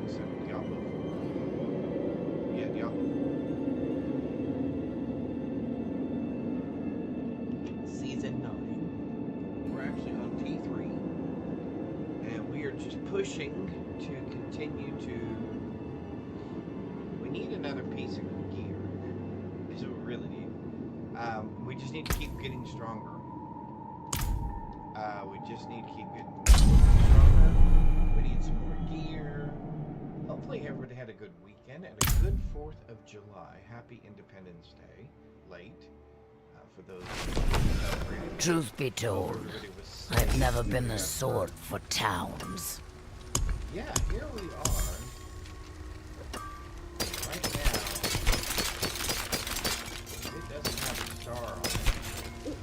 think so. Diablo 4. Yeah, Diablo 4. Season 9. We're actually on T3. And we are just pushing to continue to... We need another piece of gear. Is what we really need. We just need to keep getting stronger. We just need to keep getting stronger. We need some more gear. Hopefully everybody had a good weekend and a good 4th of July. Happy Independence Day. Late. For those celebrating. Truth be told, I've never been the sort for towns. Yeah, here we are. Right now, it doesn't have a star on it.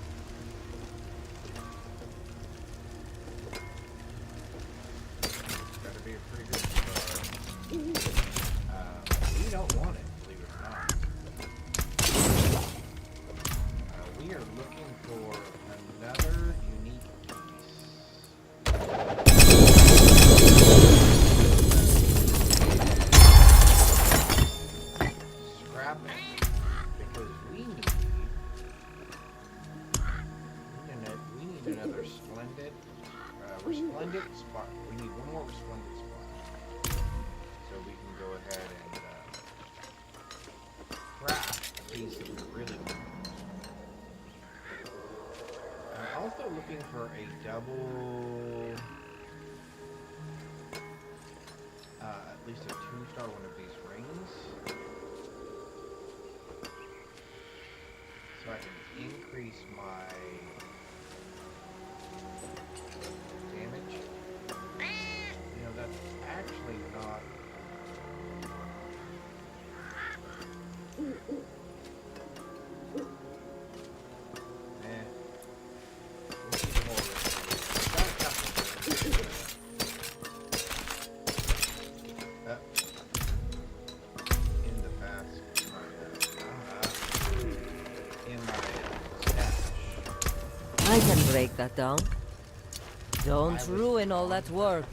It's got to be a pretty good star. We don't want it, believe it or not. We are looking for another unique piece. Scrap it, because we need another splendid, resplendent spot. We need one more resplendent spot, so we can go ahead and craft a piece that we really want. I'm also looking for a double, at least a 2-star one of these rings. So I can increase my damage. You know, that's actually not... I can break that down. Don't ruin all that work.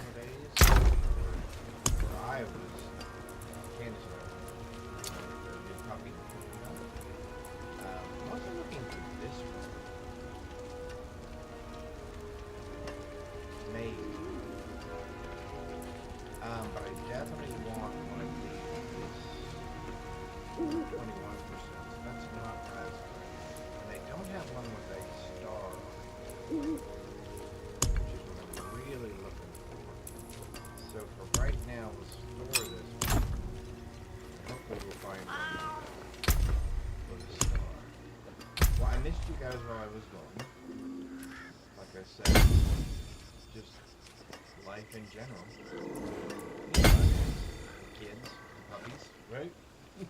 But I definitely want one of these. 21%. That's not as good. And they don't have one with a star on it, which is what I'm really looking for. So for right now, we'll store this one. Hopefully we'll find one with a star. Well, I missed you guys while I was gone. Like I said, just life in general. Kids, puppies, right? It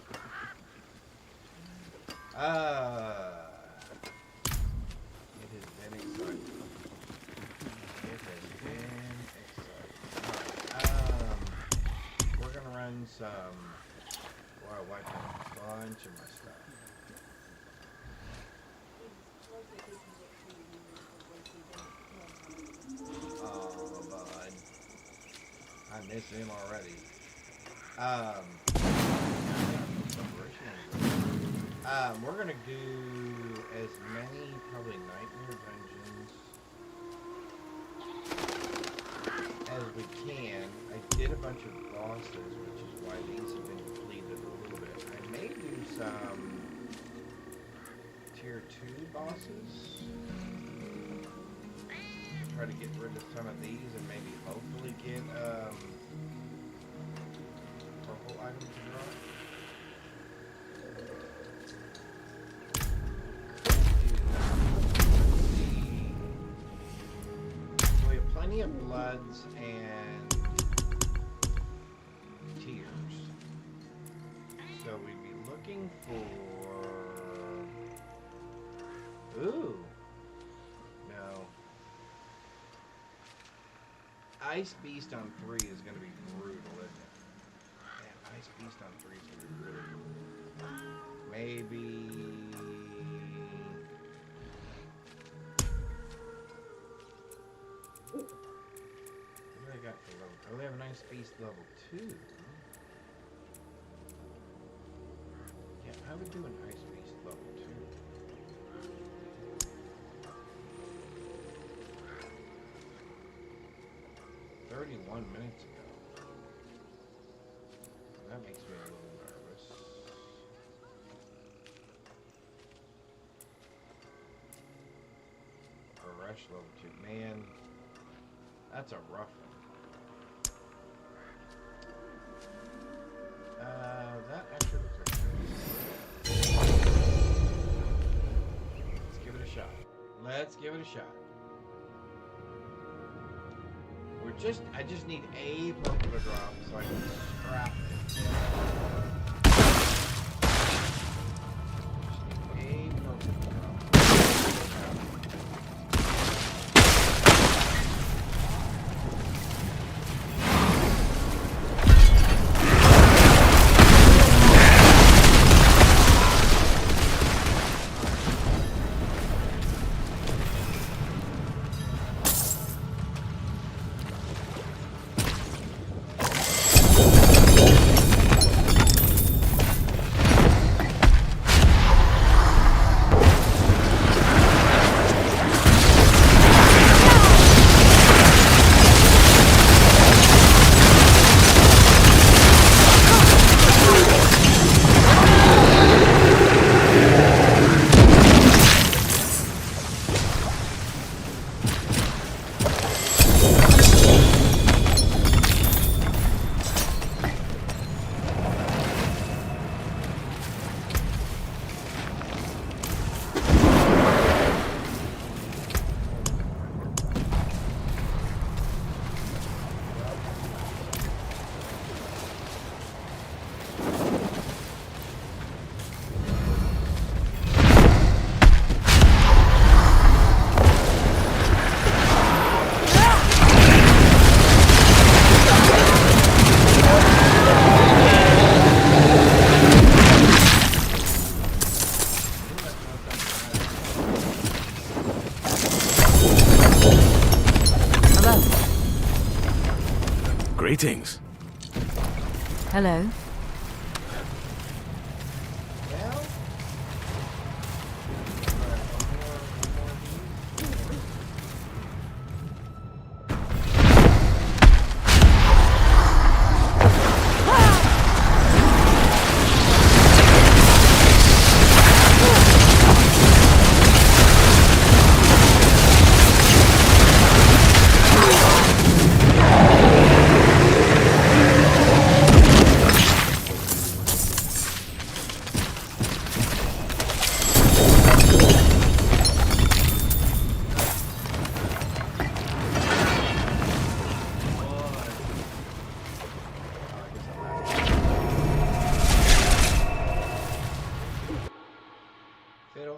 has been exciting. It has been exciting. Alright, we're gonna run some... Well, I wiped out a bunch of my stuff. Oh, bud. I miss him already. We're gonna do as many probably nightmare dungeons as we can. I did a bunch of bosses, which is why these have been depleted a little bit. I may do some tier 2 bosses. Try to get rid of some of these and maybe hopefully get purple items to drop. So we have plenty of bloods and tears. So we'd be looking for... Ooh. No. Ice Beast on 3 is going to be brutal, isn't it? Man, Ice Beast on 3 is going to be really brutal. Maybe... What do I got for level. Oh, we have an ice beast level 2. Yeah, I would do an ice beast level 2. 31 minutes ago. That makes me a little nervous. A rush level 2. Man, that's a rough one. That actually looks like good. Let's give it a shot. Let's give it a shot. I just need a purple to drop so I can scrap it. Just need a purple to drop. Greetings. Hello. Well,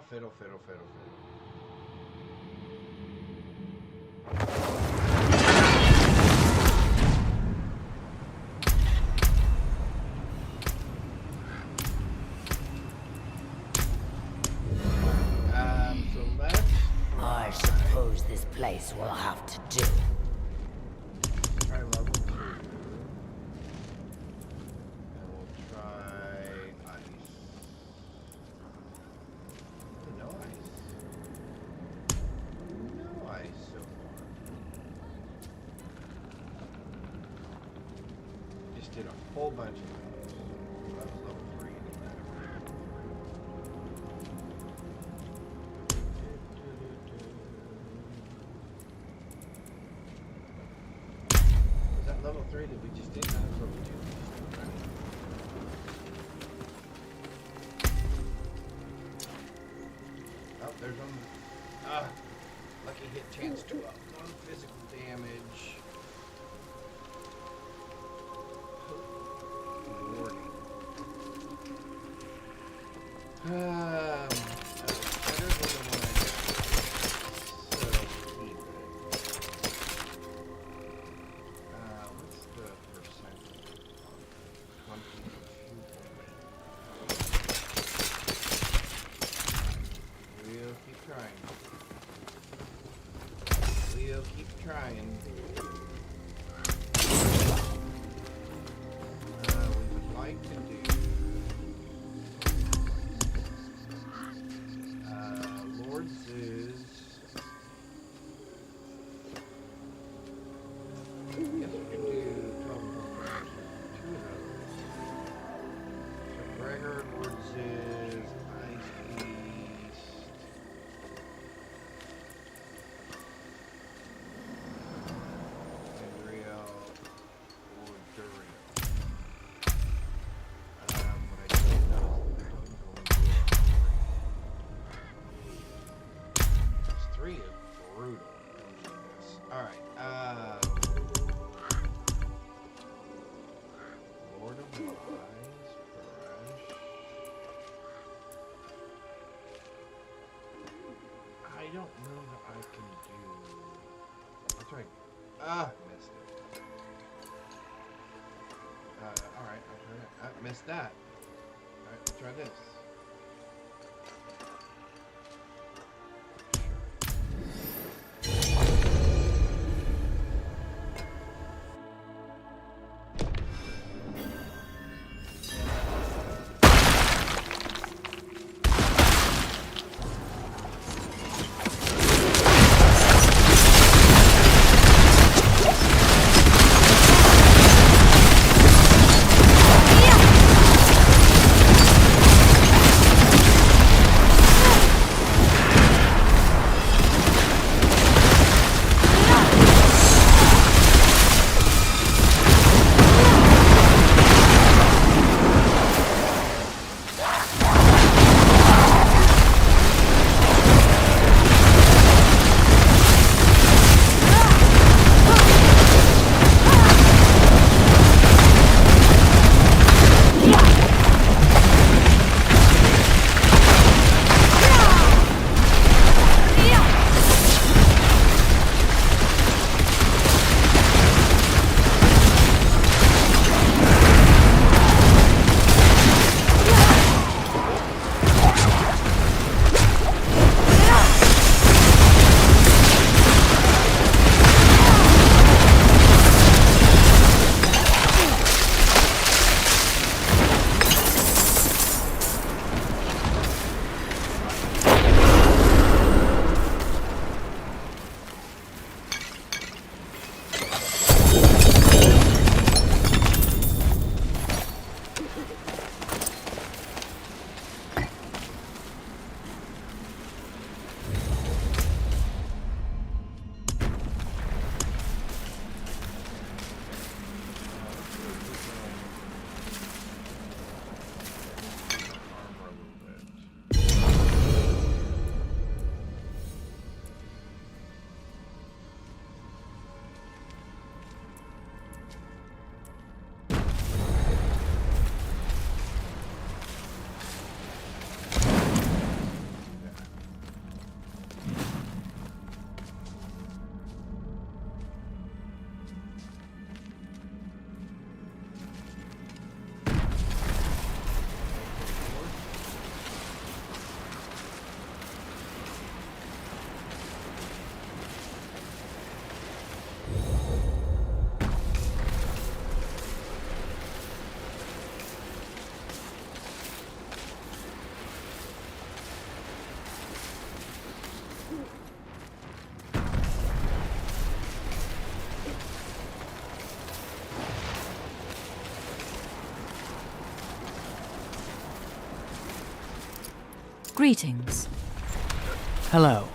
fiddle, fiddle, fiddle, fiddle. So let's I suppose this place will have to do. try level 2. And we'll try ice. No ice. No ice so far. Just did a whole bunch of those. That was level 3. Was that level 3 that we just did? That was level 2. Oh, there's one. Lucky hit chance to up. 1 physical damage. Warning. Better than the one I got. So keep it. What's the percentage? 22.8. We'll keep trying. We'll keep trying. like to do Lord Zoo's. I guess we could do 12 and 12 two of those. So Gregor, Lord Zoo's, Ice East. Gabriel, or Durian. What I don't know is that I'm going to There's 3 is brutal. Alright, Lord of Lies, Brush. I don't know that I can do. That's right. Missed it. Alright, I'll try that. Missed that. Alright, let's try this. Greetings. Hello.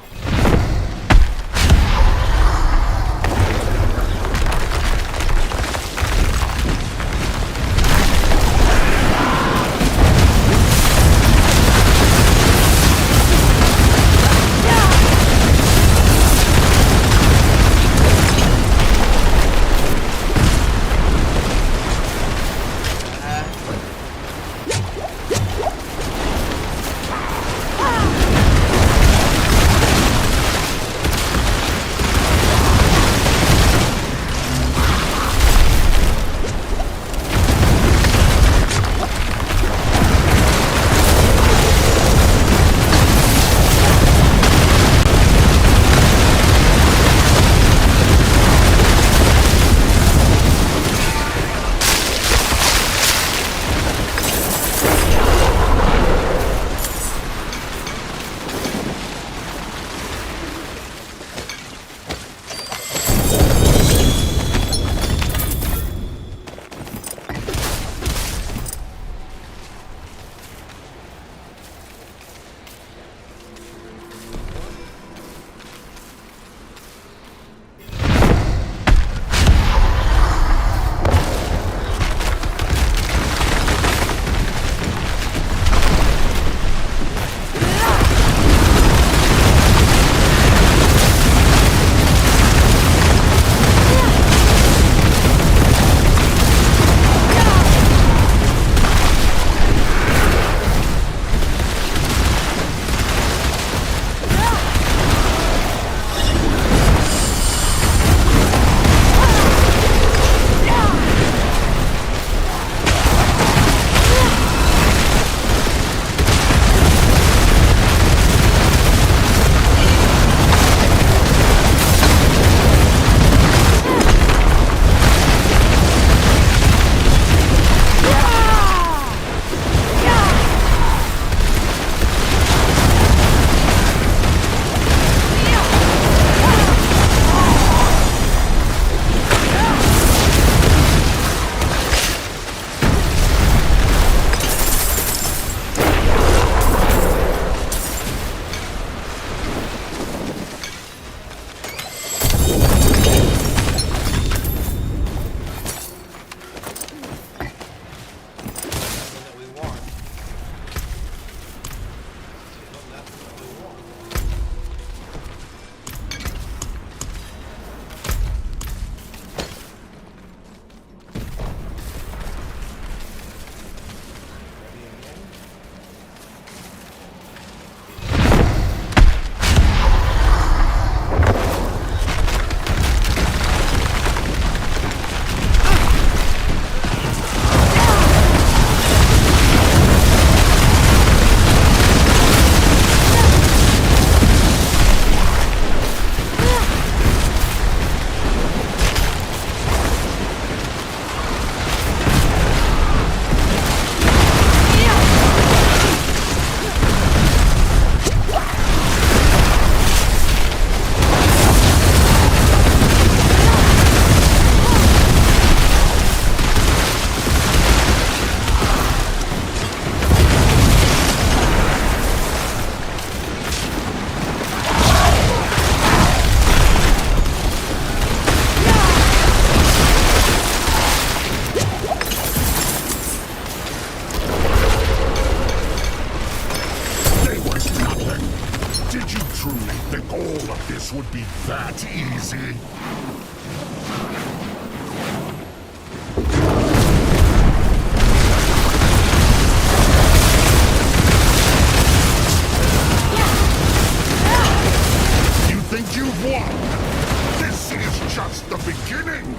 beginning!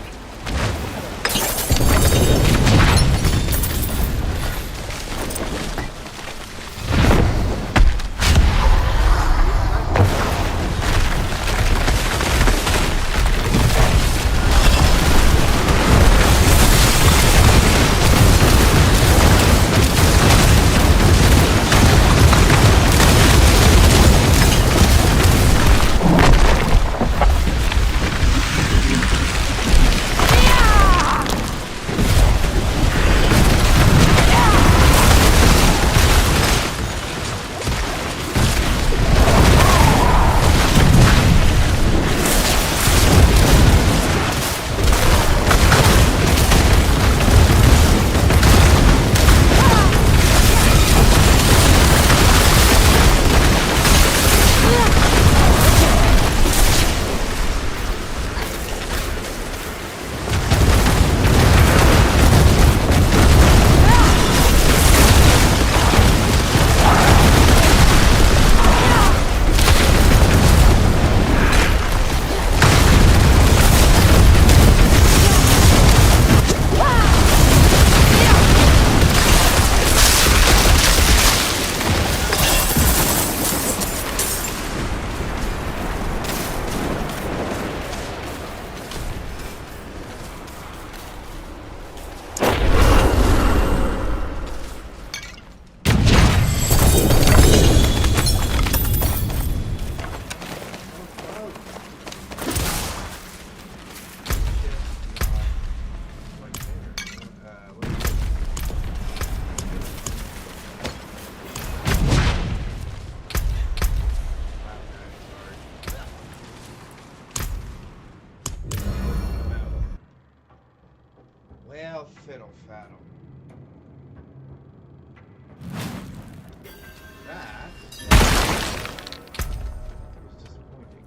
Well, fiddle faddle. That was disappointing.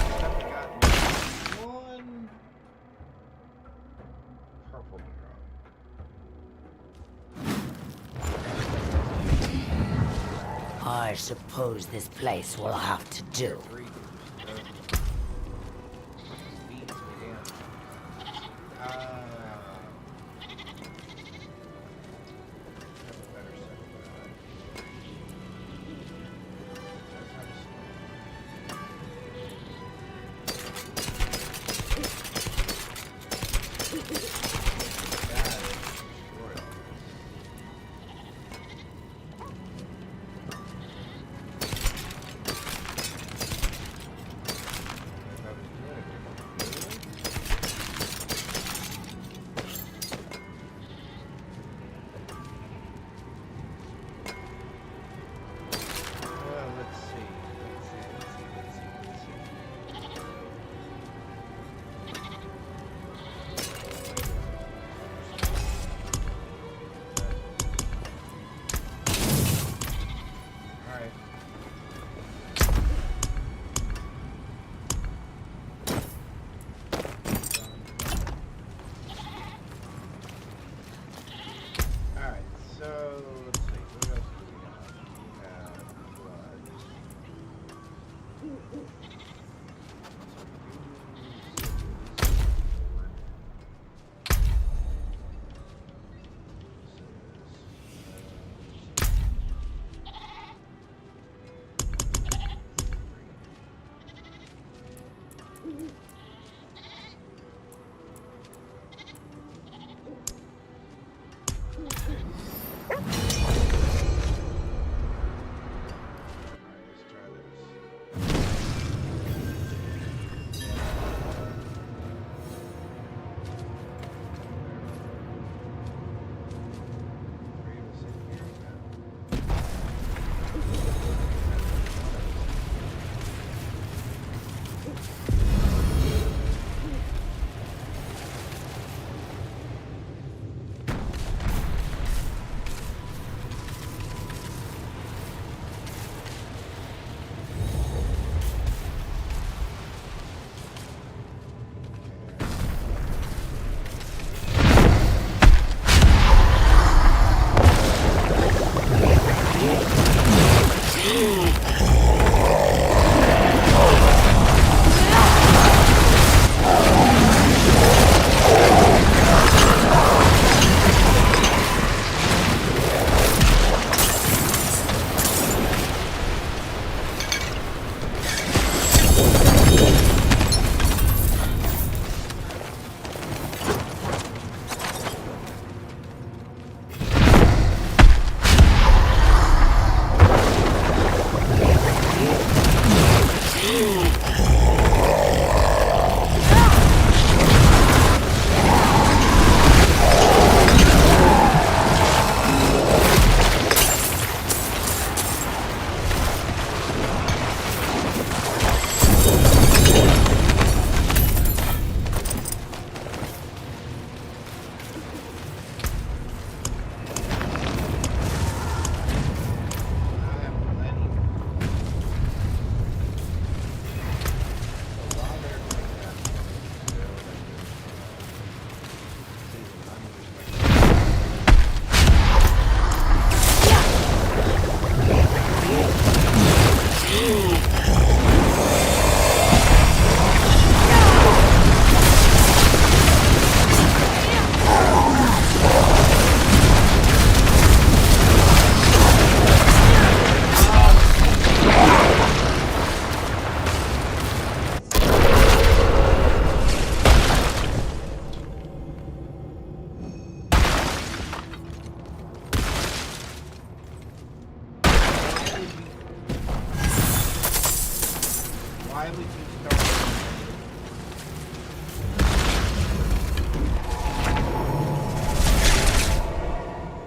Except I got one purple to drop. I suppose this place will have to do.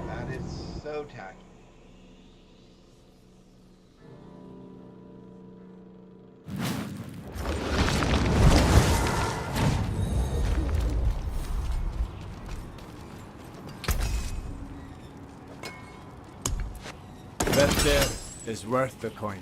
That is so tacky. That there is worth the coin.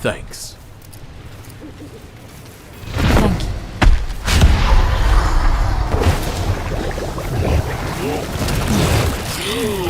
Thanks. Thank you.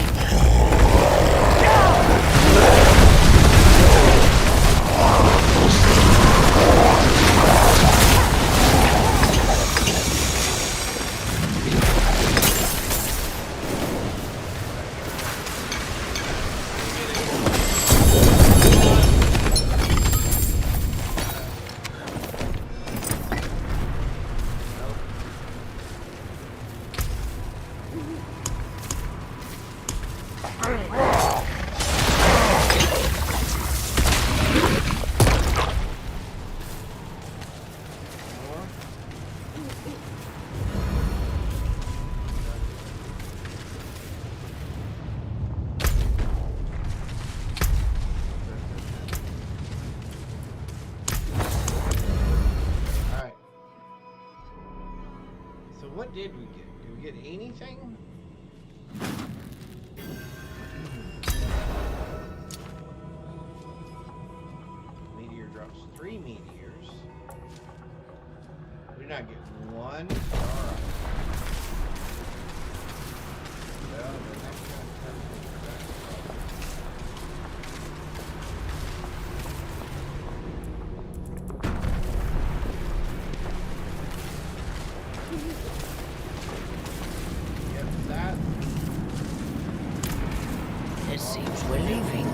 Alright. So what did we get? Did we get anything? Meteor drops 3 meteors. We did not get one. Alright. Well, the next guy's coming. Yep, that. It seems we're leaving.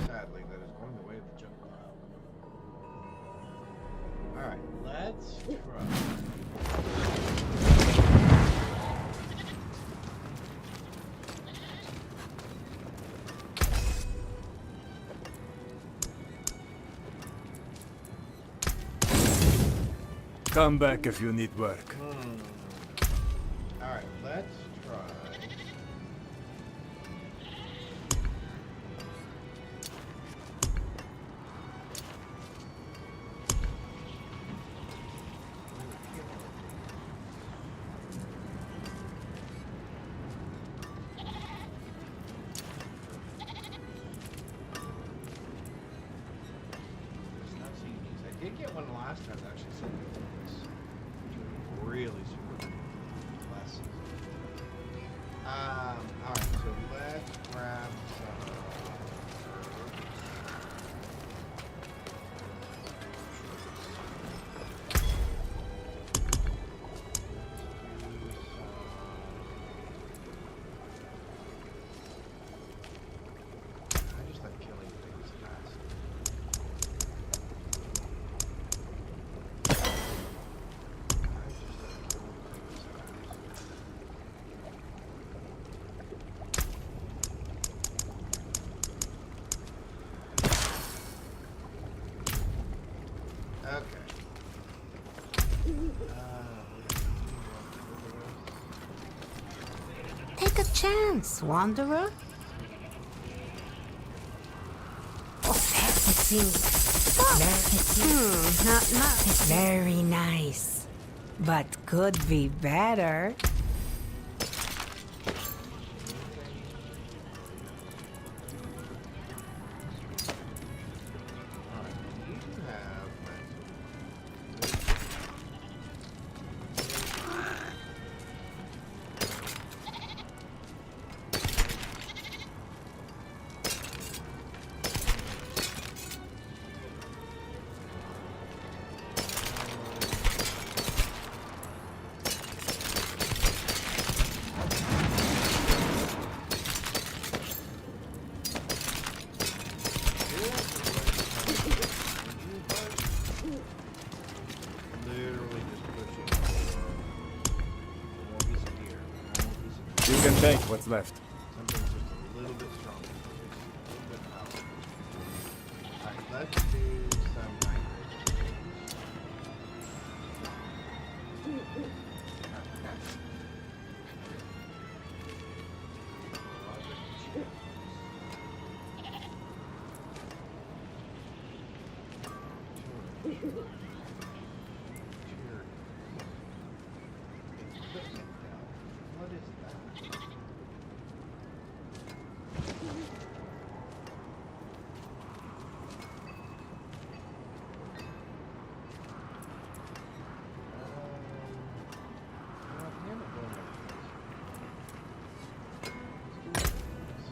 Sadly, that is going the way of the jungle. Alright, let's try. Come back if you need work. Alright, let's try. last time that actually said it was, which was really super cool last season. Alright, so let's grab some. I just like killing things fast. Okay. Take a chance, wanderer. Oh, it seems not very nice, but could be better. Alright, you have literally just pushing more piece of gear, more piece of You can take what's left. something just a little bit stronger, just a little bit powerful. Alright, let's do some hybrid. What is that? Damn it, going like this. Let's do this.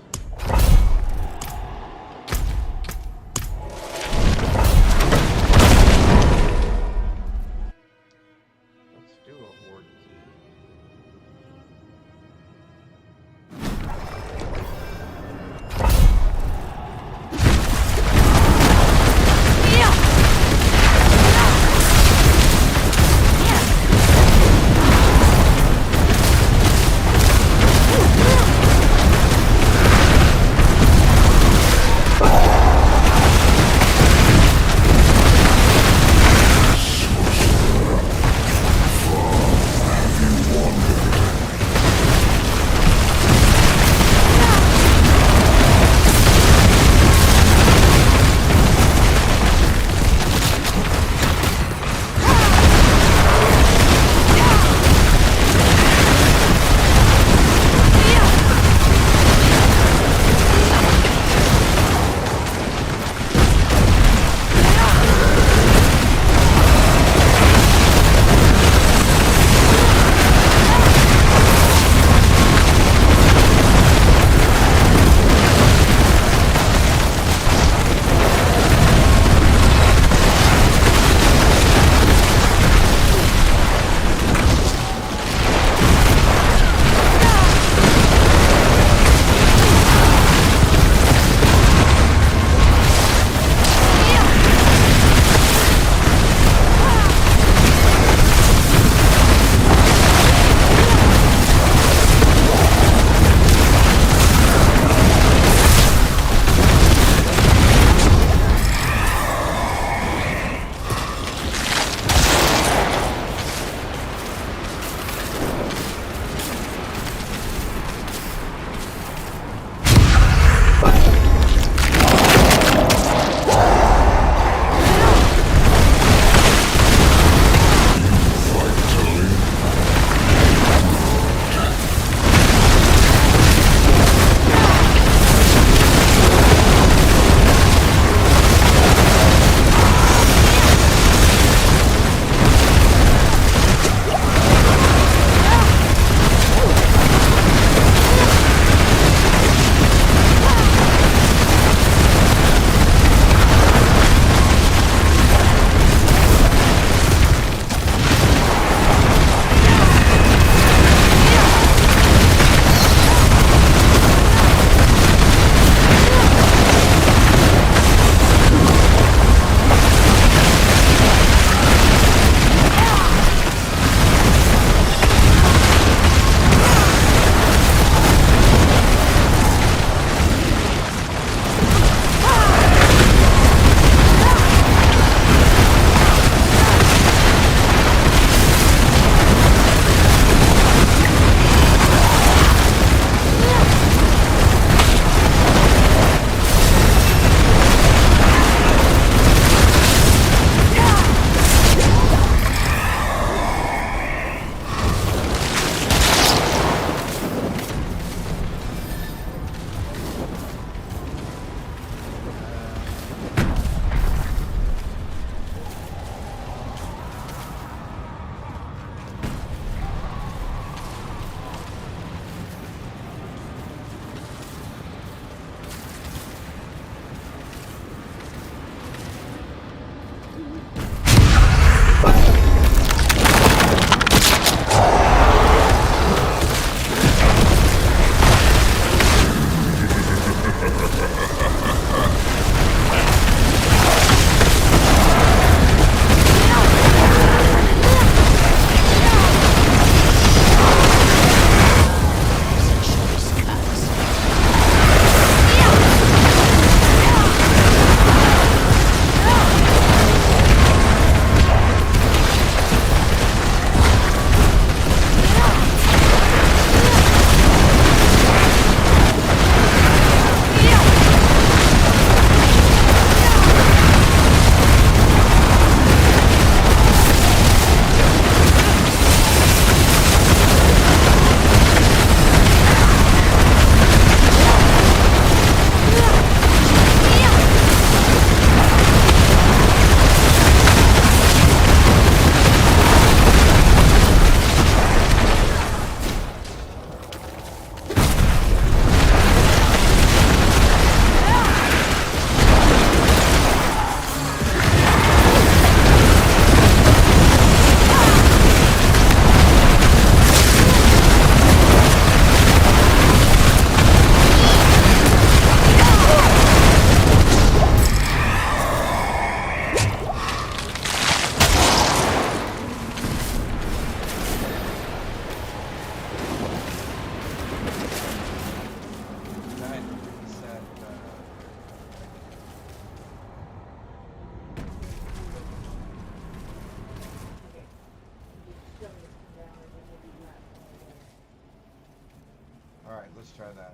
let's try that.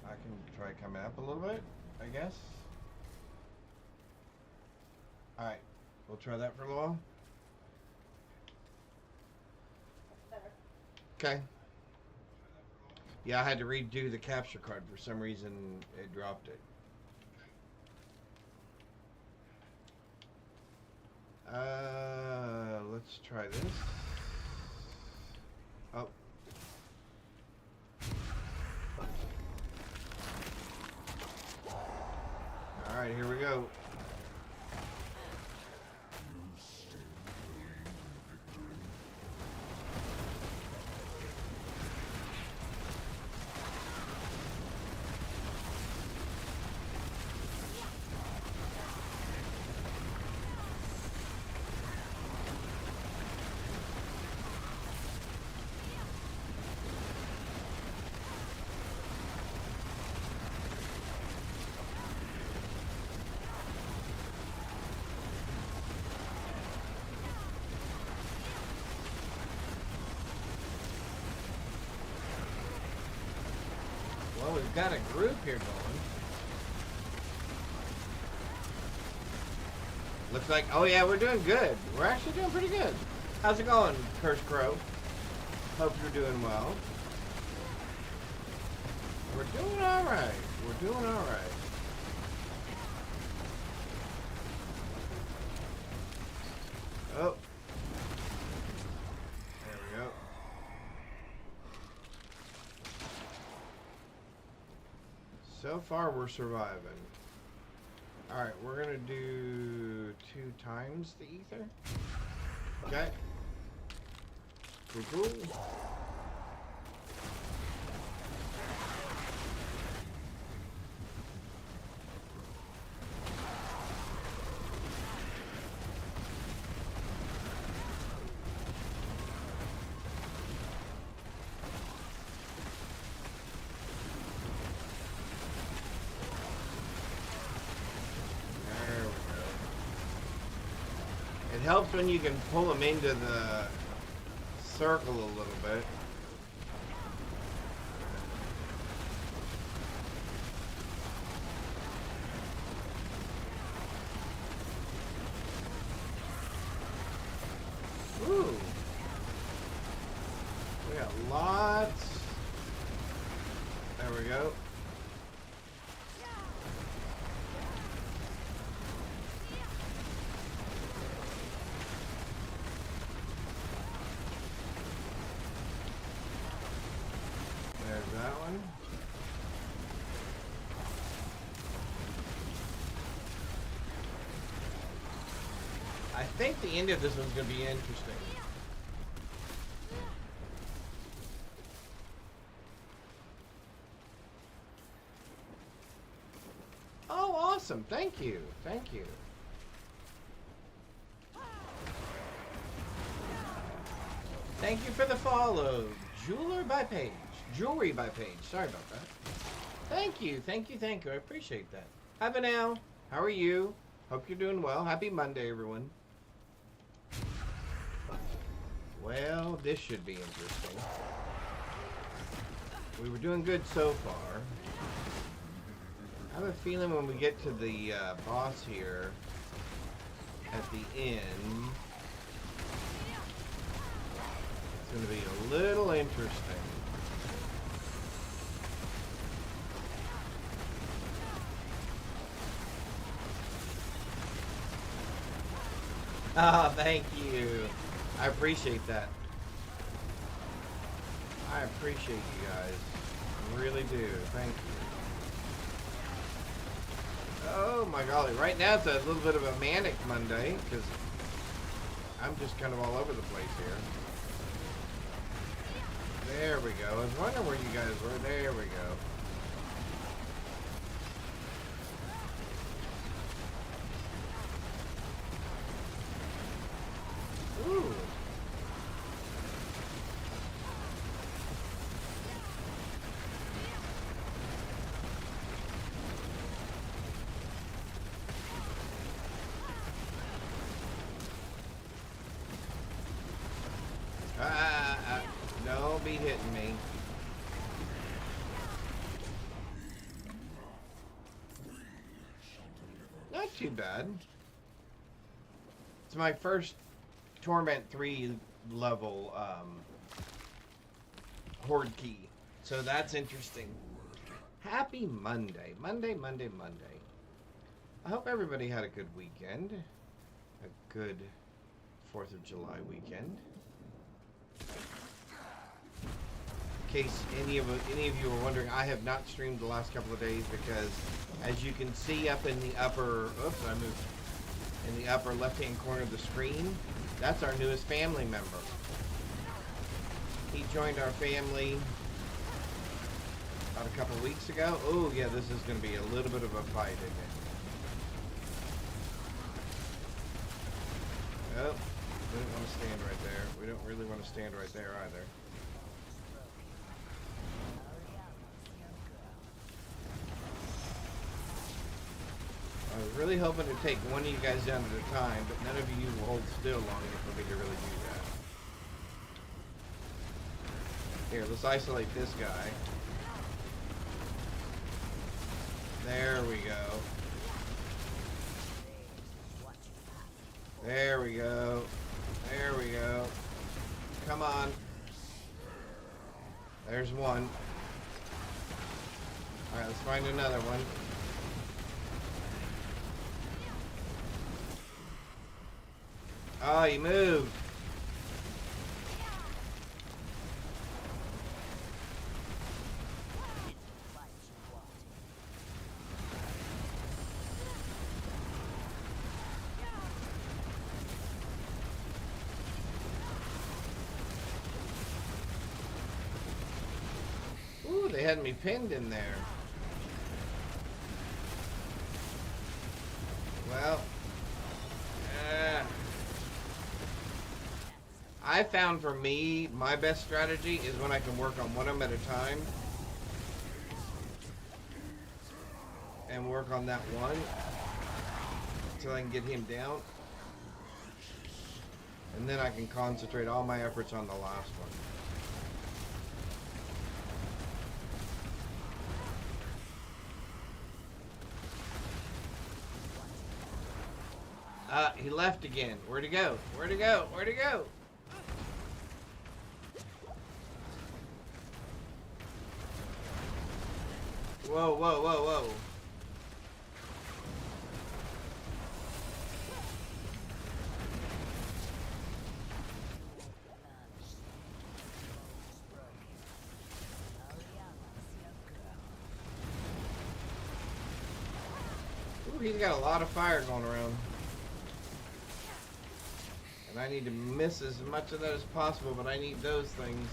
I can try coming up a little bit, I guess. Alright, we'll try that for a little while. Okay. Yeah, I had to redo the capture card. For some reason, it dropped it. Let's try this. Oh. Alright, here we go. Well, we've got a group here going. Looks like, oh yeah, we're doing good. We're actually doing pretty good. How's it going, Curse Crow? Hope you're doing well. We're doing alright. We're doing alright. Oh. There we go. So far, we're surviving. Alright, we're gonna do 2 times the ether. Okay. Cool, cool. It helps when you can pull them into the circle a little bit. Ooh. We got lots. There we go. There's that one. I think the end of this one's going to be interesting. Oh, awesome. Thank you. Thank you. Thank you for the follow. Jeweler by Page. Jewelry by Page. Sorry about that. Thank you. Thank you. Thank you. I appreciate that. Hi, Vanel. How are you? Hope you're doing well. Happy Monday, everyone. Well, this should be interesting. We were doing good so far. I have a feeling when we get to the boss here at the end, it's going to be a little interesting. Ah, thank you. I appreciate that. I appreciate you guys. I really do. Thank you. Oh my golly. Right now it's a little bit of a manic Monday because I'm just kind of all over the place here. There we go. I was wondering where you guys were. There we go. Ooh. Don't be hitting me. too bad. It's my first Torment 3 level Horde key. So that's interesting. Happy Monday. Monday. I hope everybody had a good weekend. A good 4th of July weekend. In case any of you are wondering, I have not streamed the last couple of days because, as you can see up in the upper, oops, I moved, in the upper left-hand corner of the screen, that's our newest family member. He joined our family about a couple of weeks ago. Oh yeah, this is going to be a little bit of a fight, isn't it? Oh, we don't want to stand right there. We don't really want to stand right there either. I was really hoping to take one of you guys down at a time, but none of you will hold still long enough for me to really do that. Here, let's isolate this guy. There we go. There we go. There we go. Come on. There's one. Alright, let's find another one. Oh, he moved. Ooh, they had me pinned in there. Well, I found for me, my best strategy is when I can work on one of them at a time. And work on that one until I can get him down. And then I can concentrate all my efforts on the last one. He left again. Where'd he go? Where'd he go? Where'd he go? Whoa, whoa, whoa, whoa. Ooh, he's got a lot of fire going around. And I need to miss as much of that as possible, but I need those things.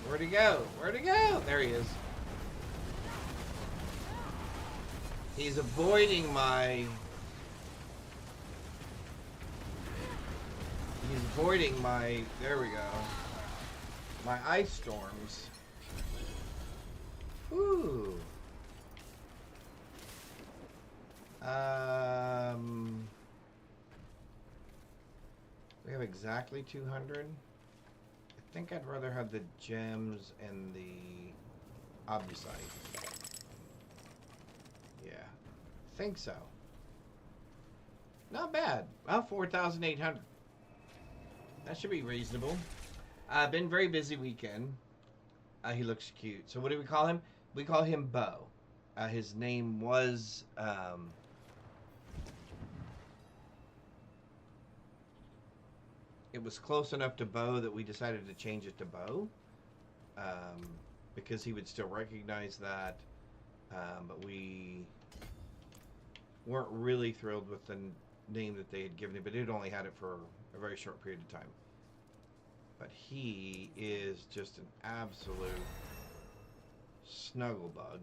Where'd he go? Where'd he go? There he is. He's avoiding my... There we go. My ice storms. Ooh. We have exactly 200. I think I'd rather have the gems and the obusite. Yeah, I think so. Not bad. Well, 4,800. That should be reasonable. Been very busy weekend. He looks cute. So what do we call him? We call him Bo. His name was... it was close enough to Bo that we decided to change it to Bo. Because he would still recognize that. But we weren't really thrilled with the name that they had given him. But it only had it for a very short period of time. But he is just an absolute snuggle bug.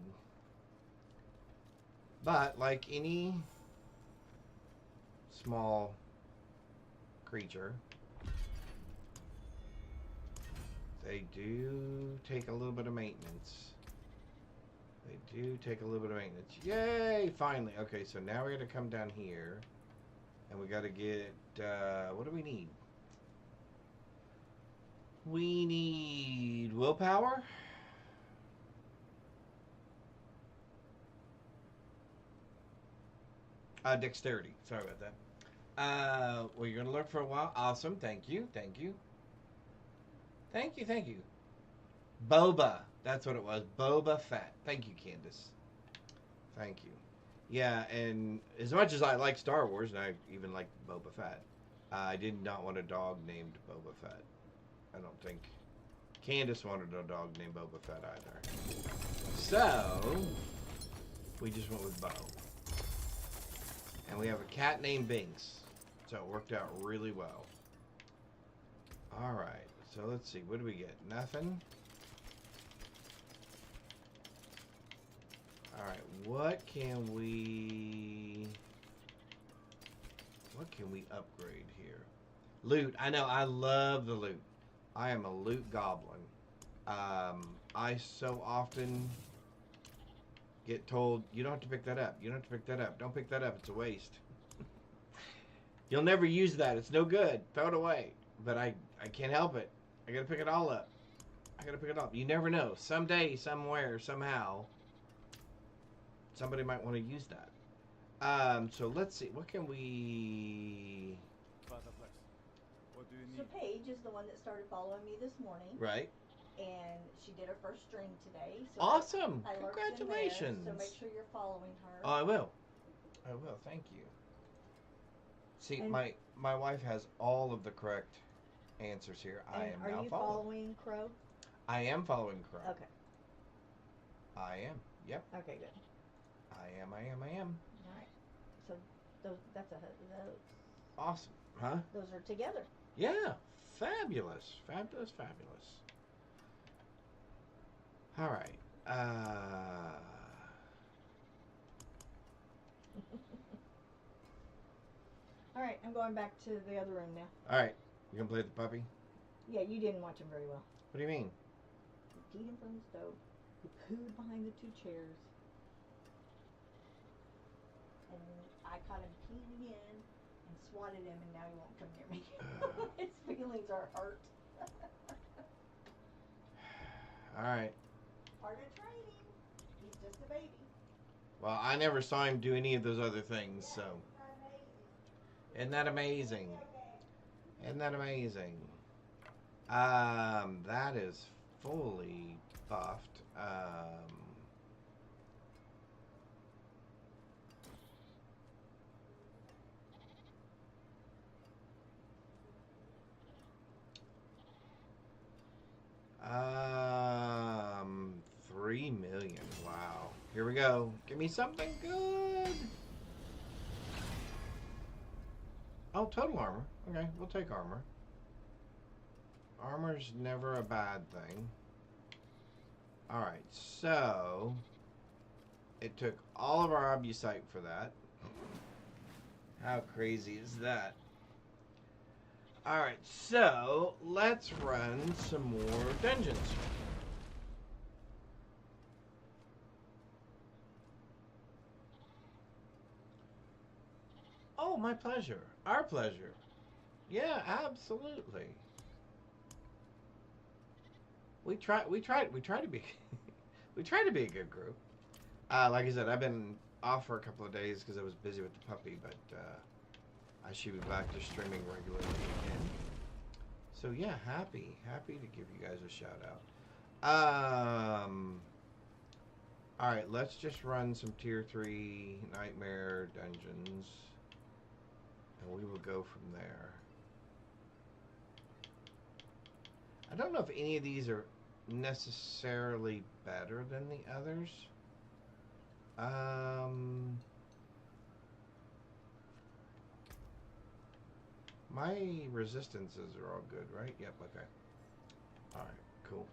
But like any small creature, they do take a little bit of maintenance. They do take a little bit of maintenance. Yay! Finally. Okay, so now we got to come down here. And we got to get... what do we need? We need willpower. Dexterity. Sorry about that. Well, you're gonna look for a while. Awesome. Thank you. Thank you. Thank you. Thank you. Boba. That's what it was. Boba Fett. Thank you, Candace. Thank you. Yeah, and as much as I like Star Wars, and I even like Boba Fett, I did not want a dog named Boba Fett. I don't think Candace wanted a dog named Boba Fett either. So, we just went with Bo. And we have a cat named Binks. So it worked out really well. Alright, so let's see. What do we get? Nothing? Alright, what can we upgrade here? Loot. I know, I love the loot. I am a loot goblin. I so often get told, you don't have to pick that up. You don't have to pick that up. Don't pick that up. It's a waste. You'll never use that. It's no good. Throw it away. But I can't help it. I gotta pick it all up. I gotta pick it up. You never know. Someday, somewhere, somehow, somebody might want to use that. So let's see. What can we... What do you So need? Paige is the one that started following me this morning, Right. and she did her first stream today. So Awesome. I lurked in Congratulations. there, so make sure you're following her. Oh, I will. I will. Thank you. See, And- my wife has all of the correct answers here. I And am are now you following. following Crow? I am following Crow. Okay. I am. Yep. Okay, good. I am. All right. So those those Awesome. Huh? those are together. Yeah. Fabulous. Fabulous. Fabulous. All right. All right, I'm going back to the other room now. All right. You gonna play with the puppy? Yeah, you didn't watch him very well. What do you mean? He peed in front of the stove. He pooed behind the two chairs. And I caught him peeing again and swatted him, and now he won't come near me. His feelings are hurt. All right. Part of training. He's just a baby. Well, I never saw him do any of those other things, so. Isn't that amazing? Isn't that amazing? That is fully buffed. Um, 3 million. Wow. Here we go. Give me something good. Oh, total armor. Okay, we'll take armor. Armor's never a bad thing. Alright, so it took all of our obusite for that. How crazy is that? Alright, so let's run some more dungeons. Oh, my pleasure. Our pleasure. Yeah, absolutely. We try to be we try to be a good group. Like I said, I've been off for a couple of days because I was busy with the puppy, but I should be back to streaming regularly again. So yeah, happy to give you guys a shout out. All right, let's just run some tier 3 nightmare dungeons, and we will go from there. I don't know if any of these are necessarily better than the others. My resistances are all good, right? Yep, okay. Alright, cool.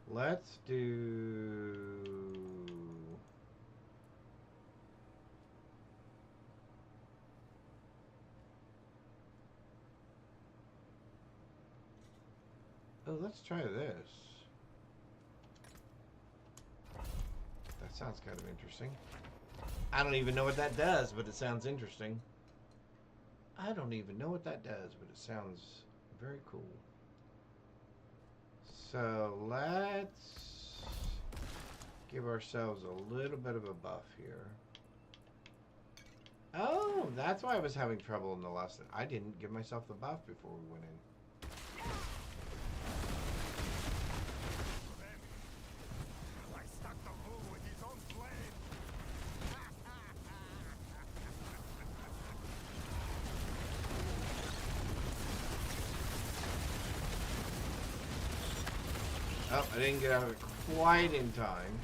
Let's do... Oh, let's try this. That sounds kind of interesting. I don't even know what that does, but it sounds interesting. I don't even know what that does, but it sounds very cool. So let's give ourselves a little bit of a buff here. Oh, that's why I was having trouble in the lesson. I didn't give myself the buff before we went in. I stuck the fool with his own flame. Oh, I didn't get out of it quite in time.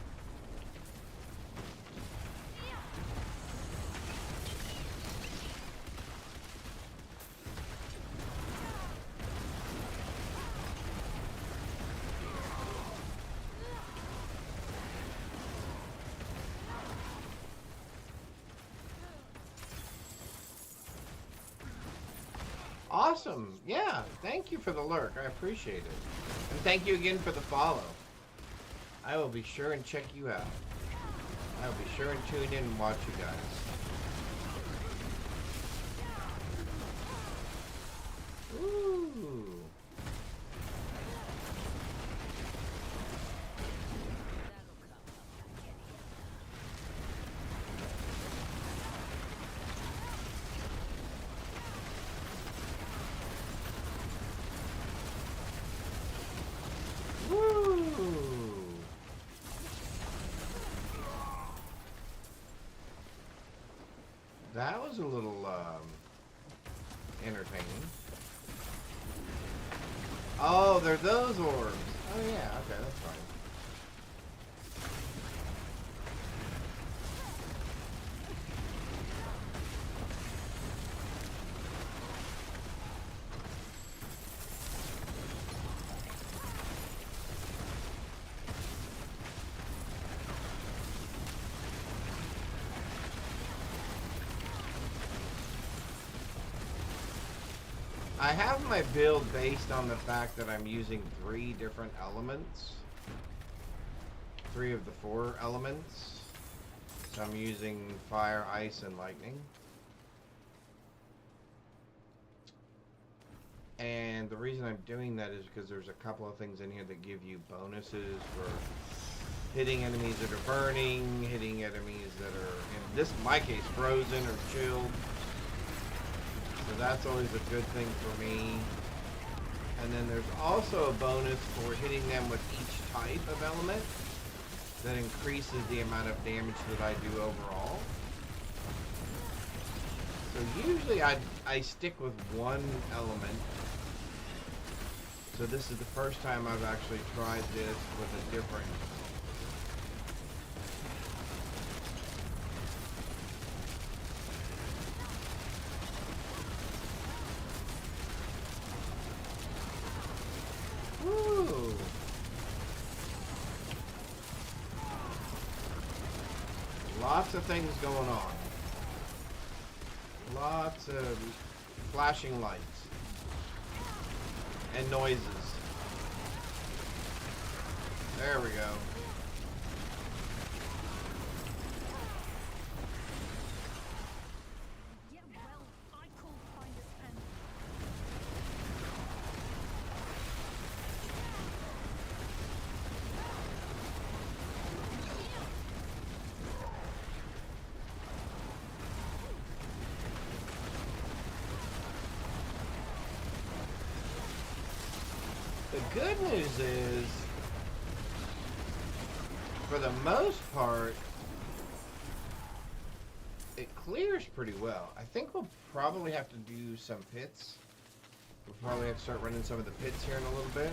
Awesome. Yeah, thank you for the lurk. I appreciate it. And thank you again for the follow. I will be sure and check you out. I will be sure and tune in and watch you guys. Ooh. That was a little entertaining. Oh, they're those orbs. Oh yeah, okay, that's fine. I have my build based on the fact that I'm using 3 different elements. 3 of the 4 elements. So I'm using fire, ice, and lightning. And the reason I'm doing that is because there's a couple of things in here that give you bonuses for hitting enemies that are burning, hitting enemies that are, in this, in my case, frozen or chilled. So that's always a good thing for me. And then there's also a bonus for hitting them with each type of element that increases the amount of damage that I do overall. So usually I stick with one element. So this is the first time I've actually tried this with a different. Woo! Lots of things going on. Lots of flashing lights and noises. There we go. Yeah, well, I can't find this pen. The good news is, for the most part, it clears pretty well. I think we'll probably have to do some pits. We'll probably have to start running some of the pits here in a little bit.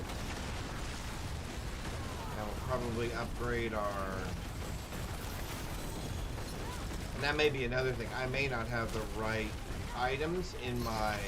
And we'll probably upgrade our... And that may be another thing. I may not have the right items in my...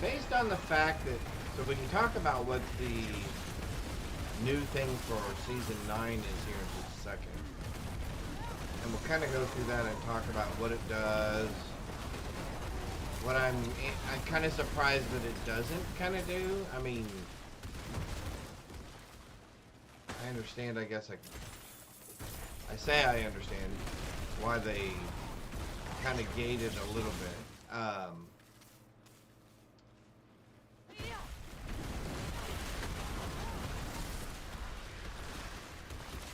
based on the fact that, so we can talk about what the new thing for Season 9 is here in just a second. And we'll kind of go through that and talk about what it does. What I'm kind of surprised that it doesn't kind of do. I mean, I understand, I guess I say I understand why they kind of gated a little bit.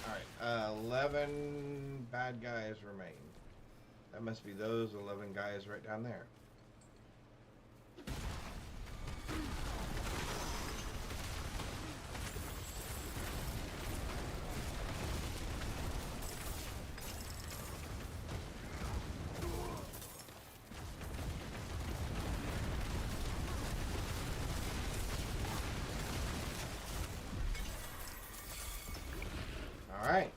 Alright, 11 bad guys remain. That must be those 11 guys right down there. Alright.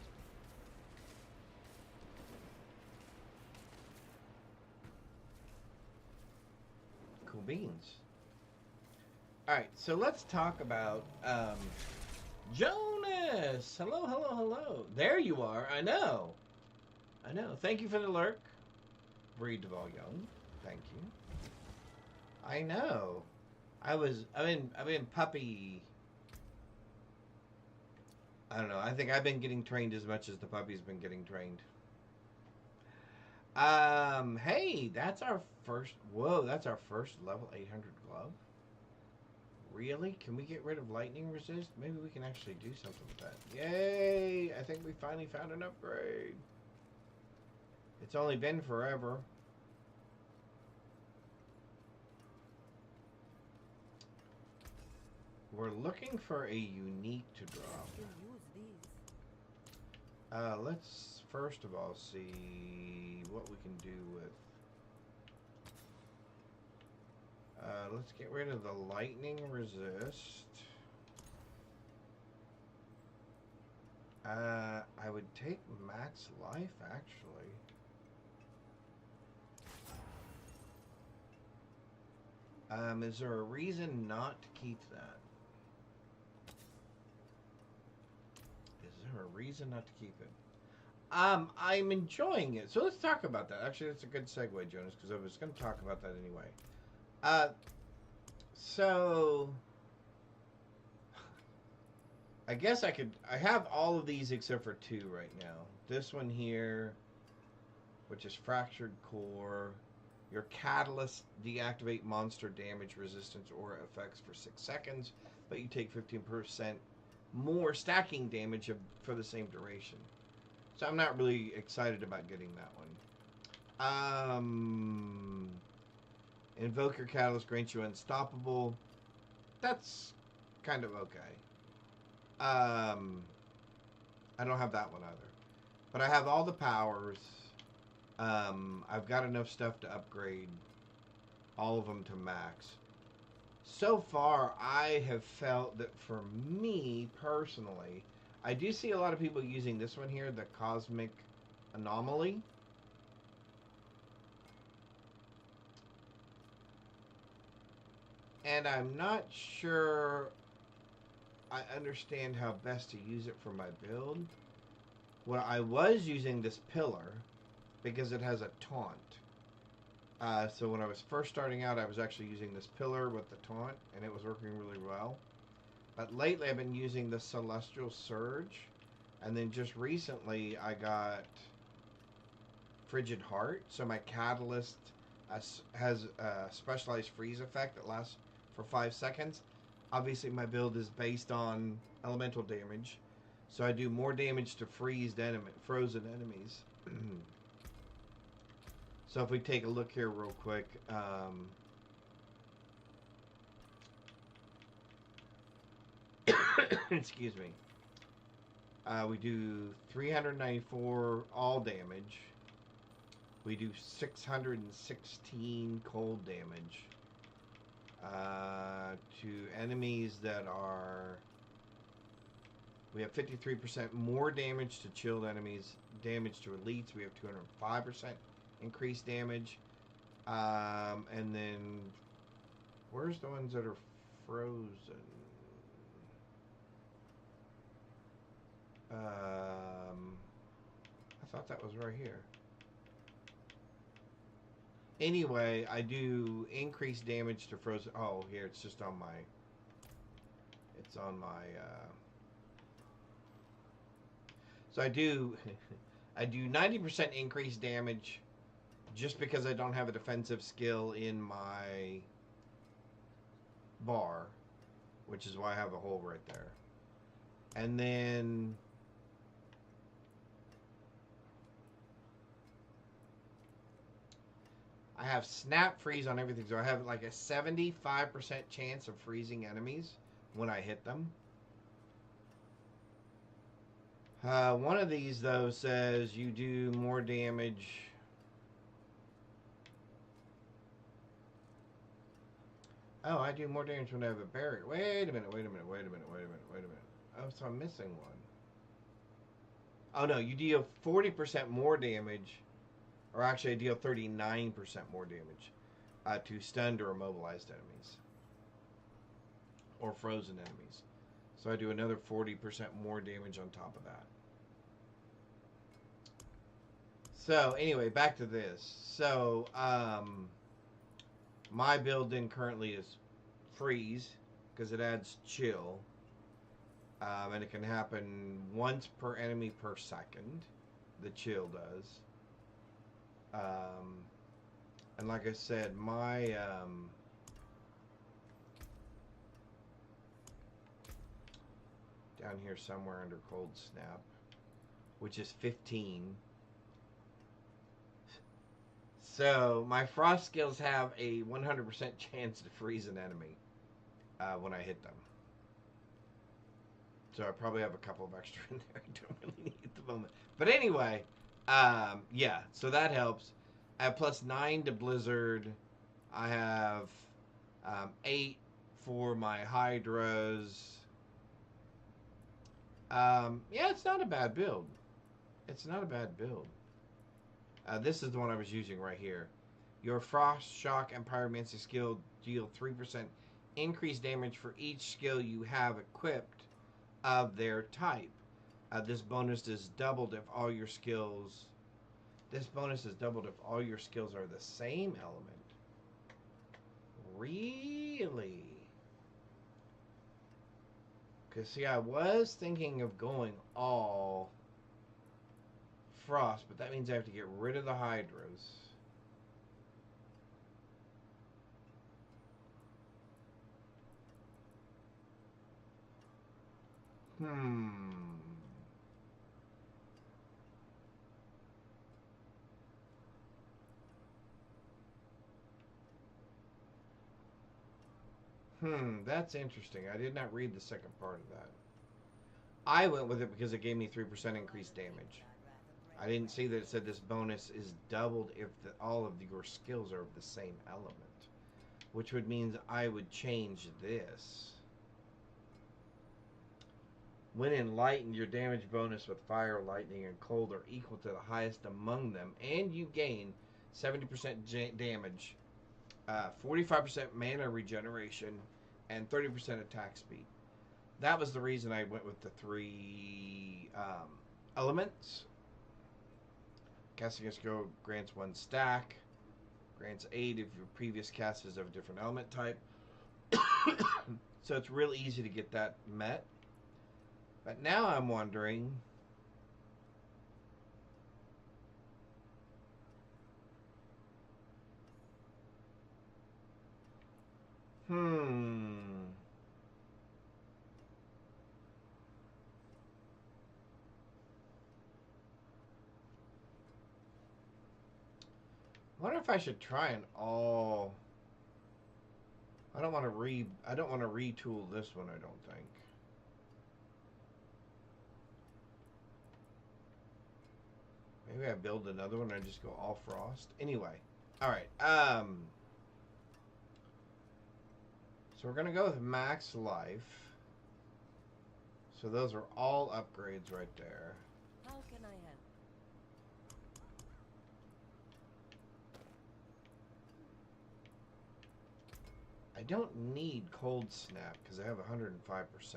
Cool beans. Alright, so let's talk about Jonas! Hello, hello, hello. There you are. I know. I know. Thank you for the lurk. Breed Duval Young. Thank you. I know. I've been puppy. I don't know. I think I've been getting trained as much as the puppy's been getting trained. Hey, that's our first. Whoa, that's our first level 800 glove. Really? Can we get rid of lightning resist? Maybe we can actually do something with that. Yay! I think we finally found an upgrade. It's only been forever. We're looking for a unique to drop. Let's first of all see what we can do with. Let's get rid of the lightning resist. I would take max life actually. Is there a reason not to keep that? Is there a reason not to keep it? I'm enjoying it. So let's talk about that. Actually, that's a good segue, Jonas, because I was going to talk about that anyway. So I guess I have all of these except for 2 right now. This one here, which is Fractured Core. Your Catalyst deactivate monster damage resistance or effects for 6 seconds, but you take 15% more stacking damage for the same duration. So I'm not really excited about getting that one. Invoker Catalyst grants you unstoppable. That's kind of okay. I don't have that one either. But I have all the powers. I've got enough stuff to upgrade all of them to max. So far, I have felt that for me, personally, I do see a lot of people using this one here, the Cosmic Anomaly. And I'm not sure I understand how best to use it for my build. Well, I was using this pillar because it has a taunt. So when I was first starting out, I was actually using this pillar with the taunt, and it was working really well. But lately, I've been using the Celestial Surge, and then just recently, I got Frigid Heart. So my Catalyst has a specialized freeze effect that lasts for 5 seconds. Obviously, my build is based on elemental damage, so I do more damage to frozen enemies. So if we take a look here real quick, excuse me, we do 394 all damage. We do 616 cold damage to enemies that are. We have 53% more damage to chilled enemies. Damage to elites, we have 205% increased damage. And then Where's the ones that are frozen? I thought that was right here. Anyway, I do increase damage to frozen. Oh, here it's just on my. It's on my. So I do. I do 90% increased damage, just because I don't have a defensive skill in my bar, which is why I have a hole right there. And then I have snap freeze on everything, so I have like a 75% chance of freezing enemies when I hit them. One of these, though, says you do more damage. Oh, I do more damage when I have a barrier. Wait a minute. Oh, so I'm missing one. Oh, no, you deal 40% more damage. Or actually, I deal 39% more damage to stunned or immobilized enemies. Or frozen enemies. So I do another 40% more damage on top of that. So, anyway, back to this. So, my build then currently is freeze, because it adds chill. And it can happen once per enemy per second. The chill does. And like I said, my down here somewhere under cold snap, which is 15. So my frost skills have a 100% chance to freeze an enemy when I hit them. So I probably have a couple of extra in there I don't really need at the moment. But anyway, yeah, so that helps. I have +9 to Blizzard. I have 8 for my Hydras. Yeah, it's not a bad build. It's not a bad build. This is the one I was using right here. Your Frost, Shock, and Pyromancy skill deal 3% increased damage for each skill you have equipped of their type. This bonus is doubled if all your skills. This bonus is doubled if all your skills are the same element. Really? Because, see, I was thinking of going all Frost, but that means I have to get rid of the Hydras. That's interesting. I did not read the second part of that. I went with it because it gave me 3% increased damage. I didn't see that it said this bonus is doubled if all of your skills are of the same element. Which would mean I would change this. When enlightened, your damage bonus with fire, lightning, and cold are equal to the highest among them, and you gain 70% damage, 45% mana regeneration, and 30% attack speed. That was the reason I went with the 3 elements. Casting a skill grants 1 stack, grants 8 if your previous cast is of a different element type. So it's real easy to get that met. But now I'm wondering, I wonder if I should try an all. I don't want to retool this one, I don't think. Maybe I build another one and I just go all Frost. Anyway. Alright. So we're gonna go with max life. So those are all upgrades right there. How can I help? I don't need cold snap because I have 105%.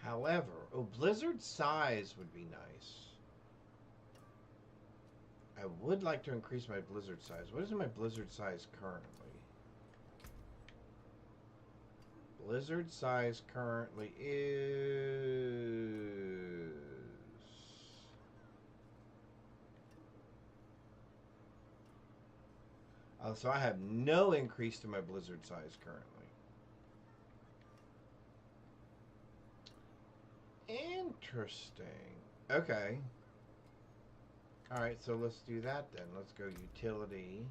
However, oh, blizzard size would be nice. I would like to increase my blizzard size. What is my blizzard size currently? Blizzard size currently is... Oh, so I have no increase to my blizzard size currently. Interesting. Okay. Alright, so let's do that then. Let's go utility.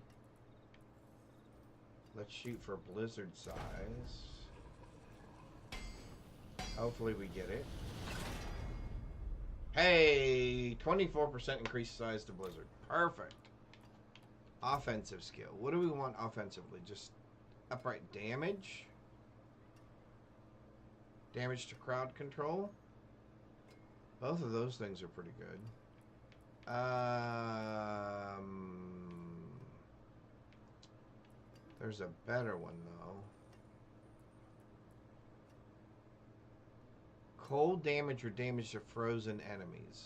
Let's shoot for blizzard size. Hopefully we get it. Hey! 24% increased size to blizzard. Perfect. Offensive skill. What do we want offensively? Just upright damage? Damage to crowd control? Both of those things are pretty good. There's a better one though. Cold damage or damage to frozen enemies.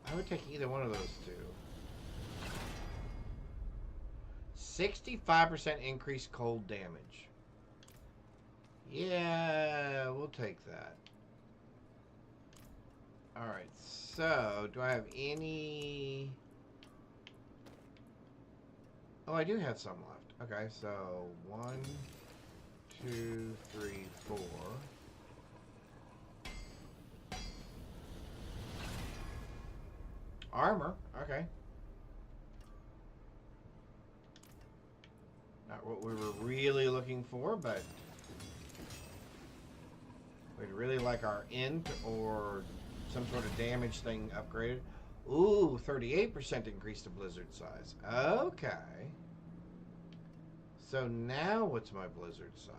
I would take either one of those two. 65% increased cold damage. Yeah, we'll take that. Alright, so do I have any... Oh, I do have some left. Okay, so 1, 2, 3, 4. Armor, okay. Not what we were really looking for, but we'd really like our int or some sort of damage thing upgraded. Ooh, 38% increase to blizzard size. Okay. So now what's my blizzard size?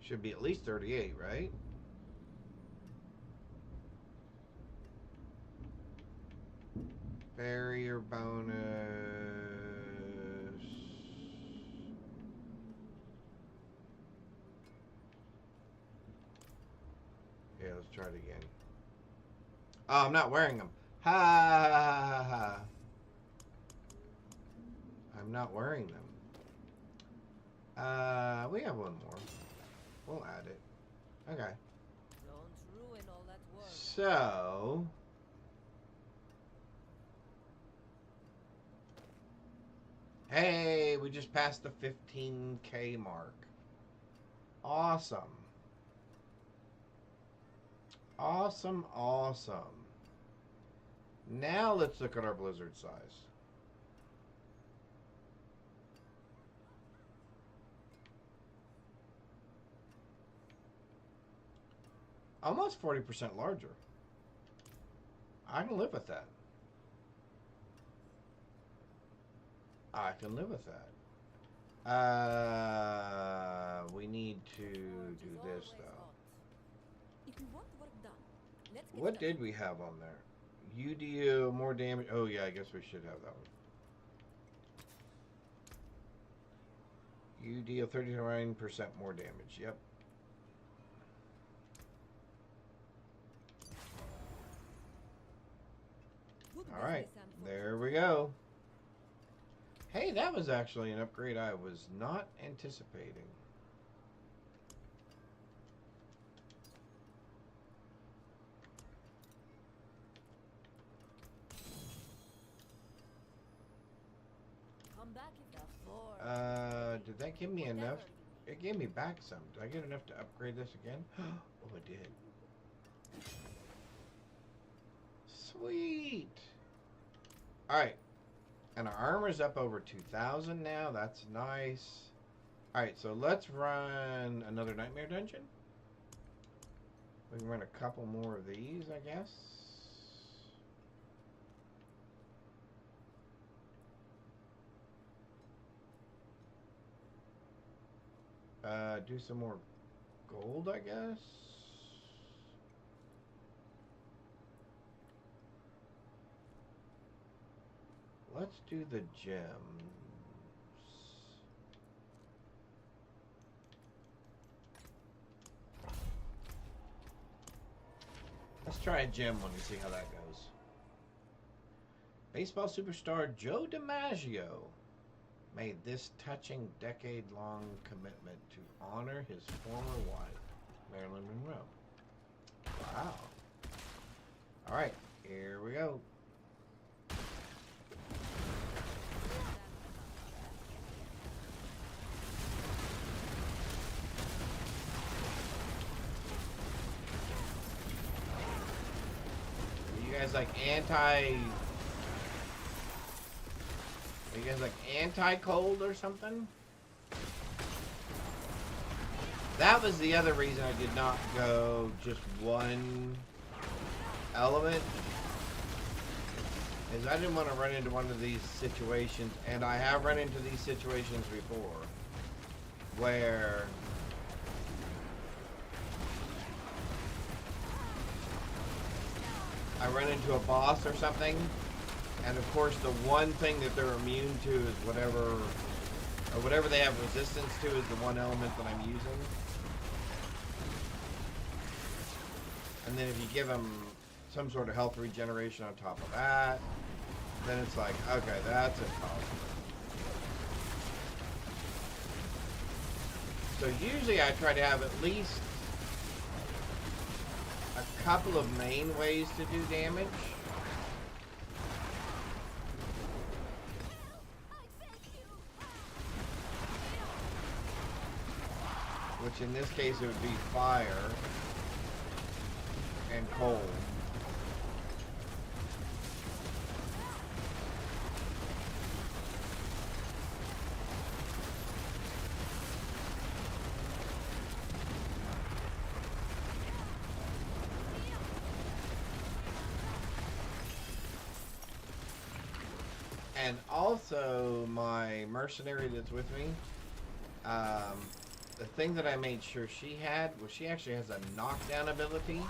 Should be at least 38, right? Barrier bonus. Yeah, let's try it again. Oh, I'm not wearing them. Ha ha ha ha ha. I'm not wearing them. We have one more. We'll add it. Okay. Don't ruin all that work. So... Hey, we just passed the 15K mark. Awesome. Awesome, awesome. Now let's look at our blizzard size. Almost 40% larger. I can live with that. I can live with that. We need to do this though. If you want work done, let's get What started. did we have on there? You deal more damage. Oh yeah, I guess we should have that one. You deal 39% more damage. Yep. Good All right, business, Sam. there we go. Hey, that was actually an upgrade I was not anticipating. Come back if that's for Did that give me enough? It gave me back some. Did I get enough to upgrade this again? Oh, it did. Sweet. All right. And our armor's up over 2,000 now. That's nice. All right, so let's run another nightmare dungeon. We can run a couple more of these, I guess. Do some more gold, I guess. let's do the gems. Let's try a gem one and see how that goes. Baseball superstar Joe DiMaggio made this touching decade-long commitment to honor his former wife, Marilyn Monroe. Wow. All right, here we go. Are you guys like anti-cold or something? That was the other reason I did not go just one element, is I didn't want to run into one of these situations, and I have run into these situations before, where I run into a boss or something, and of course the one thing that they're immune to is whatever they have resistance to is the one element that I'm using. And then if you give them some sort of health regeneration on top of that, then it's like, okay, that's impossible. So usually I try to have at least a couple of main ways to do damage. Which in this case it would be fire and cold. And also my mercenary that's with me, the thing that I made sure she had was she actually has a knockdown ability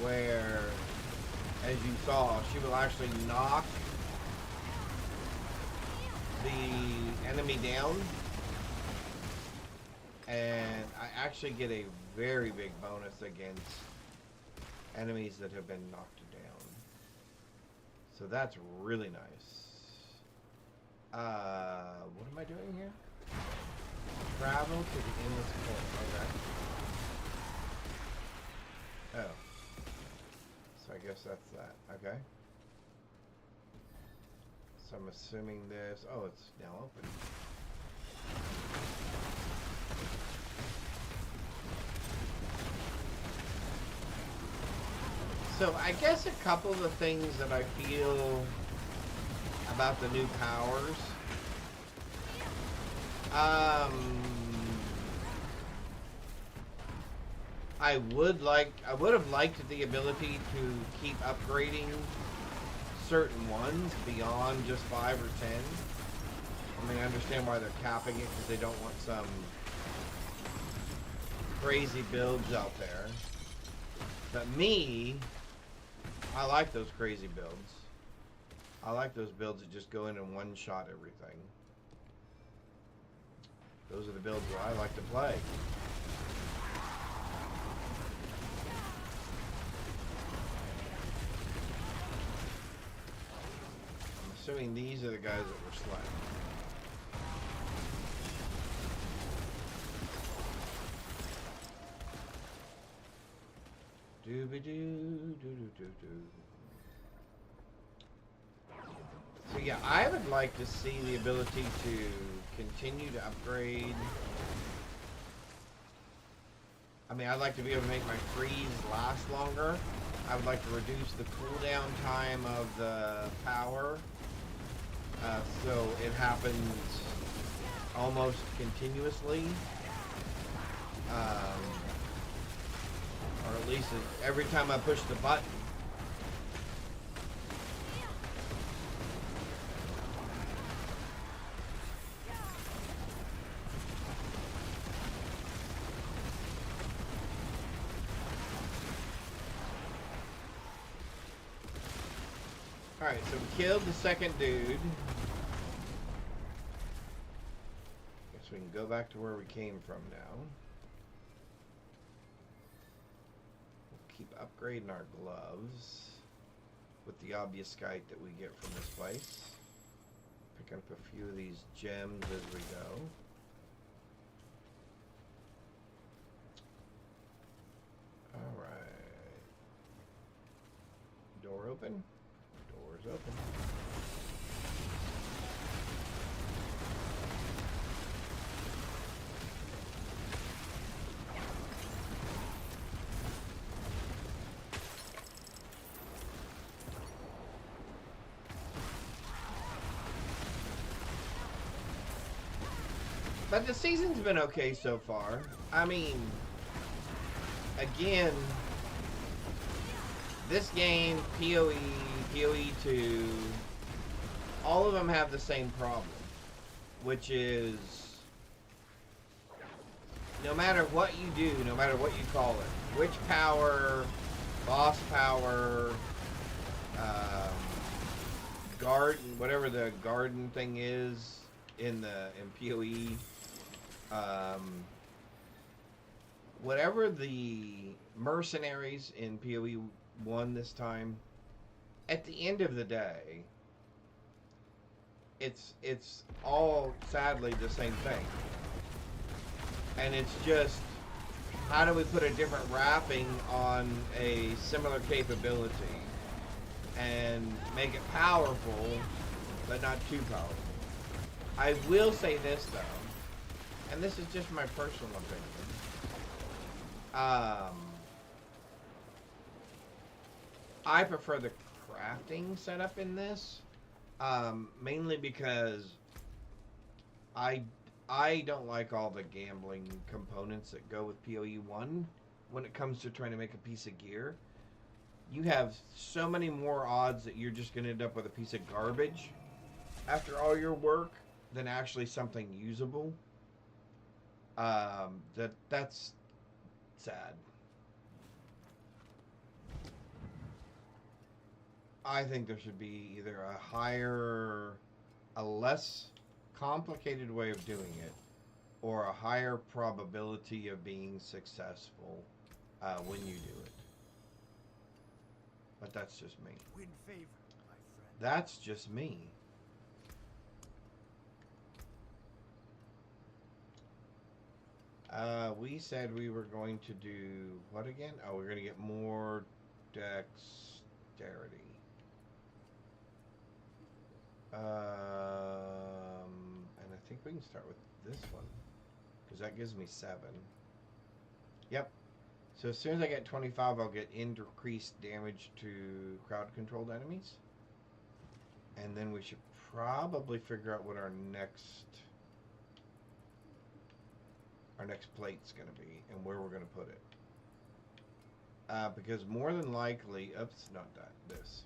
where, as you saw, she will actually knock the enemy down, and I actually get a very big bonus against enemies that have been knocked down. So that's really nice. What am I doing here? Travel to the endless port. Okay. Oh. So I guess that's that. Okay. So I'm assuming this. Oh, it's now open. So I guess a couple of the things that I feel about the new powers. I would have liked the ability to keep upgrading certain ones beyond just 5 or 10. I mean, I understand why they're capping it, because they don't want some crazy builds out there. But me, I like those crazy builds. I like those builds that just go in and one-shot everything. Those are the builds that I like to play. I'm assuming these are the guys that were slain. Dooby-doo. So yeah, I would like to see the ability to continue to upgrade. I mean, I'd like to be able to make my freeze last longer. I would like to reduce the cooldown time of the power, so it happens almost continuously. Or at least every time I push the button. Alright, so we killed the second dude. Guess we can go back to where we came from now. We'll keep upgrading our gloves with the obvious skite that we get from this place. Pick up a few of these gems as we go. Alright. Door open? Door's open. But the season's been okay so far. I mean, again, this game, PoE, PoE 2, all of them have the same problem, which is no matter what you do, no matter what you call it, witch power, boss power, garden, whatever the garden thing is in PoE, whatever the mercenaries in PoE 1 this time, at the end of the day, it's all sadly the same thing. And it's just, how do we put a different wrapping on a similar capability and make it powerful, but not too powerful? I will say this though, and this is just my personal opinion. I prefer the crafting setup in this, mainly because I don't like all the gambling components that go with PoE 1 when it comes to trying to make a piece of gear. You have so many more odds that you're just going to end up with a piece of garbage after all your work than actually something usable. That's sad. I think there should be either a less complicated way of doing it, or a higher probability of being successful when you do it. But that's just me. Win favor, my friend. That's just me. We said we were going to do what again? Oh, we're going to get more dexterity. And I think we can start with this one, because that gives me 7. Yep. So as soon as I get 25, I'll get increased damage to crowd-controlled enemies. And then we should probably figure out what our next plate's going to be and where we're going to put it. Because more than likely, oops, not that, this.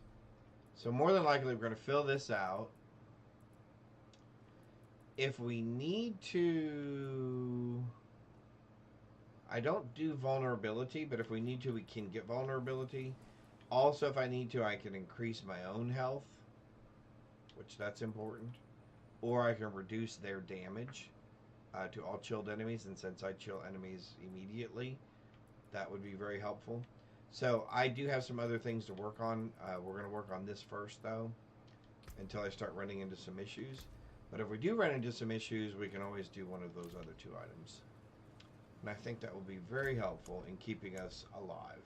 So more than likely, we're going to fill this out. If we need to, I don't do vulnerability, but if we need to, we can get vulnerability. Also, if I need to, I can increase my own health, which that's important. Or I can reduce their damage to all chilled enemies, and since I chill enemies immediately, that would be very helpful. So I do have some other things to work on. We're going to work on this first, though, until I start running into some issues. But if we do run into some issues, we can always do one of those other 2 items. And I think that will be very helpful in keeping us alive.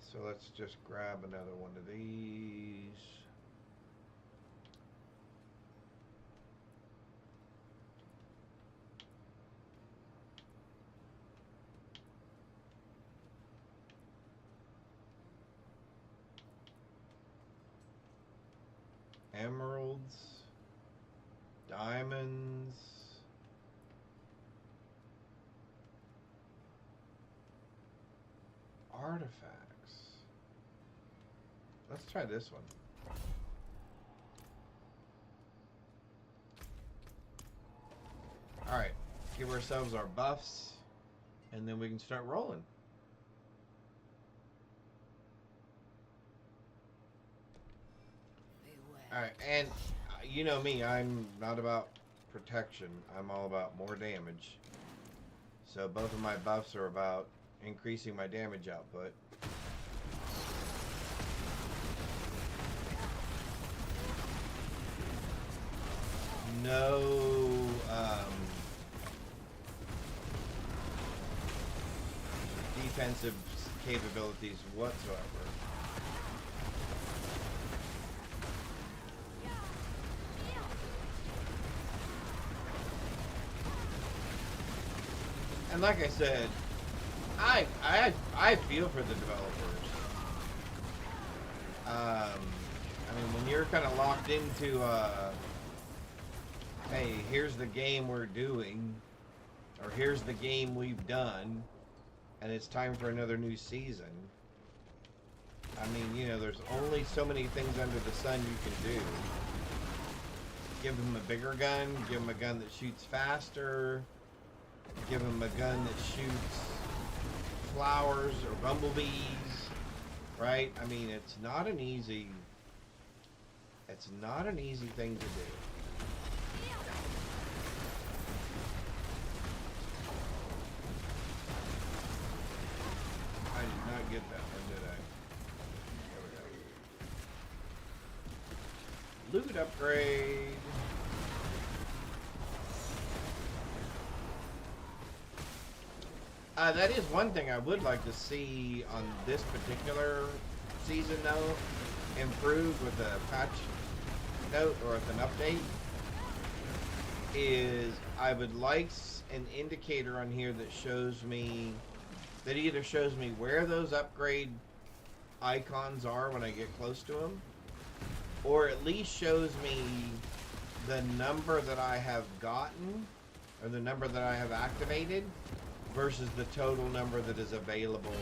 So let's just grab another one of these. Emeralds, diamonds, artifacts. Let's try this one. Alright, give ourselves our buffs, and then we can start rolling. Alright, and you know me, I'm not about protection. I'm all about more damage. So both of my buffs are about increasing my damage output. No defensive capabilities whatsoever. And like I said, I feel for the developers. I mean, when you're kind of locked into, hey, here's the game we're doing, or here's the game we've done, and it's time for another new season. I mean, you know, there's only so many things under the sun you can do. Give them a bigger gun, give them a gun that shoots faster, give them a gun that shoots flowers or bumblebees, right? I mean, it's not an easy thing to do. I did not get that one, did I? There we go. Loot upgrade. That is one thing I would like to see on this particular season, though, improved with a patch note or with an update, is I would like an indicator on here that shows me, that either shows me where those upgrade icons are when I get close to them, or at least shows me the number that I have gotten, or the number that I have activated, versus the total number that is available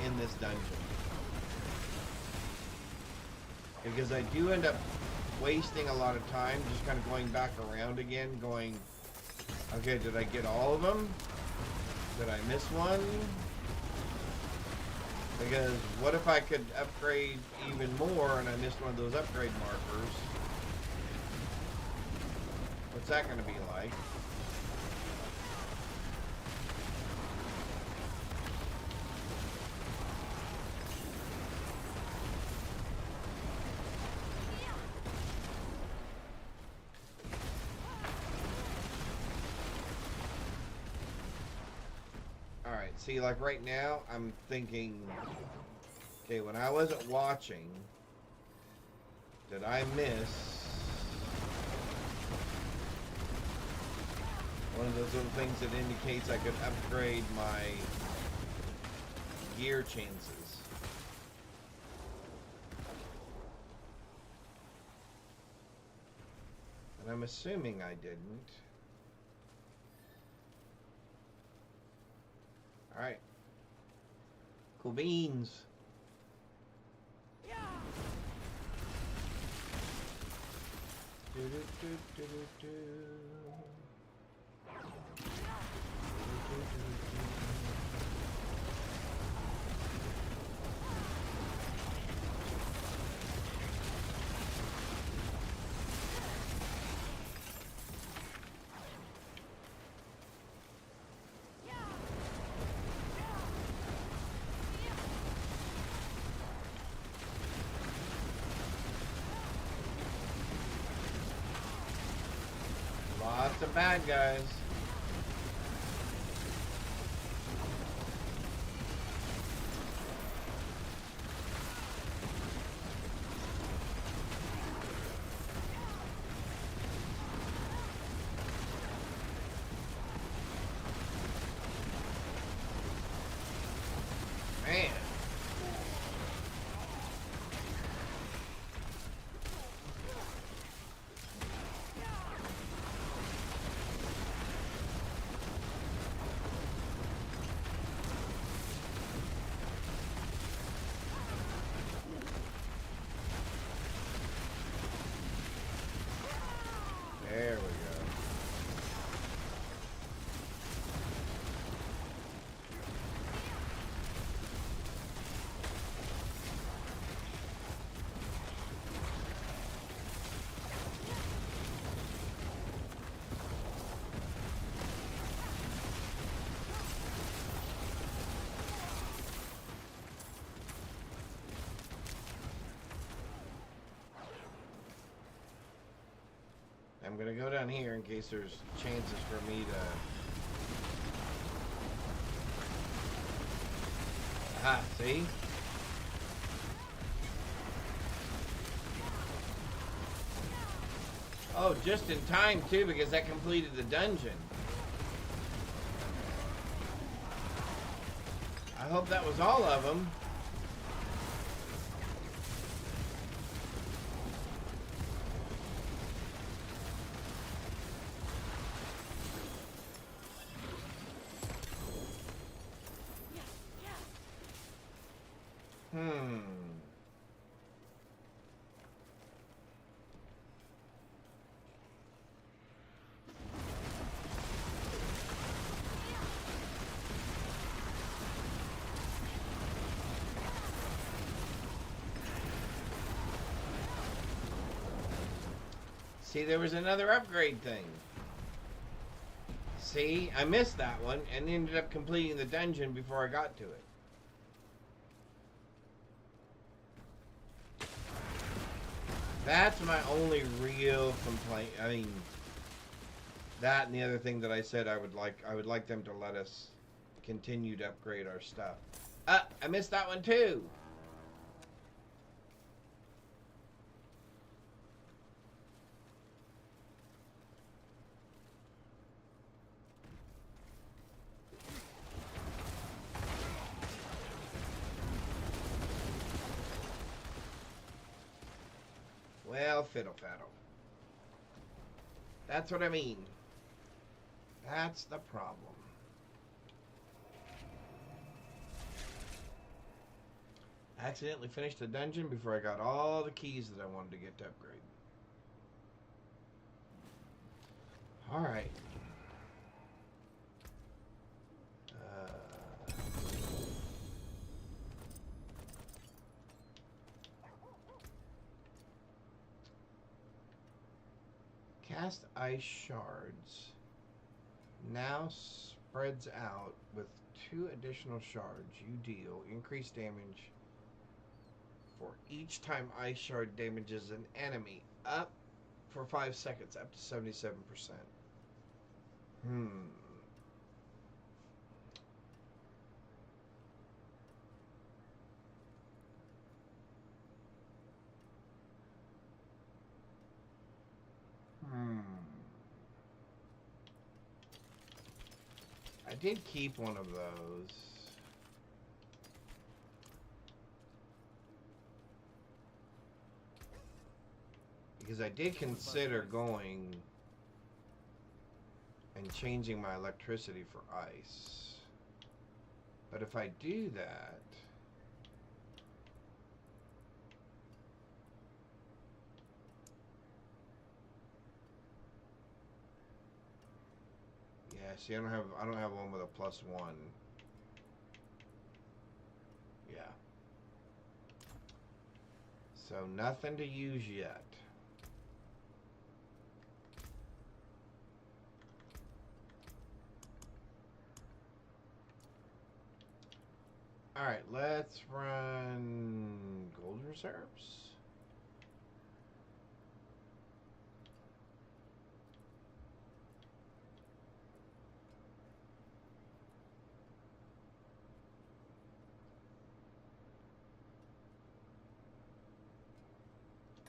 in this dungeon. Because I do end up wasting a lot of time just kind of going back around again, going, okay, did I get all of them? Did I miss one? Because what if I could upgrade even more and I missed one of those upgrade markers? What's that going to be like? Alright, see, like right now, I'm thinking, okay, when I wasn't watching, did I miss one of those little things that indicates I could upgrade my gear chances? And I'm assuming I didn't. Alright. Cool beans. Do, do, do, do, do, do. Do, do, do, do. Lots of bad guys. Man. gonna go down here in case there's chances for me to... Aha, see? Oh, just in time too, because that completed the dungeon. I hope that was all of them. See, there was another upgrade thing. See, I missed that one and ended up completing the dungeon before I got to it. That's my only real complaint. I mean, that and the other thing that I said I would like them to let us continue to upgrade our stuff. I missed that one too. Well, fiddle faddle. That's what I mean. That's the problem. I accidentally finished the dungeon before I got all the keys that I wanted to get to upgrade. Alright. Cast ice shards now spreads out with 2 additional shards you deal increased damage for each time ice shard damages an enemy up for 5 seconds up to 77%. I did keep one of those. Because I did consider going and changing my electricity for ice. But if I do that, yeah, see, I don't have one with a +1. Yeah. So nothing to use yet. Alright, let's run gold reserves.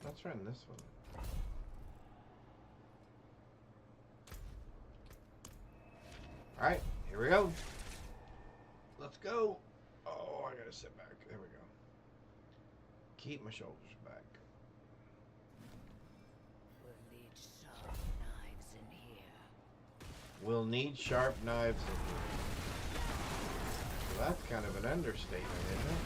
Let's run this one. Alright, here we go. Let's go. Oh, I gotta sit back. There we go. Keep my shoulders back. We'll need sharp knives in here. We'll need sharp knives in here. Well, that's kind of an understatement, isn't it?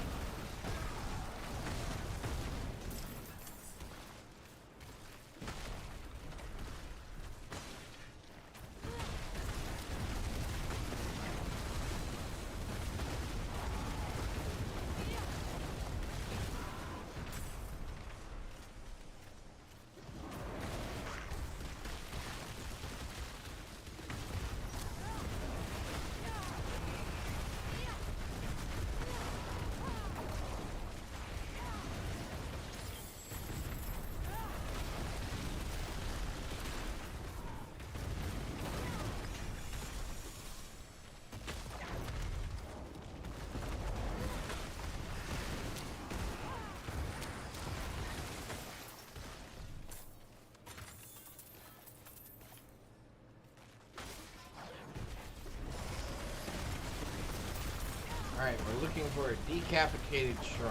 Alright, we're looking for a decapitated shrine.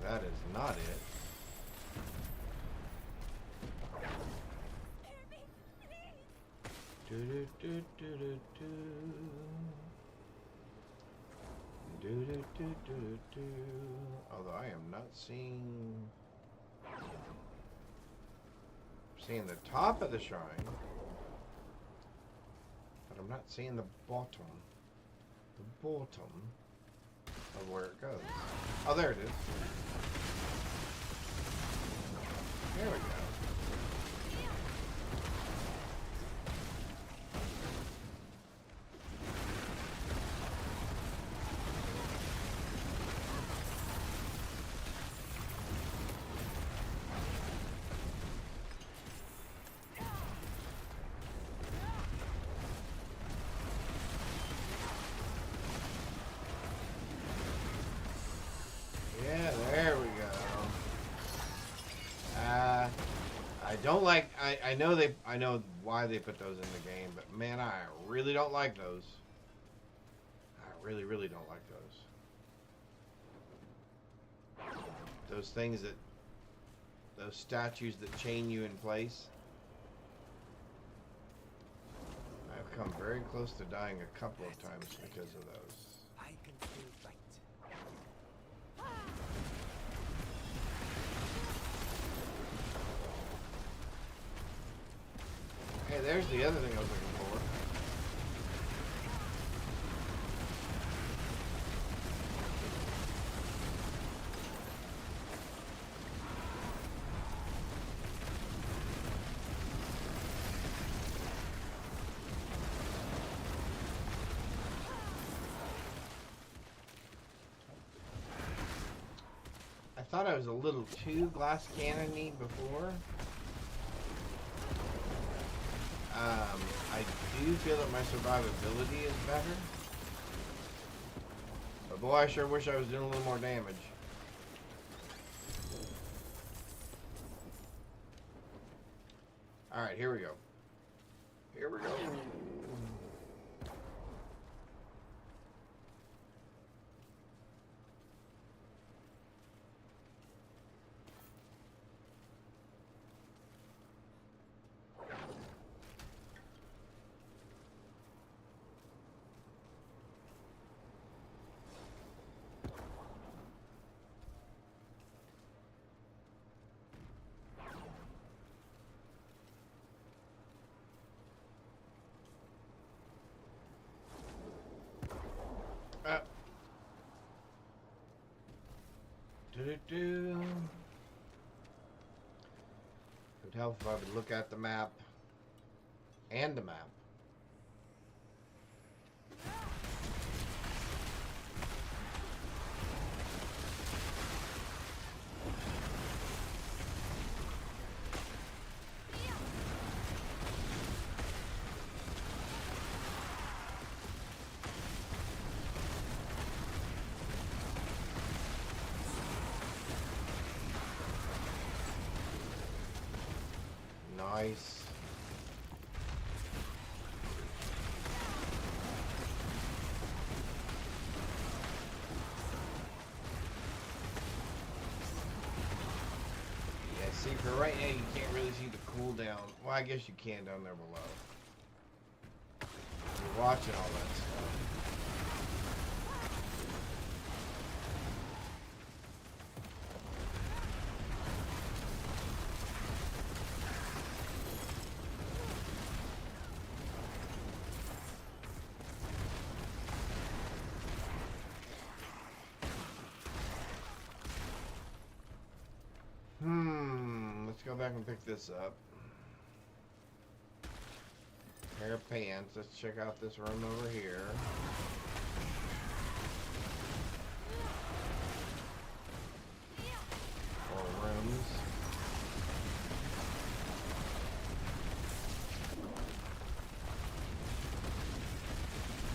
That is not it. Do do do do do do. Do do do do do. Although I am not seeing. Seeing the top of the shrine, but I'm not seeing the bottom. The bottom of where it goes. Oh, there it is. There we go. Yeah, there we go. I don't like. I know why they put those in the game, but man, I really don't like those. I really don't like those. Those things that, those statues that chain you in place. I've come very close to dying a couple of times because of those. I can still fight. Hey, there's the other thing I was looking for. I thought I was a little too glass cannon-y before. I do feel that my survivability is better. But boy, I sure wish I was doing a little more damage. Alright, here we go. Here we go. It would help if I would look at the map and the map. Nice. Yeah, see, for right now, you can't really see the cooldown. Well, I guess you can down there below. You're watching all that stuff. Let's go back and pick this up. Pair of pants. Let's check out this room over here. Or rooms.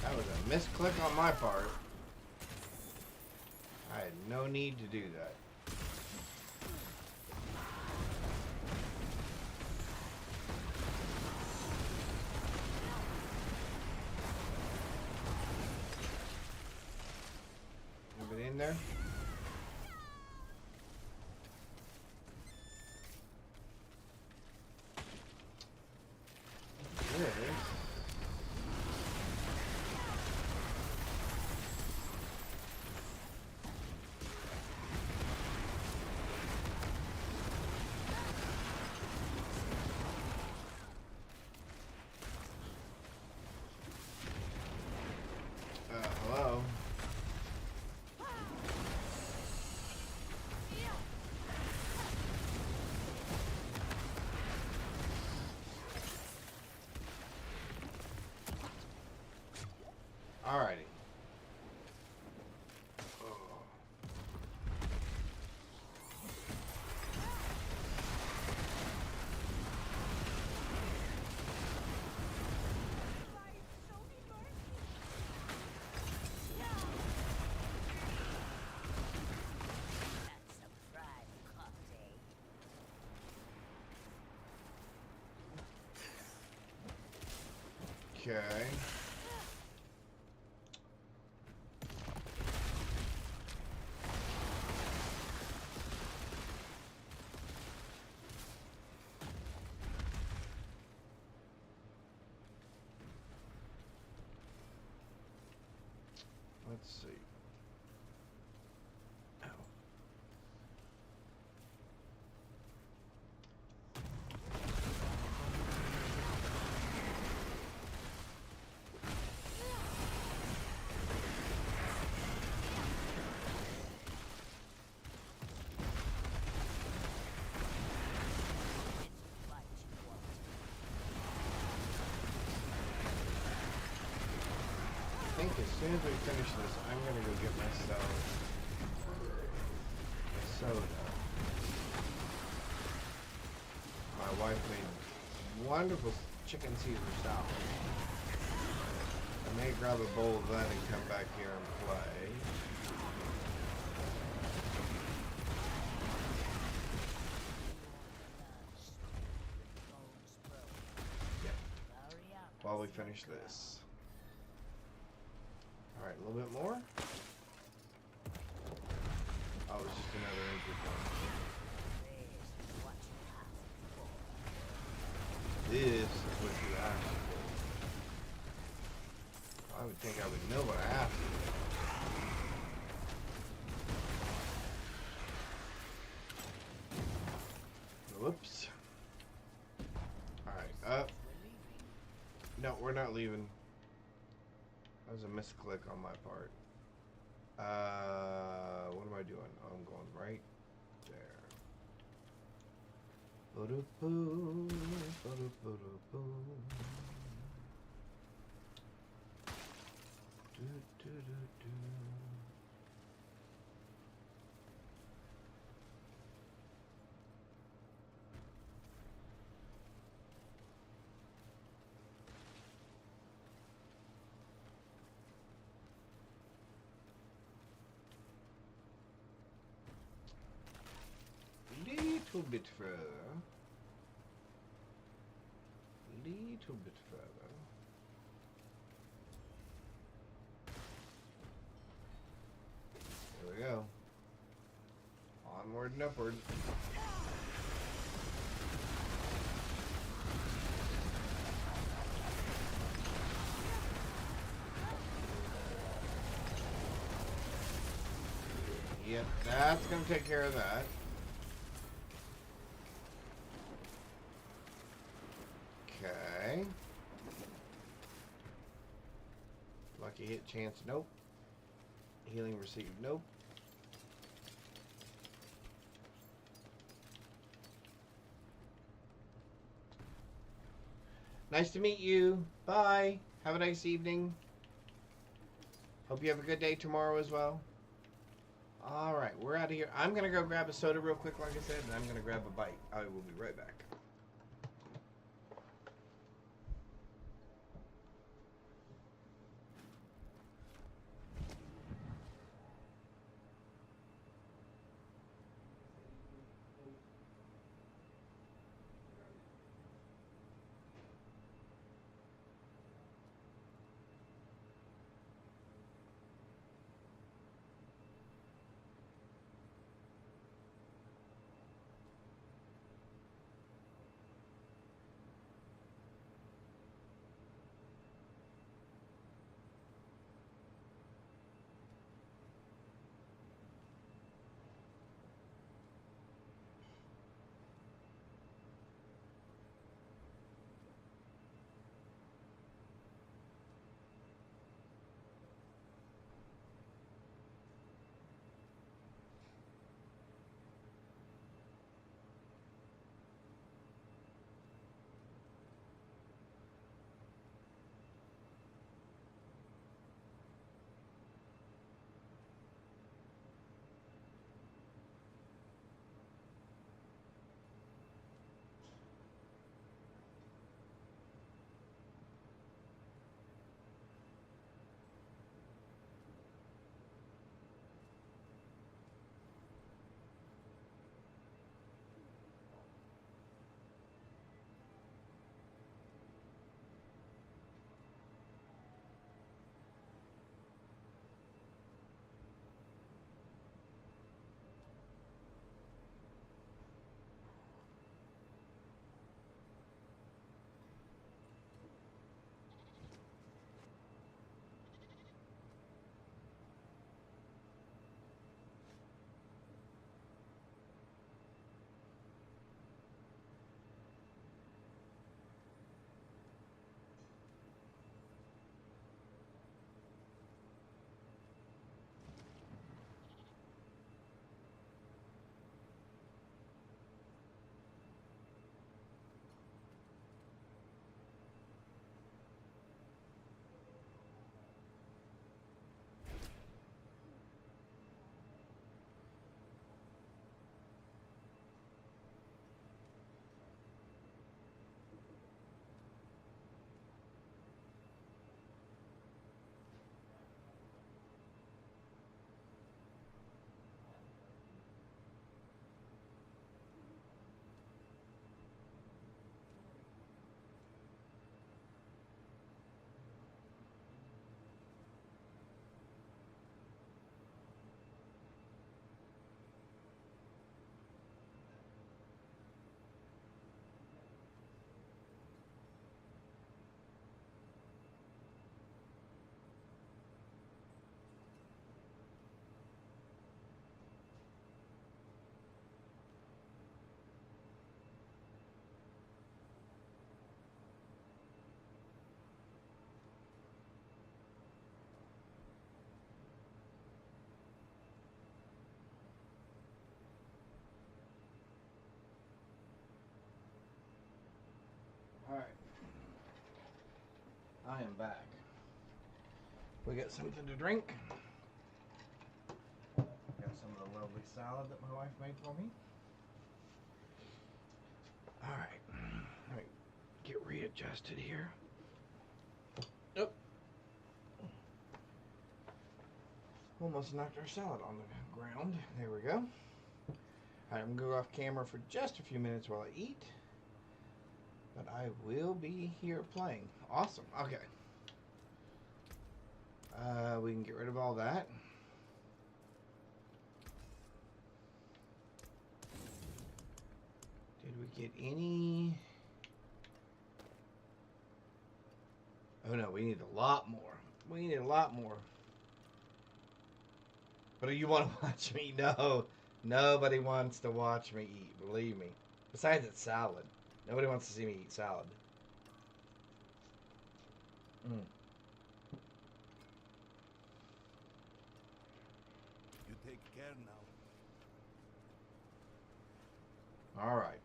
That was a misclick on my part. I had no need to do that. in there? This. Hello? Alrighty. Oh. Okay. Let's see. Ow. I think as soon as we finish this, I'm gonna go get myself a soda. My wife made wonderful chicken Caesar salad. I may grab a bowl of that and come back here and play. Yeah. While we finish this. Alright, a little bit more. Oh, it's just another entry point. This is what you asked for. I would think I would know what I asked for. Whoops. Alright, up. No, we're not leaving. That was a misclick on my part. What am I doing? Oh, I'm going right there. Ba-da-boo, ba-da-ba-da-boo. Do-do-do-do. Little bit further. Little bit further. There we go. Onward and upward. Yep, that's gonna take care of that. Okay. Lucky hit chance, nope. Healing received, nope. Nice to meet you. Bye. Have a nice evening. Hope you have a good day tomorrow as well. Alright, we're out of here. I'm going to go grab a soda real quick, like I said, and I'm going to grab a bite. I will be right back. I am back. We got something to drink. Got some of the lovely salad that my wife made for me. Alright. Let me get readjusted here. Nope. Almost knocked our salad on the ground. There we go. Alright, I'm going to go off camera for just a few minutes while I eat. But I will be here playing. Awesome. Okay. We can get rid of all that. Did we get any? Oh no, we need a lot more. We need a lot more. But do you want to watch me? No. Nobody wants to watch me eat, believe me. Besides, it's salad. Nobody wants to see me eat salad. Mm. You take care now. All right.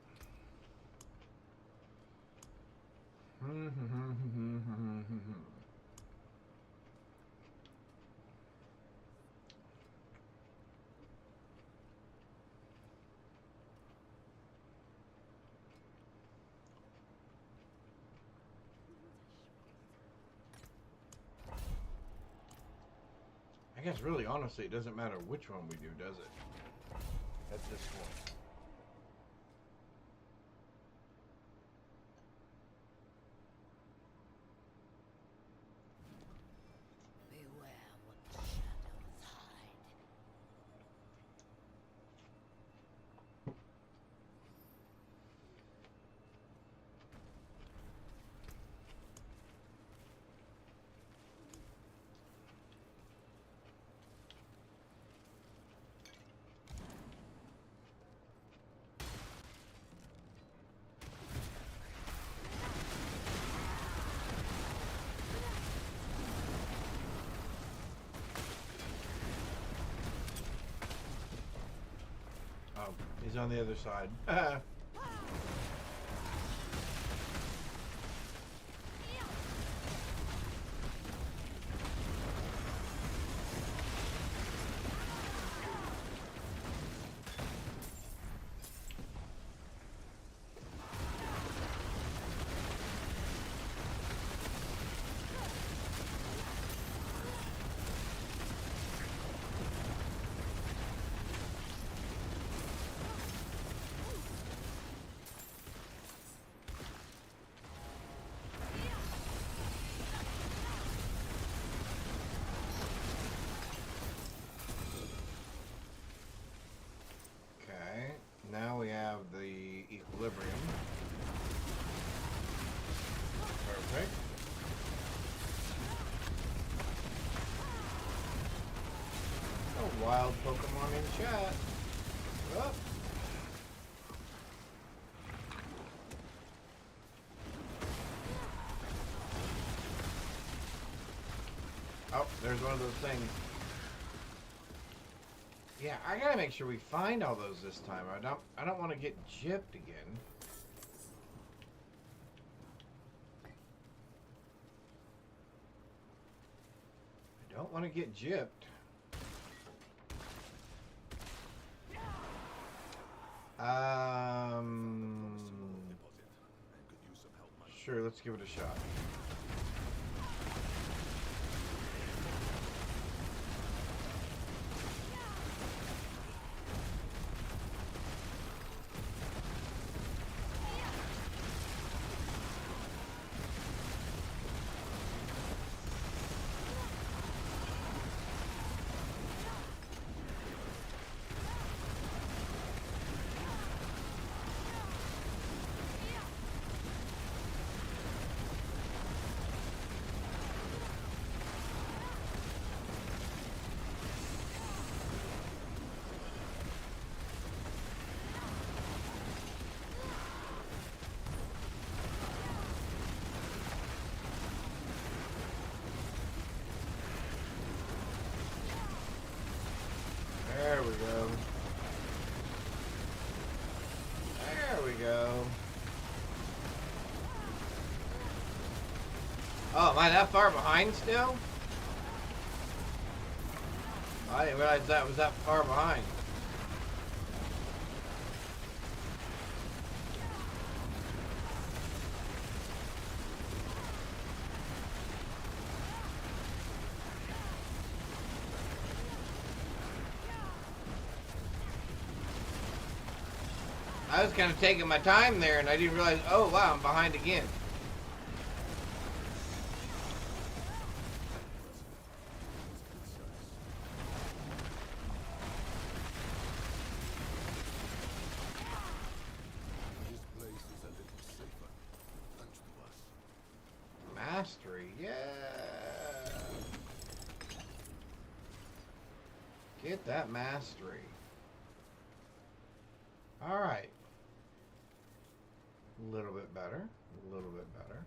I guess really honestly it doesn't matter which one we do, does it? At this point. Beware what the shadows hide. Oh, he's on the other side. Okay, now we have the equilibrium. Perfect. A wild Pokemon in chat. Oh. Oh, there's one of those things. Yeah, I gotta make sure we find all those this time. I don't want to get gypped again. I don't want to get gypped. Sure, let's give it a shot. Oh, am I that far behind still? I didn't realize that was that far behind. I was kind of taking my time there and I didn't realize, oh wow, I'm behind again. This place is a little safer, thanks to us. Mastery, yeah. Get that mastery. Alright. A little bit better. A little bit better.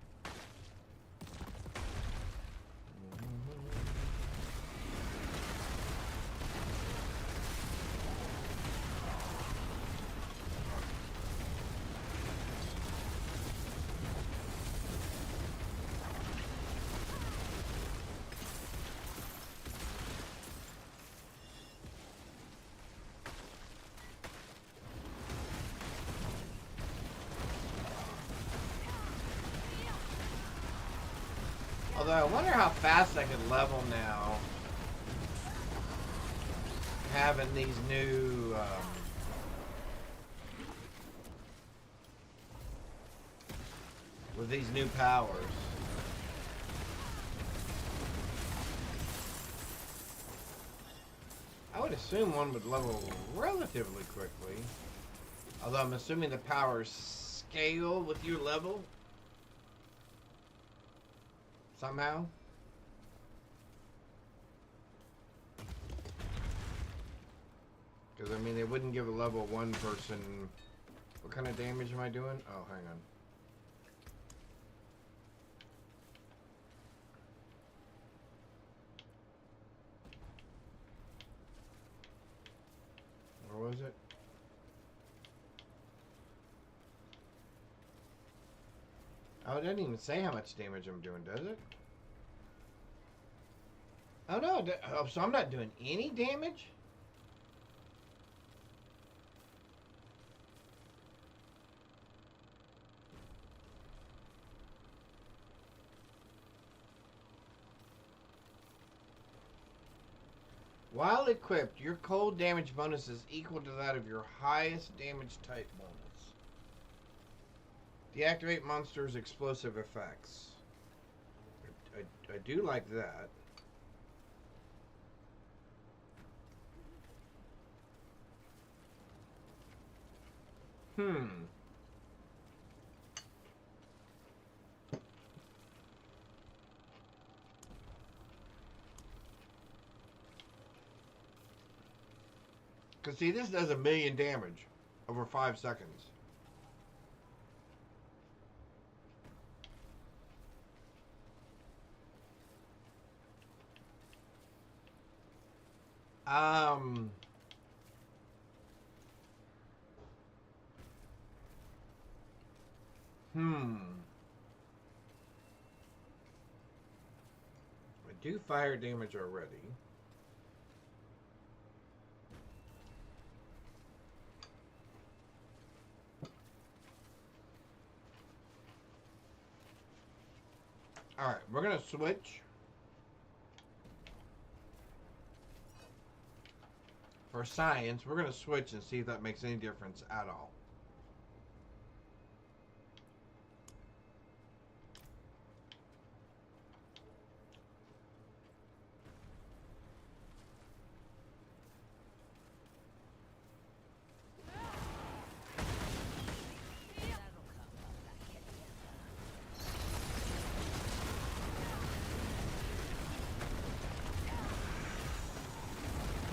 Although I wonder how fast I could level now, having these new with these new powers. I would assume one would level relatively quickly, although I'm assuming the powers scale with your level. Somehow. Because, I mean, they wouldn't give a level 1 person... What kind of damage am I doing? Oh, hang on. Where was it? Oh, it doesn't even say how much damage I'm doing, does it? Oh no, oh, so I'm not doing any damage? While equipped, your cold damage bonus is equal to that of your highest damage type bonus. Deactivate monsters' explosive effects. I do like that. Cause see, this does 1,000,000 damage over 5 seconds. I do fire damage already. Alright, we're gonna switch. For science, we're gonna switch and see if that makes any difference at all.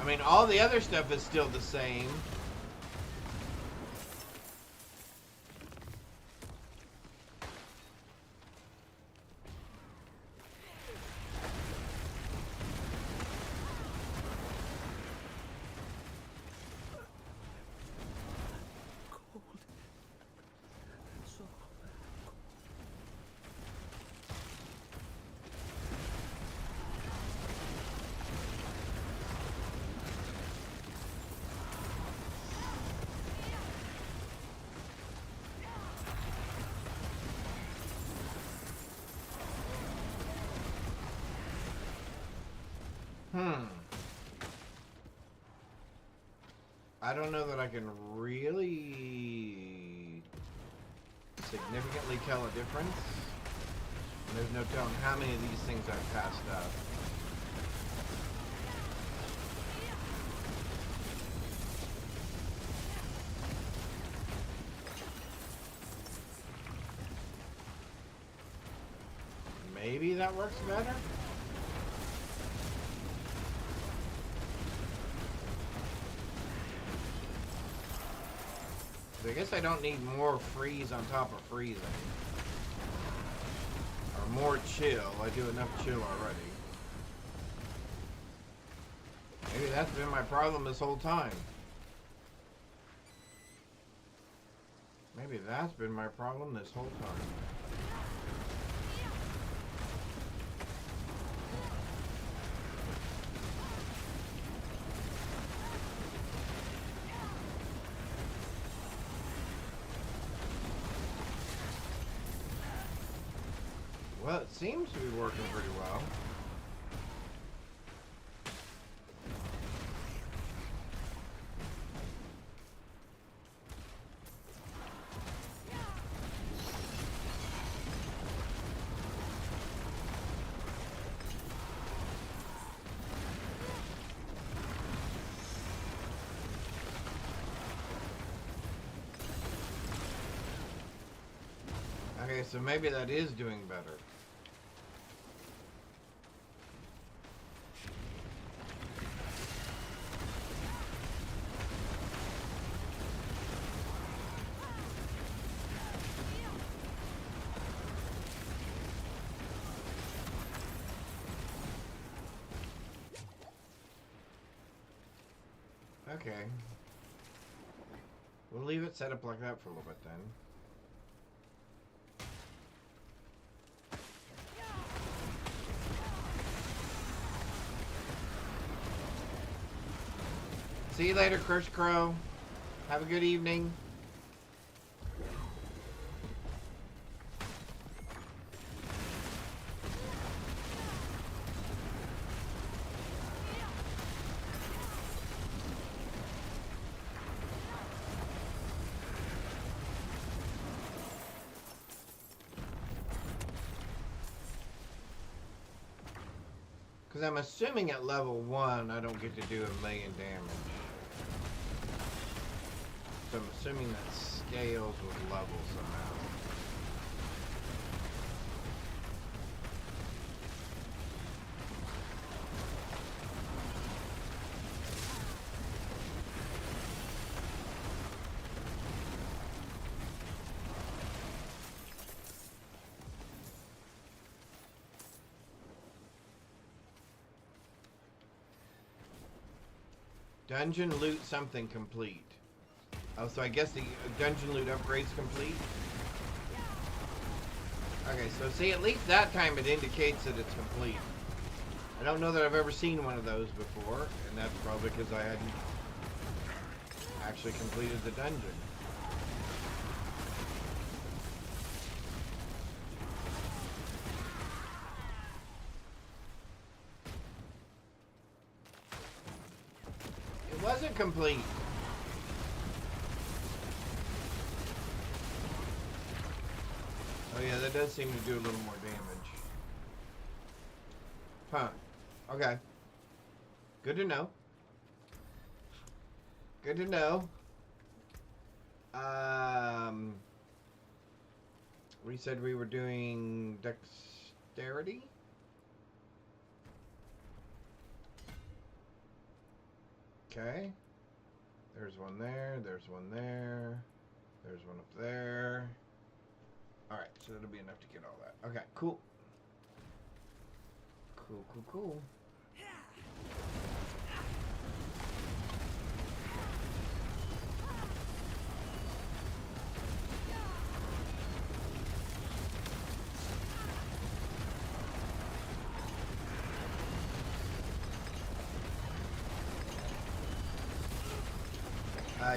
I mean, all the other stuff is still the same. I don't know that I can really significantly tell a difference. And there's no telling how many of these things I've passed up. Maybe that works better? I guess I don't need more freeze on top of freezing. Or more chill. I do enough chill already. Maybe that's been my problem this whole time. Maybe that's been my problem this whole time. Well, it seems to be working pretty well. Okay, so maybe that is doing better. Okay. We'll leave it set up like that for a little bit then. See you later, Crush Crow. Have a good evening. Because I'm assuming at level 1 I don't get to do 1,000,000 damage. So I'm assuming that scales with level somehow. Dungeon loot something complete. Oh, so I guess the dungeon loot upgrade's complete? Okay, so see, at least that time it indicates that it's complete. I don't know that I've ever seen one of those before, and that's probably because I hadn't actually completed the dungeon. It wasn't complete. Oh yeah, that does seem to do a little more damage. Huh. Okay. Good to know. Good to know. We said we were doing dexterity? Okay. There's one there, there's one there, there's one up there. Alright, so that'll be enough to get all that. Okay, cool. Cool, cool, cool.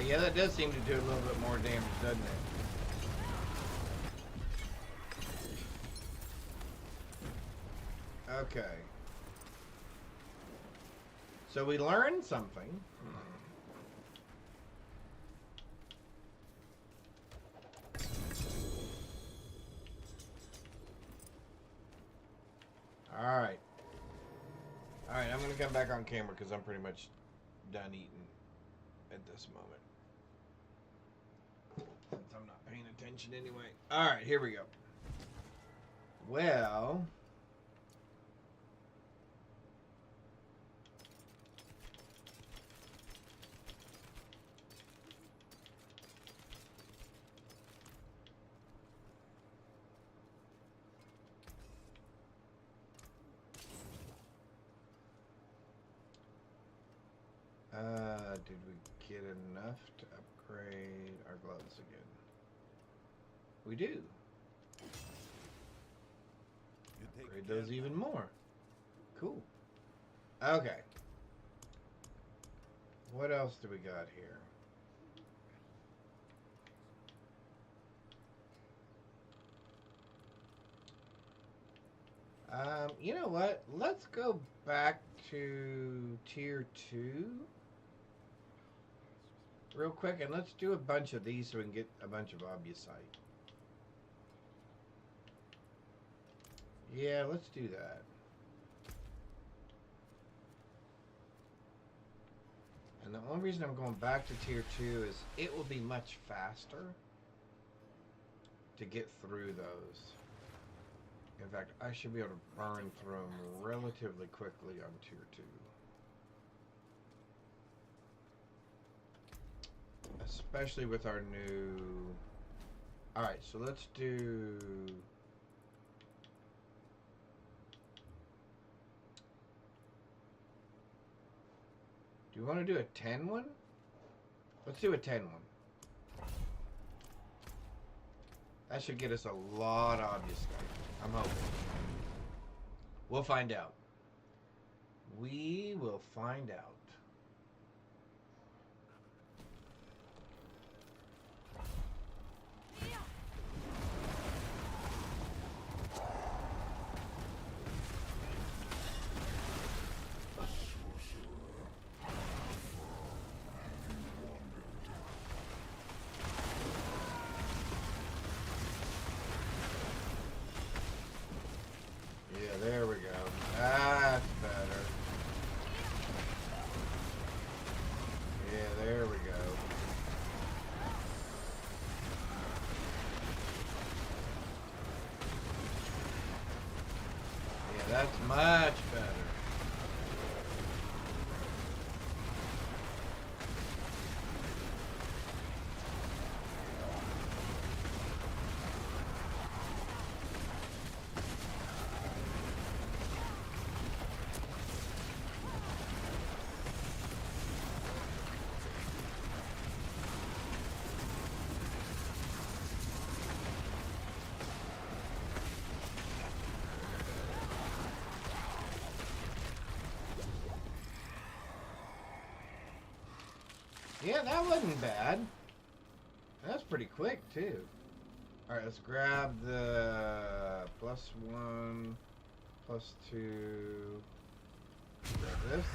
Yeah, that does seem to do a little bit more damage, doesn't it? Okay. So we learned something. Alright. Alright, I'm gonna come back on camera because I'm pretty much done eating at this moment. Since I'm not paying attention anyway. Alright, here we go. Well... did we get enough to upgrade our gloves again? We do. You take Upgrade care those now. even more. Cool. Okay. What else do we got here? You know what? Let's go back to tier 2 real quick, and let's do a bunch of these so we can get a bunch of obusite. Yeah, let's do that. And the only reason I'm going back to tier 2 is it will be much faster to get through those. In fact, I should be able to burn through them relatively quickly on tier 2. Especially with our new... Alright, so let's do... Do you want to do a 10 one? Let's do a 10 one. That should get us a lot of obvious stuff. I'm hoping. We'll find out. We will find out. Yeah, there we go. That's better. Yeah, there we go. Yeah, that's much better. Yeah, that wasn't bad. That's pretty quick, too. Alright, let's grab the +1, +2. Grab this.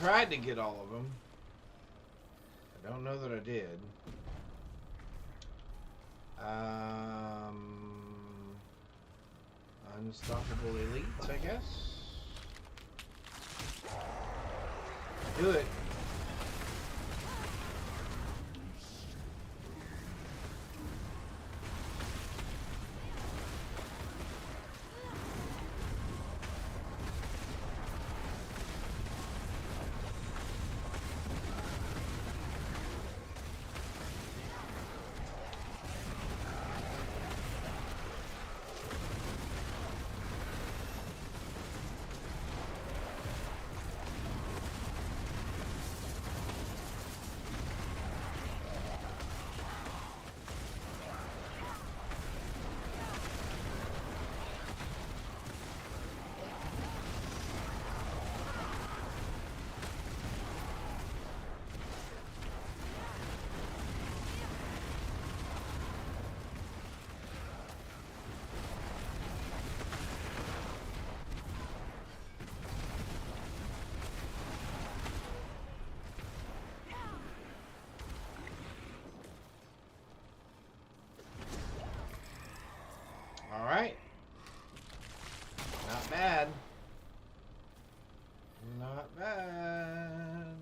tried to get all of them. I don't know that I did. Unstoppable elites, I guess. Do it. All right. Not bad. Not bad.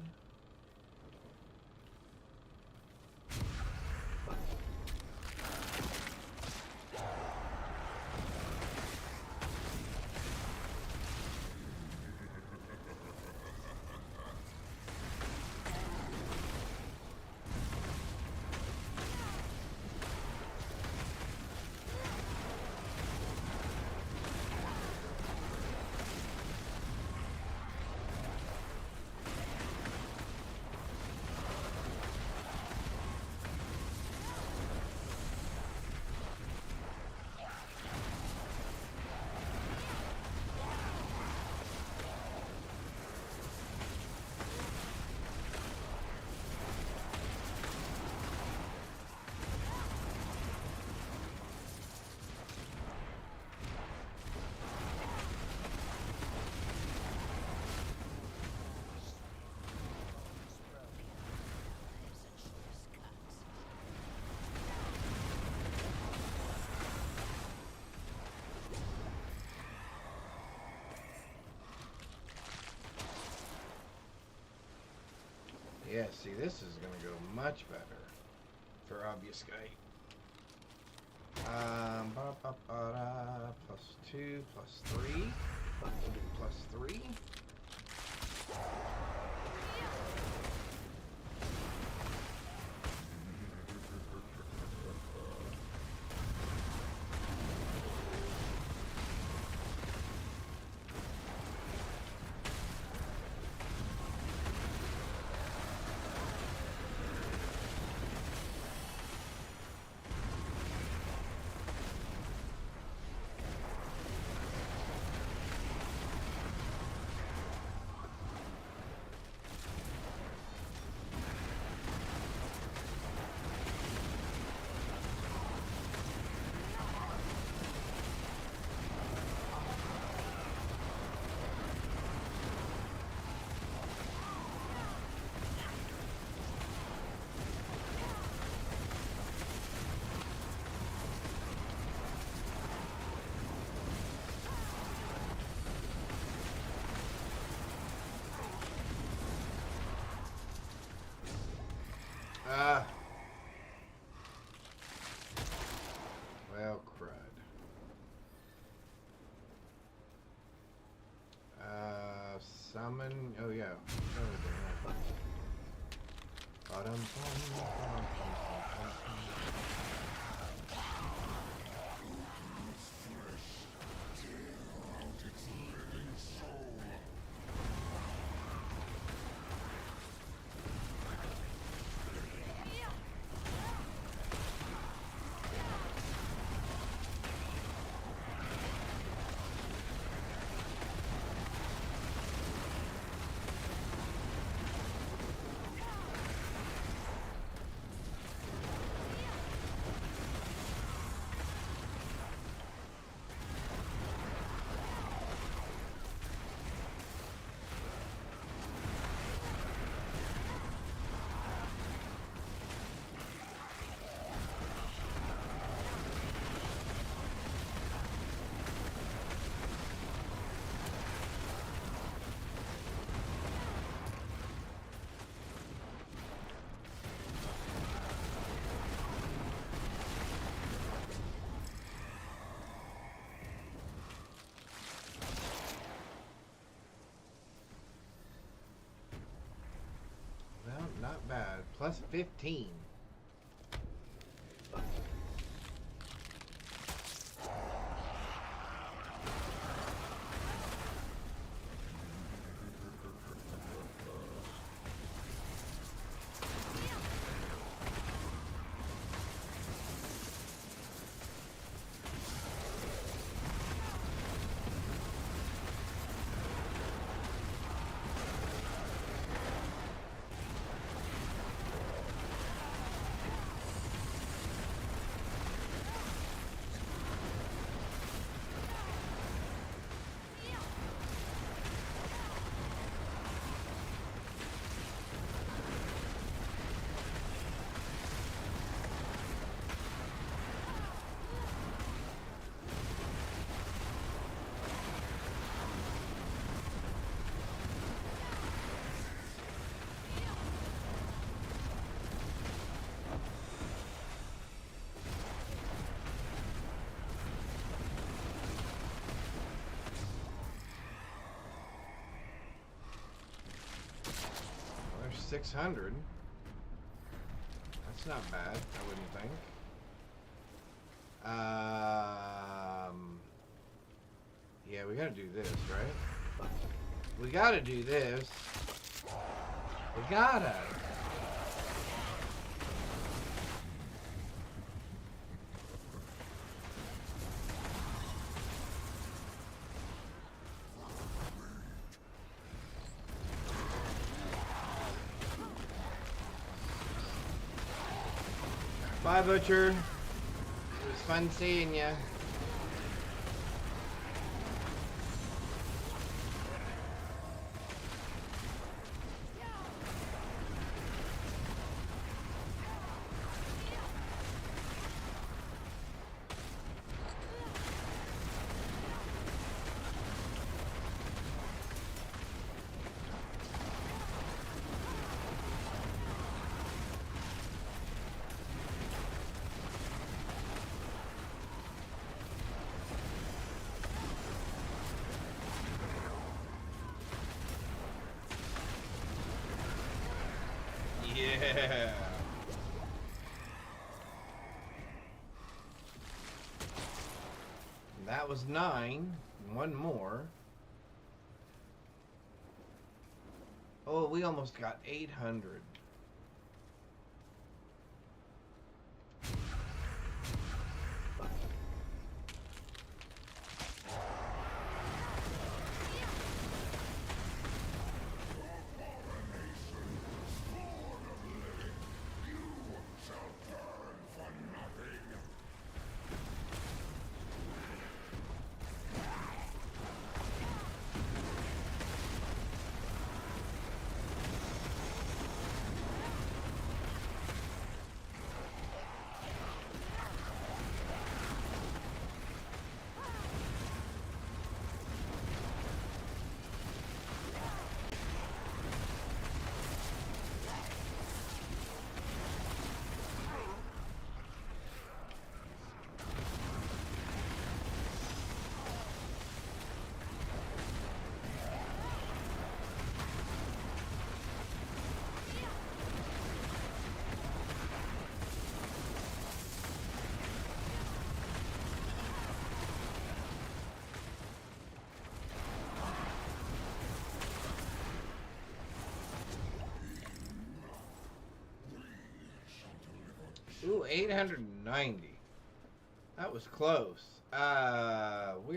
Yeah, see, this is going to go much better for obfuscate. Plus 2, plus 3. We'll do plus 3. Well, crud. Summon. Oh, yeah. Not bad. Plus 15. There's 600. That's not bad, I wouldn't think. Yeah, we gotta do this, right? We gotta do this. We gotta. Bye, Butcher. It was fun seeing ya. Yeah. That was 9. One more. Oh, we almost got 800. Ooh, 890. That was close. We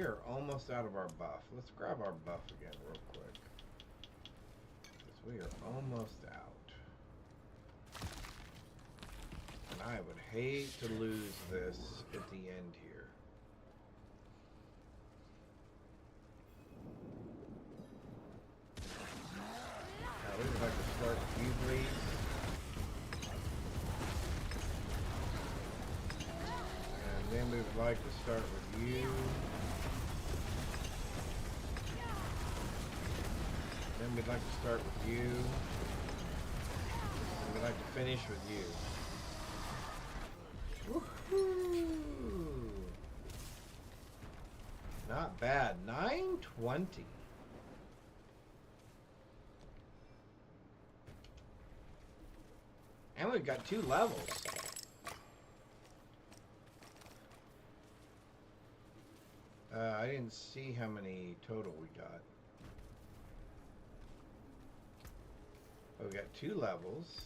are almost out of our buff. Let's grab our buff again real quick. Because we are almost out. And I would hate to lose this at the end here. Now, we would like to start with you, please. Then we would like to start with you. Then we'd like to start with you. And we'd like to finish with you. Woohoo! Not bad. 920. And we've got 2 levels. I didn't see how many total we got. Oh, we got 2 levels.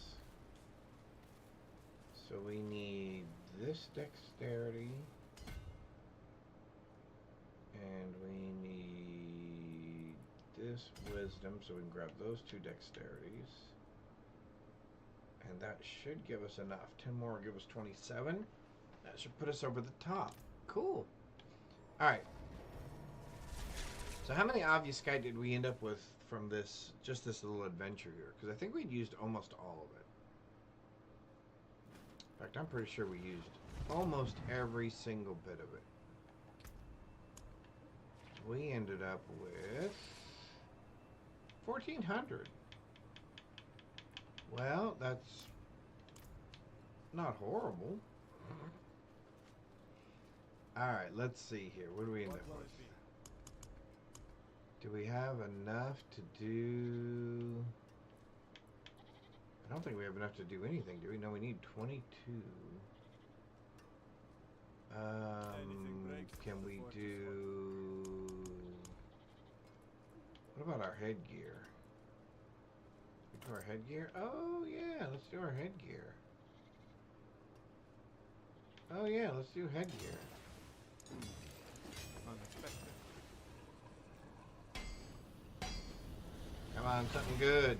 So we need this dexterity. And we need this wisdom, so we can grab those 2 dexterities. And that should give us enough. 10 more will give us 27. That should put us over the top. Cool. Alright. So how many obfuscite did we end up with from this, just this little adventure here? Because I think we'd used almost all of it. In fact, I'm pretty sure we used almost every single bit of it. We ended up with 1,400. Well, that's not horrible. Alright, let's see here. What do we end up with? Do we have enough to do... I don't think we have enough to do anything, do we? No, we need 22. Can we do... What about our headgear? We do our headgear? Oh, yeah, let's do our headgear. Oh, yeah, let's do headgear. Unexpected. Come on, something good.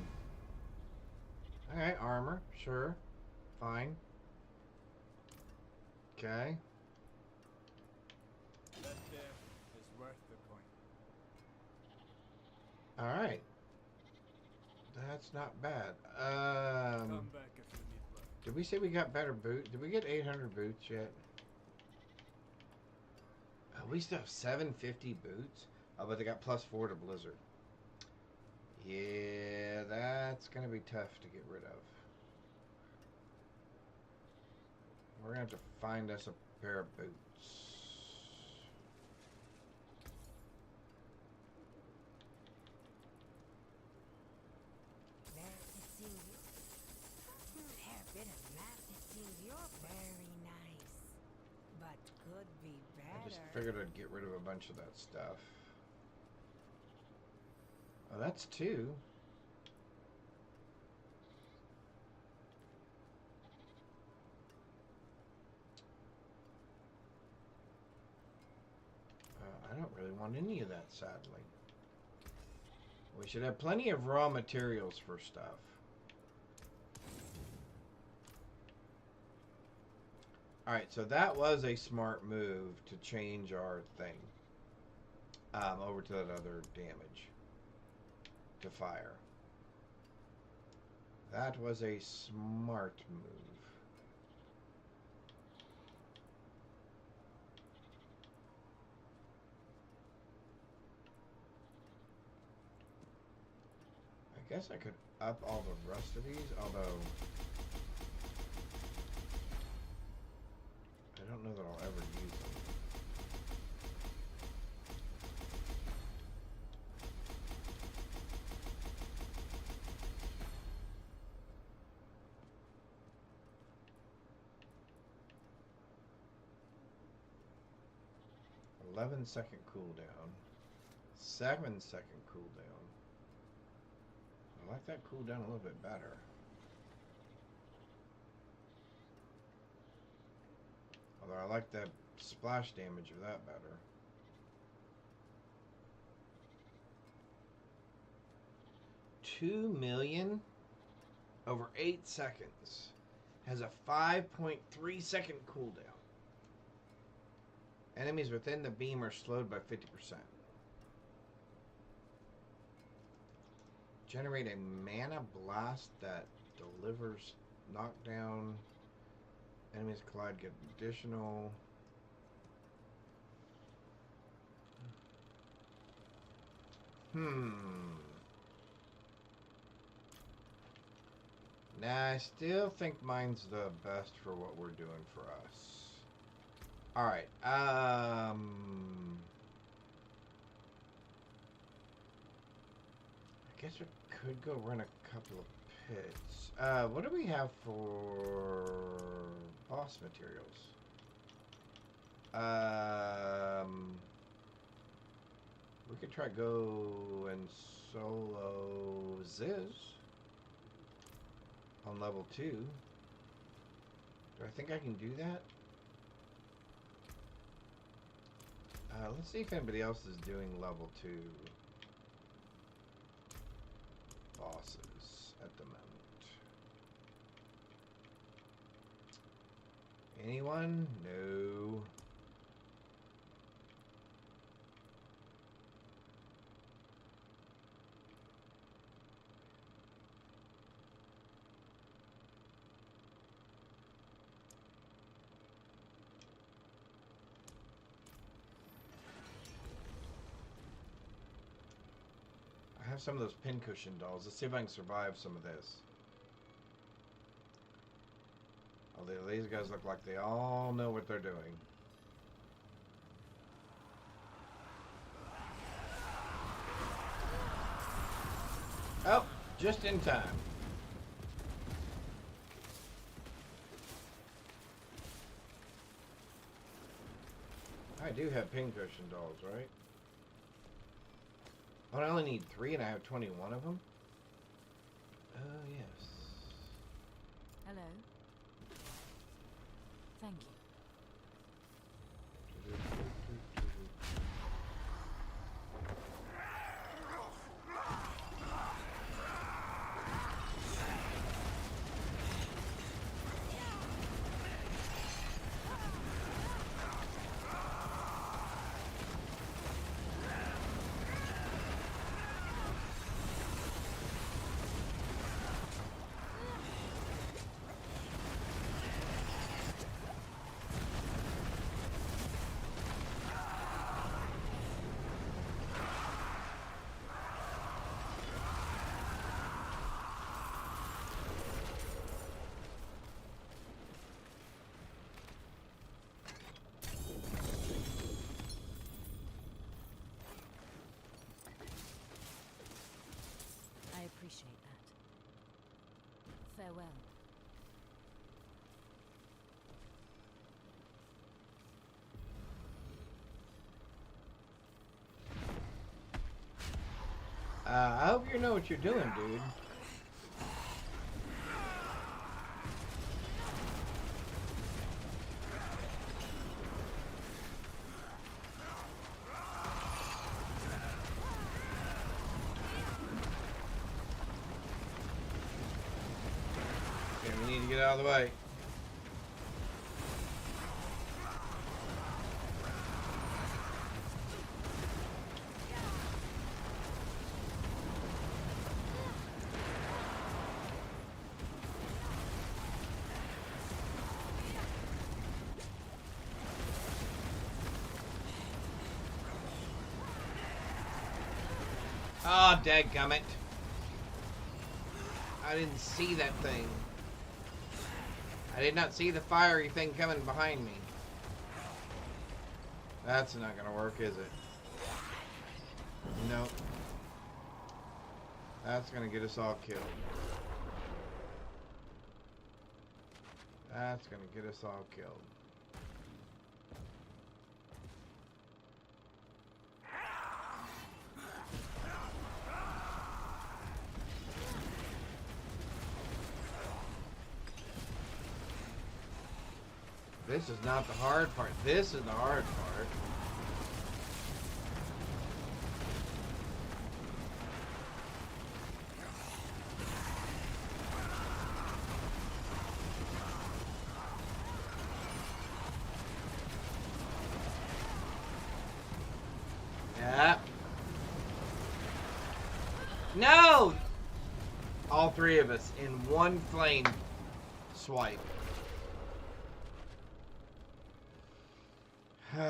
Alright, armor, sure. Fine. Okay. That there is worth the coin. Alright. That's not bad. Come back if you need one. Did we say we got better boots? Did we get 800 boots yet? We still have 750 boots. Oh, but they got +4 to Blizzard. Yeah, that's gonna be tough to get rid of. We're gonna have to find us a pair of boots. Very nice, but could be I just better. figured I'd get rid of a bunch of that stuff. Oh, that's 2. I don't really want any of that, sadly. We should have plenty of raw materials for stuff. Alright, so that was a smart move to change our thing over to that other damage. To fire. That was a smart move. I guess I could up all the rest of these, although I don't know that I'll ever use them. "11-second cooldown, 7-second cooldown." I like that cooldown a little bit better. Although I like that splash damage of that better. $2 million over 8 seconds. Has a 5.3-second cooldown. Enemies within the beam are slowed by 50%. Generate a mana blast that delivers knockdown. Enemies collide, get additional. Nah, I still think mine's the best for what we're doing for us. Alright, I guess we could go run a couple of pits. What do we have for boss materials? We could try go and solo Ziz on level 2. Do I think I can do that? Let's see if anybody else is doing level 2 bosses at the moment. Anyone? No. I have some of those pincushion dolls. Let's see if I can survive some of this. Although these guys look like they all know what they're doing. Oh, just in time. I do have pincushion dolls, right? Oh, I only need 3 and I have 21 of them? Oh, yes. Hello. Thank you. I appreciate that. Farewell. I hope you know what you're doing, dude. Okay, we need to get out of the way. Ah, oh, dadgummit. I didn't see that thing. I did not see the fiery thing coming behind me. That's not gonna work, is it? Nope. That's gonna get us all killed. That's gonna get us all killed. This is not the hard part. This is the hard part. Yeah. No! All 3 of us in one flame swipe. See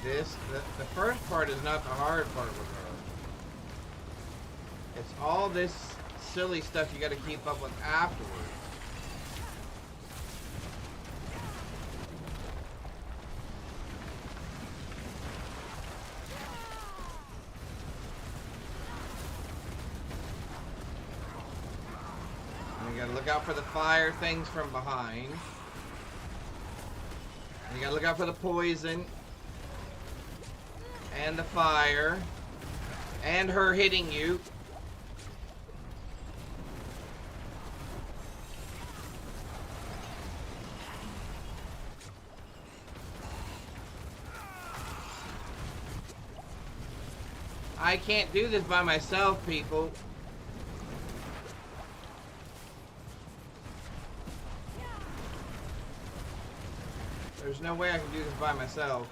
this? The first part is not the hard part with her. It's all this silly stuff you got to keep up with afterwards. And you got to look out for the fire things from behind. And you got to look out for the poison. And the fire. And her hitting you. I can't do this by myself, people. There's no way I can do this by myself.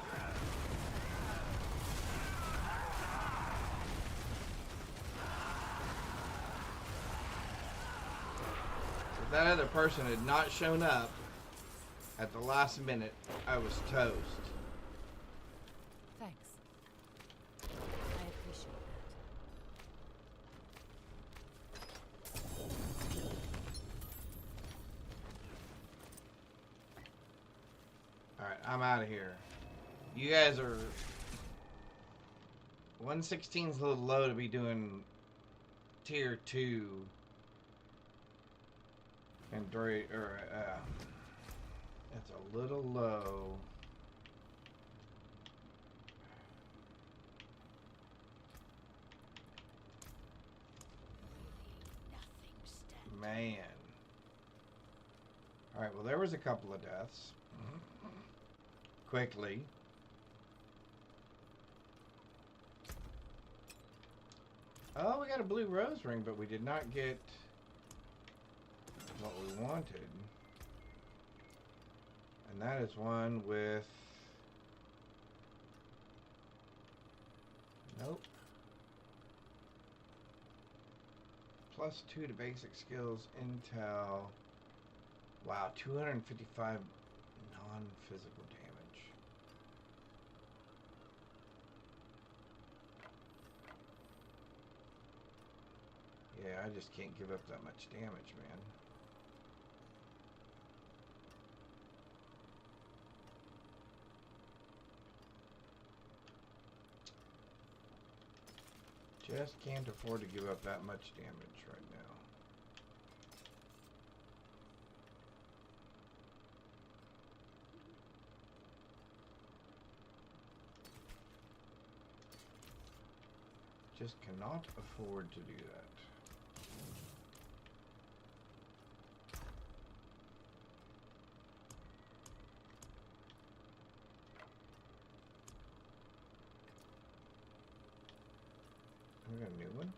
If that other person had not shown up at the last minute, I was toast. Thanks. I appreciate that. Alright, I'm out of here. You guys are... 116's a little low to be doing tier 2. And it's a little low. Man. Alright, well there was a couple of deaths. Quickly. Oh, we got a blue rose ring, but we did not get what we wanted. And that is one with... Nope. +2 to basic skills, intel. Wow, 255 non-physical damage. Yeah, I just can't give up that much damage, man. Just can't afford to give up that much damage right now. Just cannot afford to do that. We got a new one.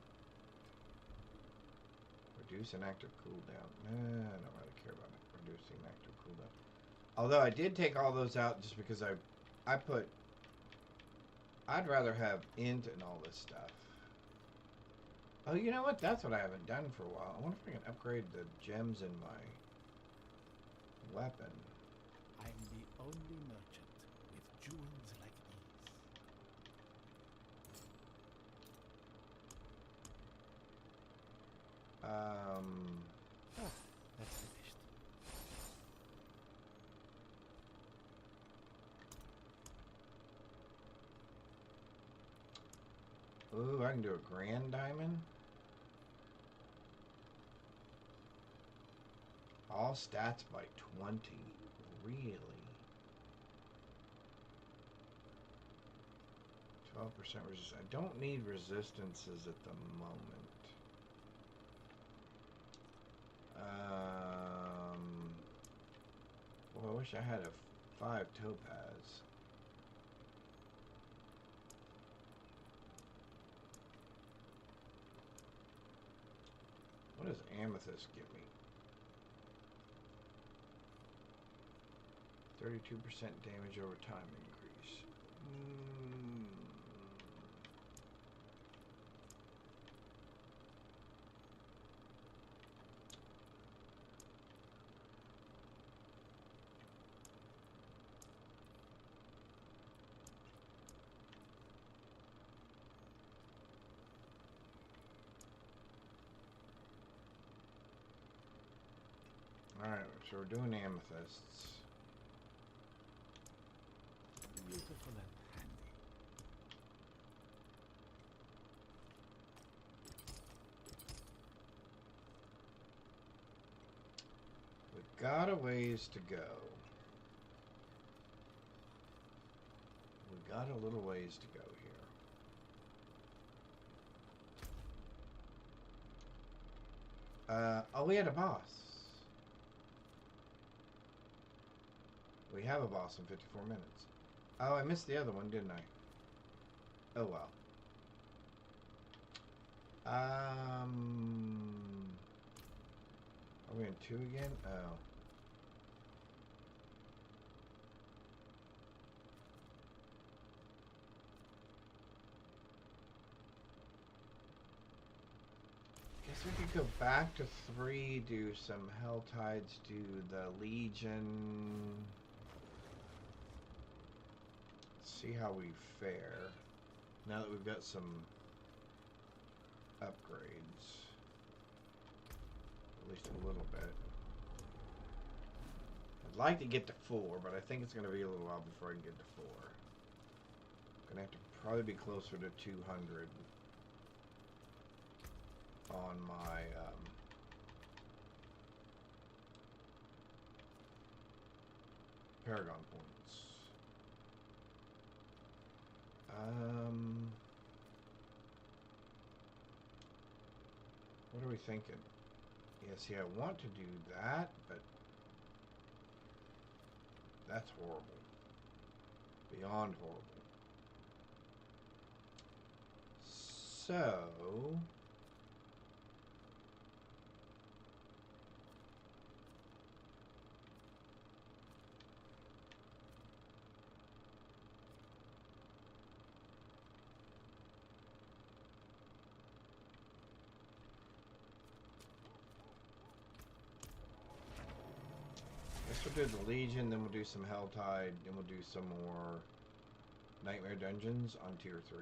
Reduce an active cooldown. Nah, I don't really care about it. Reducing active cooldown. Although I did take all those out just because I'd rather have int and all this stuff. Oh, you know what? That's what I haven't done for a while. I wonder if I can upgrade the gems in my weapon. I'm the only merchant with jewels like these. That's finished. Ooh, I can do a grand diamond. All stats by 20. Really? 12% resistance. I don't need resistances at the moment. Well, I wish I had a 5 topaz. What does amethyst give me? 32% damage over time increase. Alright, so we're doing amethysts. Beautiful and handy. We got a ways to go. We got a little ways to go here. Oh, we had a boss. We have a boss in 54 minutes. Oh, I missed the other one, didn't I? Oh, well. Are we in 2 again? Oh. Guess we could go back to 3, do some Hell Tides, do the Legion. See how we fare. Now that we've got some upgrades. At least a little bit. I'd like to get to 4, but I think it's going to be a little while before I can get to 4. Going to have to probably be closer to 200 on my Paragon points. What are we thinking? Yeah, see, I want to do that, but that's horrible. Beyond horrible. So... guess we'll do the Legion, then we'll do some Helltide, then we'll do some more Nightmare Dungeons on Tier 3.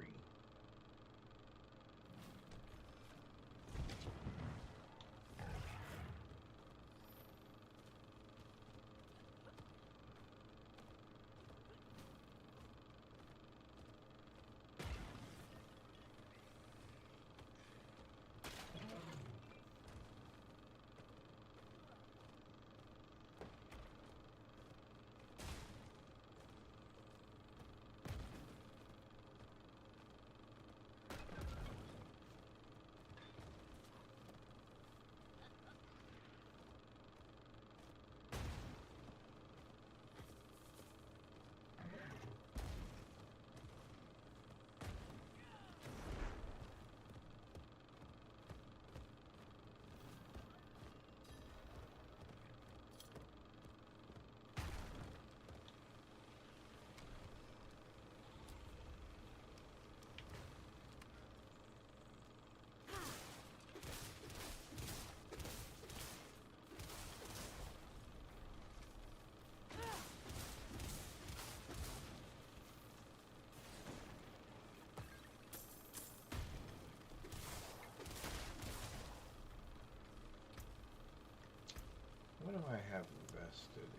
What do I have invested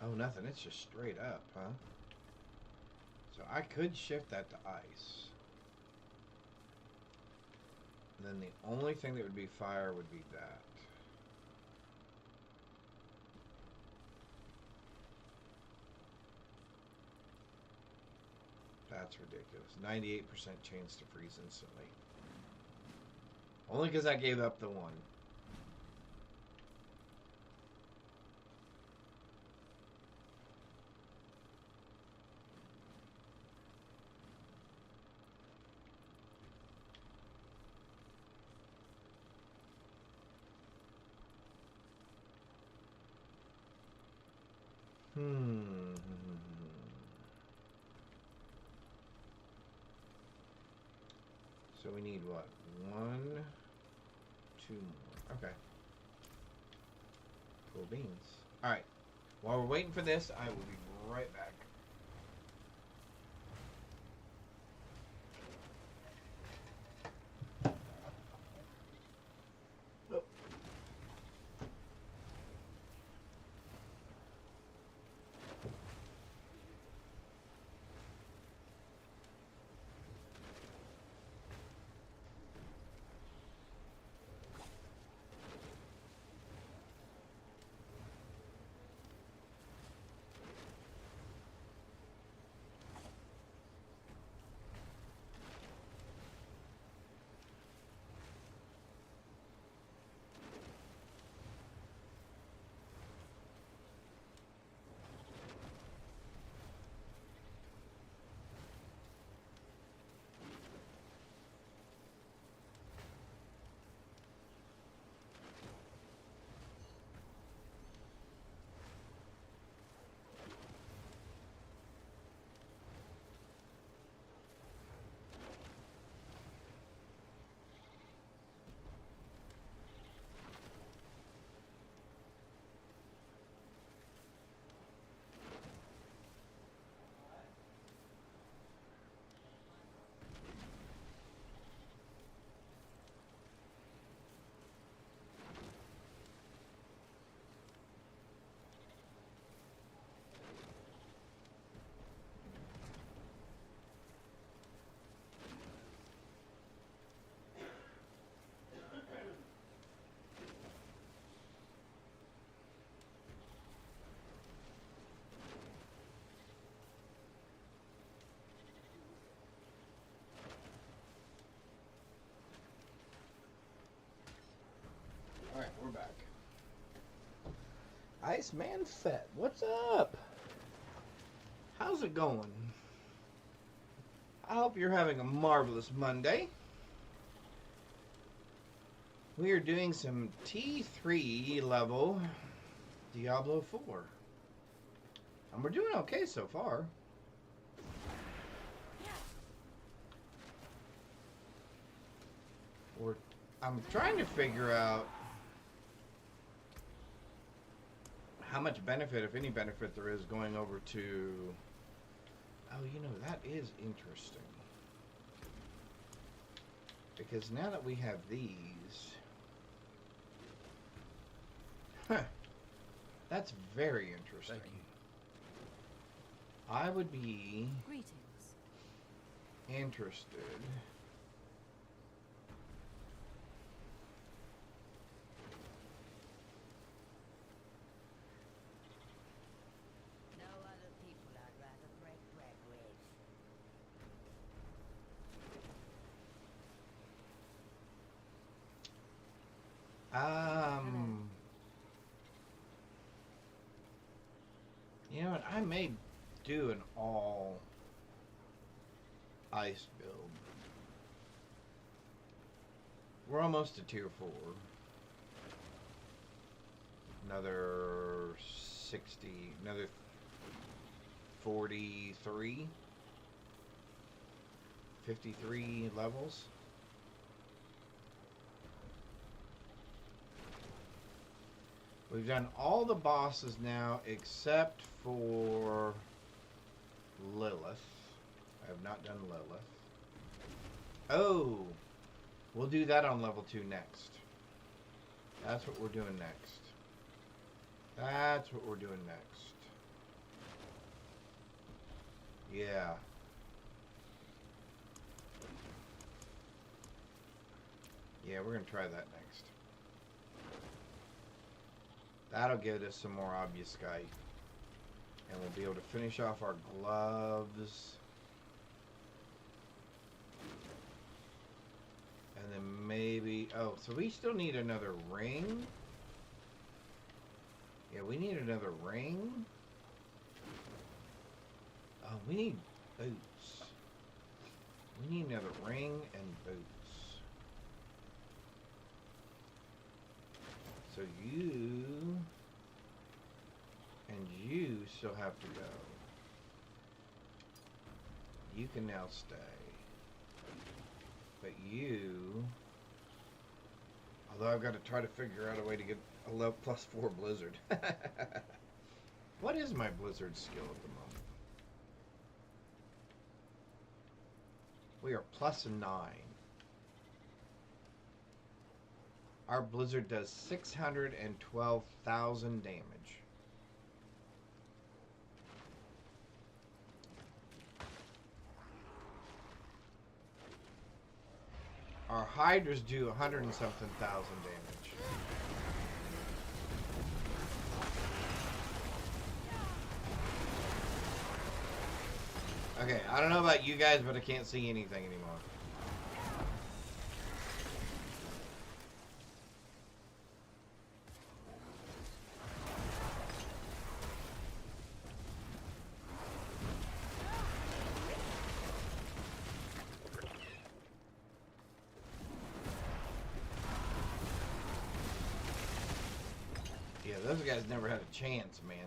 in? Oh, nothing. It's just straight up, huh? So I could shift that to ice. And then the only thing that would be fire would be that. That's ridiculous. 98% chance to freeze instantly. Only because I gave up the 1. So we need what? 1, 2 more. Okay. Cool beans. Alright. While we're waiting for this, I will be right back. Iceman Fett, what's up? How's it going? I hope you're having a marvelous Monday. We are doing some T3 level Diablo 4. And we're doing okay so far. I'm trying to figure out how much benefit, if any benefit, there is going over to... Oh, you know, that is interesting. Because now that we have these... Huh. That's very interesting. Thank you. I would be Greetings. interested... No other people I'd rather break bread with. You know what? I may do an all ice build. We're almost to tier 4. Another 60, another 43, 53 levels. We've done all the bosses now except for Lilith. I have not done Lilith. Oh! We'll do that on level 2 next. That's what we're doing next. That's what we're doing next. Yeah. Yeah, we're going to try that next. That'll give us some more obfuscate. And we'll be able to finish off our gloves. And then maybe... Oh, so we still need another ring? Yeah, we need another ring. Oh, we need boots. We need another ring and boots. So you and you still have to go. You can now stay. But you... Although I've got to try to figure out a way to get a level +4 blizzard. What is my blizzard skill at the moment? We are +9. Our blizzard does 612,000 damage. Our hydras do 100 and something thousand damage. Okay, I don't know about you guys, but I can't see anything anymore. Yeah, those guys never had a chance, man.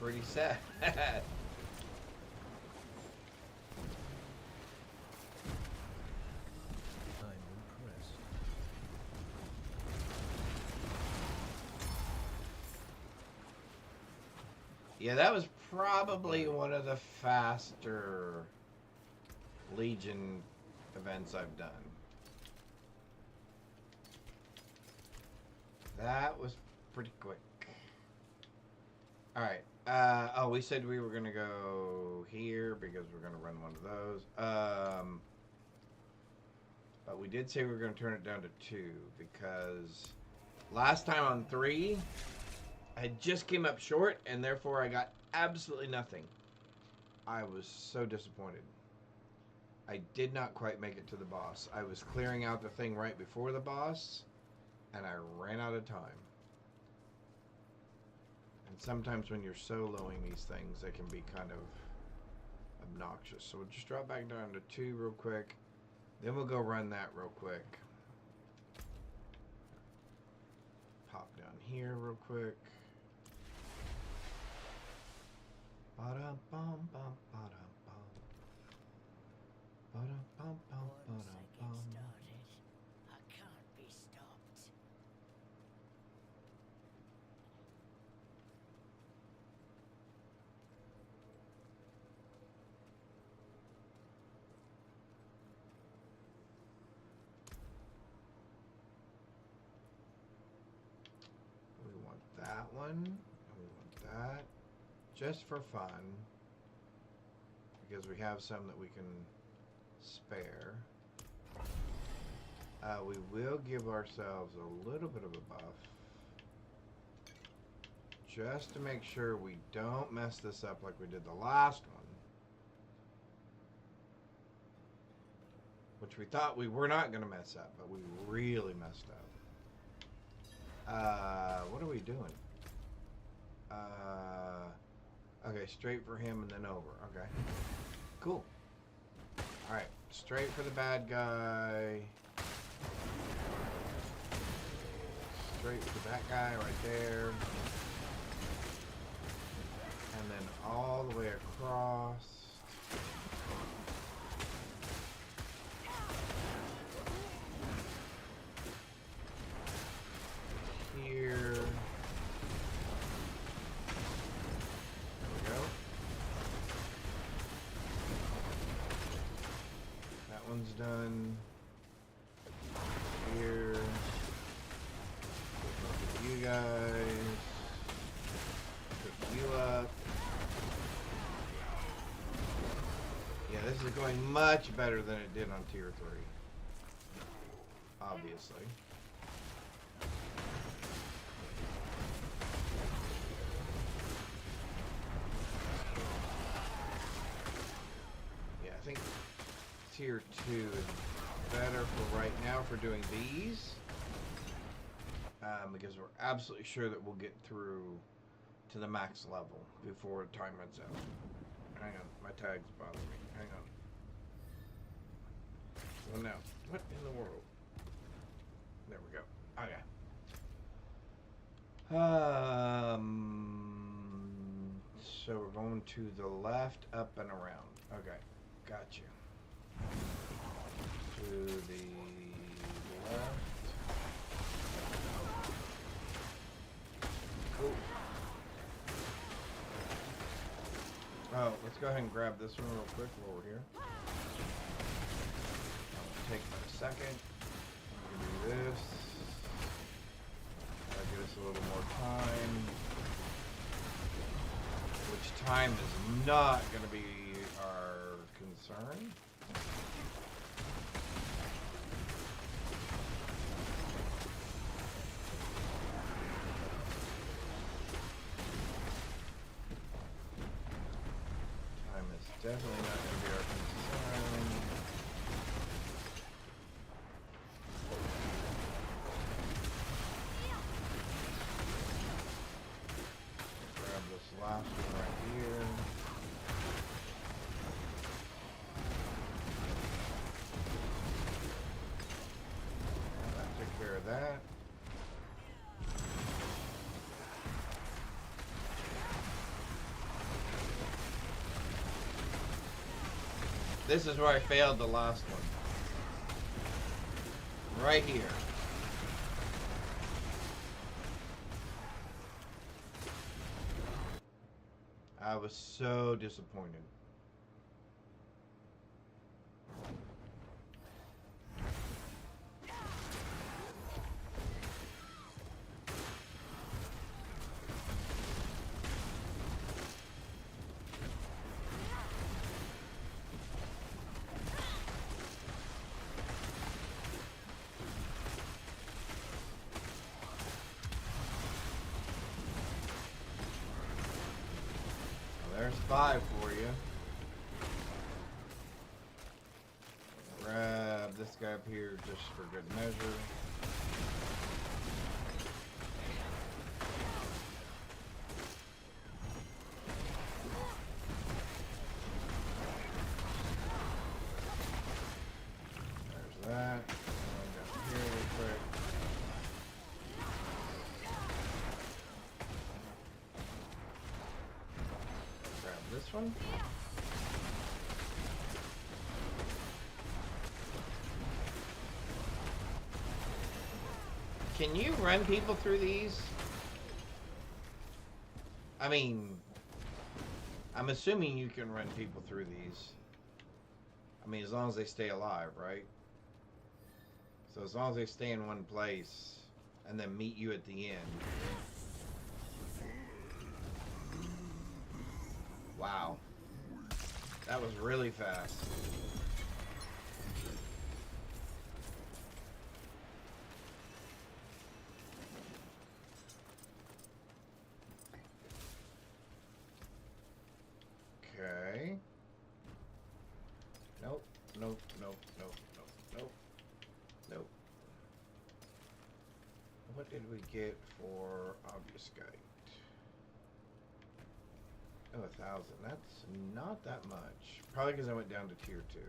pretty sad. I'm impressed. Yeah, that was probably one of the faster Legion events I've done. That was pretty quick. Alright. Oh, we said we were going to go here because we're going to run one of those. But we did say we were going to turn it down to 2 because last time on 3, I just came up short and therefore I got absolutely nothing. I was so disappointed. I did not quite make it to the boss. I was clearing out the thing right before the boss and I ran out of time. And sometimes when you're soloing these things, they can be kind of obnoxious. So we'll just drop back down to 2 real quick. Then we'll go run that real quick. Pop down here real quick. Ba-dum-bum-bum, ba-dum-bum. Ba-dum-bum-bum, Once I get ba-dum-bum. started, I can't be stopped. We want that one, and we want that, just for fun, because we have some that we can spare. We will give ourselves a little bit of a buff, just to make sure we don't mess this up like we did the last one, which we thought we were not going to mess up, but we really messed up. What are we doing? Okay, straight for him and then over. Okay. Cool. Alright, straight for the bad guy. Straight for that guy right there. And then all the way across. Here. There we go. That one's done. Here. Look at you guys. Pick you up. Yeah, this is going much better than it did on tier 3. Obviously. I think tier 2 is better for right now for doing these, because we're absolutely sure that we'll get through to the max level before time runs out. Hang on, my tags bother me. Hang on. Well, now, what in the world? There we go. Okay. So we're going to the left, up, and around. Okay. Got you. To the left. Cool. Oh, let's go ahead and grab this one real quick while we're here. I'll take a second. I'm gonna do this. That'll give us a little more time. Which time is not going to be our concern. Time is definitely not going to be our concern. Grab this last one right here. That took care of that. This is where I failed the last one. Right here. I was so disappointed. There's 5 for you. Grab this guy up here just for good measure. There's that. Down here real quick. Grab this one. Can you run people through these? I mean, I'm assuming you can run people through these. I mean, as long as they stay alive, right? So as long as they stay in one place and then meet you at the end. Wow. That was really fast. Okay. Nope, nope, nope, nope, nope, nope, nope. What did we get for obfuscate? Oh, 1,000. That's not that much. Probably because I went down to tier 2.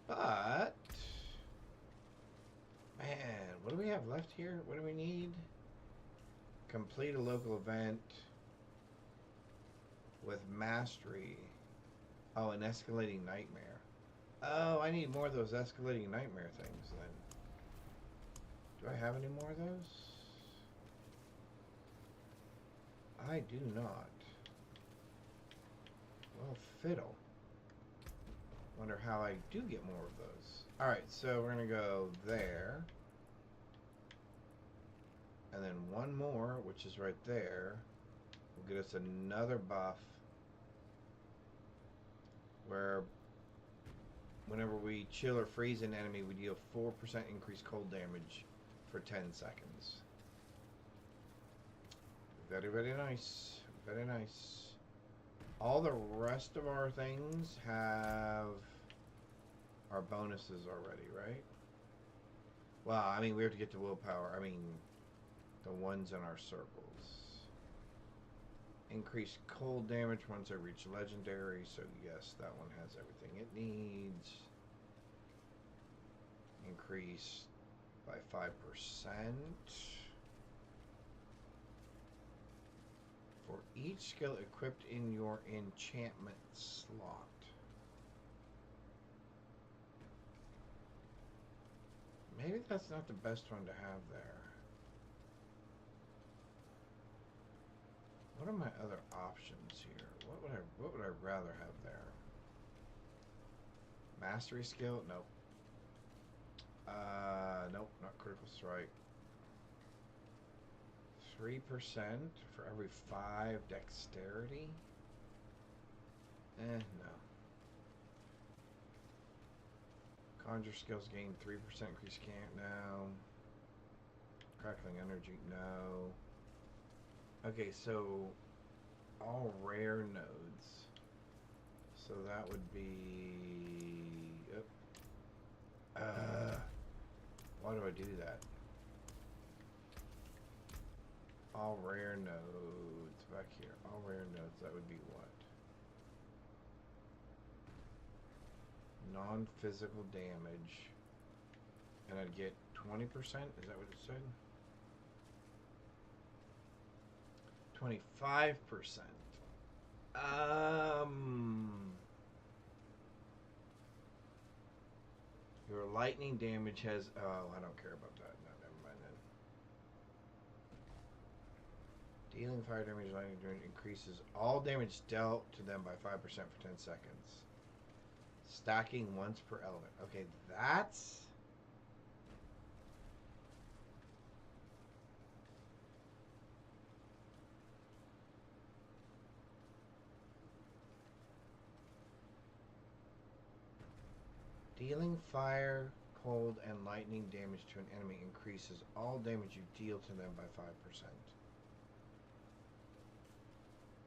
But man, what do we have left here? What do we need? Complete a local event with mastery. Oh, an escalating nightmare. Oh, I need more of those escalating nightmare things then. Do I have any more of those? I do not. Well, fiddle. Wonder how I do get more of those. Alright, so we're gonna go there. And then one more, which is right there, will get us another buff where whenever we chill or freeze an enemy, we deal 4% increased cold damage for 10 seconds. Very, very nice. Very nice. All the rest of our things have our bonuses already, right? Well, I mean, we have to get to willpower. I mean, the ones in our circles. Increase cold damage once I reach legendary, so yes, that one has everything it needs. Increase by 5%. For each skill equipped in your enchantment slot. Maybe that's not the best one to have there. What are my other options here? What would I rather have there? Mastery skill? Nope. Nope, not critical strike. 3% for every 5 dexterity? No. Conjure skills gain 3% increase can't now. Crackling energy, no. Okay, so all rare nodes. So that would be... why do I do that? All rare nodes back here. All rare nodes, that would be what? Non-physical damage. And I'd get 20%? Is that what it said? 25%. Your lightning damage has... Oh, I don't care about that. No, never mind then. Dealing fire damage lightning damage increases all damage dealt to them by 5% for 10 seconds. Stacking once per element. Okay, that's... Dealing fire, cold, and lightning damage to an enemy increases all damage you deal to them by 5%.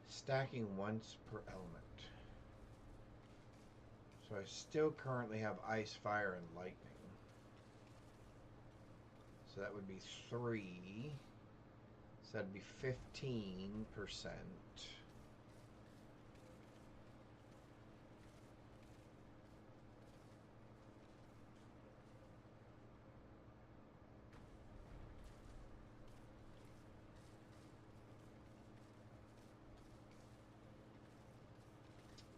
Stacking once per element. So I still currently have ice, fire, and lightning. So that would be 3. So that'd be 15%.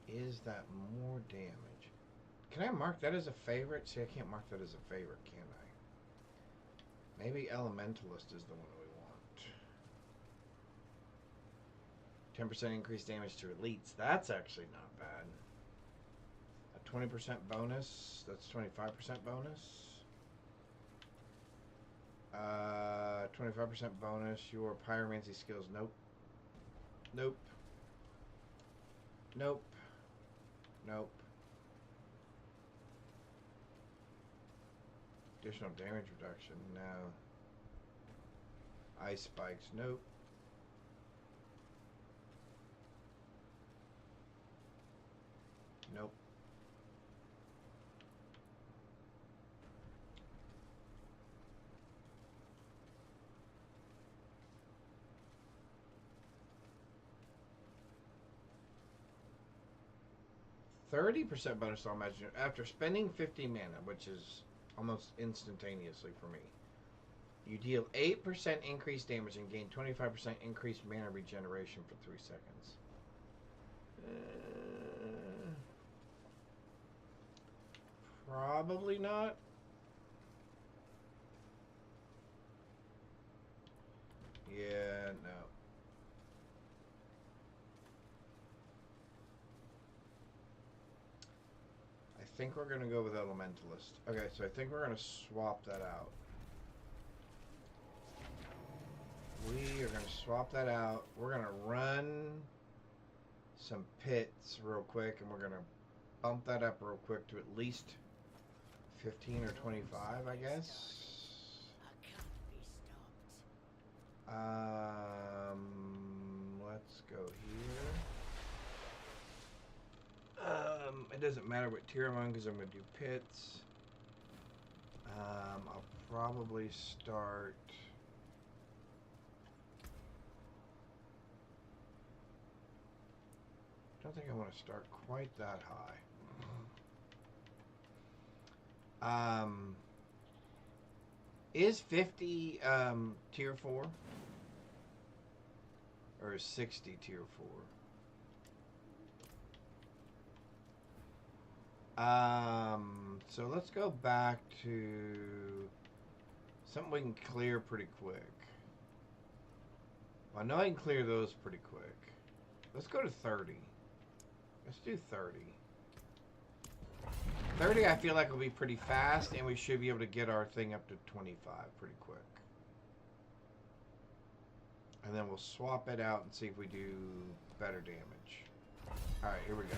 Is that more damage? Can I mark that as a favorite? See, I can't mark that as a favorite, can I? Maybe Elementalist is the one we want. 10% increased damage to elites. That's actually not bad. A 20% bonus. That's 25% bonus. 25% bonus. Your pyromancy skills. Nope. Nope. Nope. Nope. Additional damage reduction. No. Ice spikes. Nope. Nope. 30% bonus to all magic after spending 50 mana, which is almost instantaneously for me. You deal 8% increased damage and gain 25% increased mana regeneration for 3 seconds. Probably not. Yeah, no. I think we're going to go with Elementalist. Okay, so I think we're going to swap that out. We are going to swap that out. We're going to run some pits real quick, and we're going to bump that up real quick to at least 15 or 25, I guess. I can't be stopped. Let's go here. It doesn't matter what tier I'm on because I'm going to do pits. I'll probably start... I don't think I want to start quite that high. Is 50 tier 4? Or is 60 tier 4? So let's go back to something we can clear pretty quick. Well, I know I can clear those pretty quick. Let's go to 30. Let's do 30. 30 I feel like will be pretty fast, and we should be able to get our thing up to 25 pretty quick. And then we'll swap it out and see if we do better damage. Alright, here we go.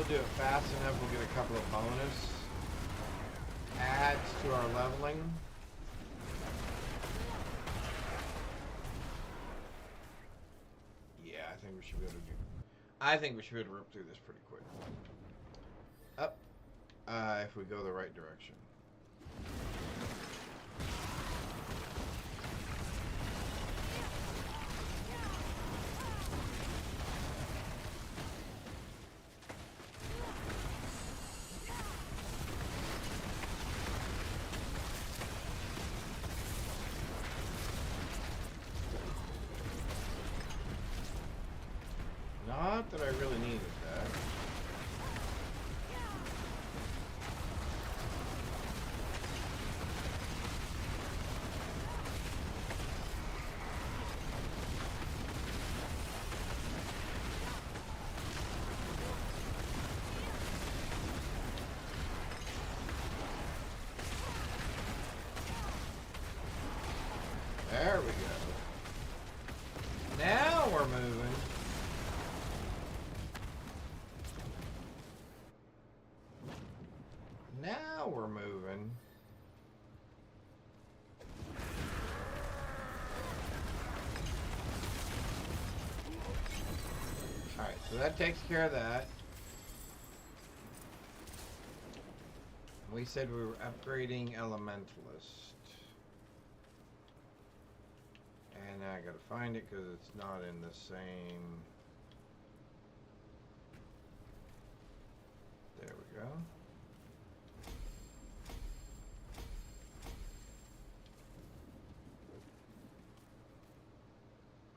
we'll do it fast enough. We'll get a couple of bonus adds to our leveling. Yeah, I think we should be able to do. I think we should be able to rip through this pretty quick. Up, if we go the right direction. Not that I really needed that. There we go. Now we're moving. Now we're moving. Alright, so that takes care of that. We said we were upgrading Elementalist. And I gotta find it because it's not in the same... There we go.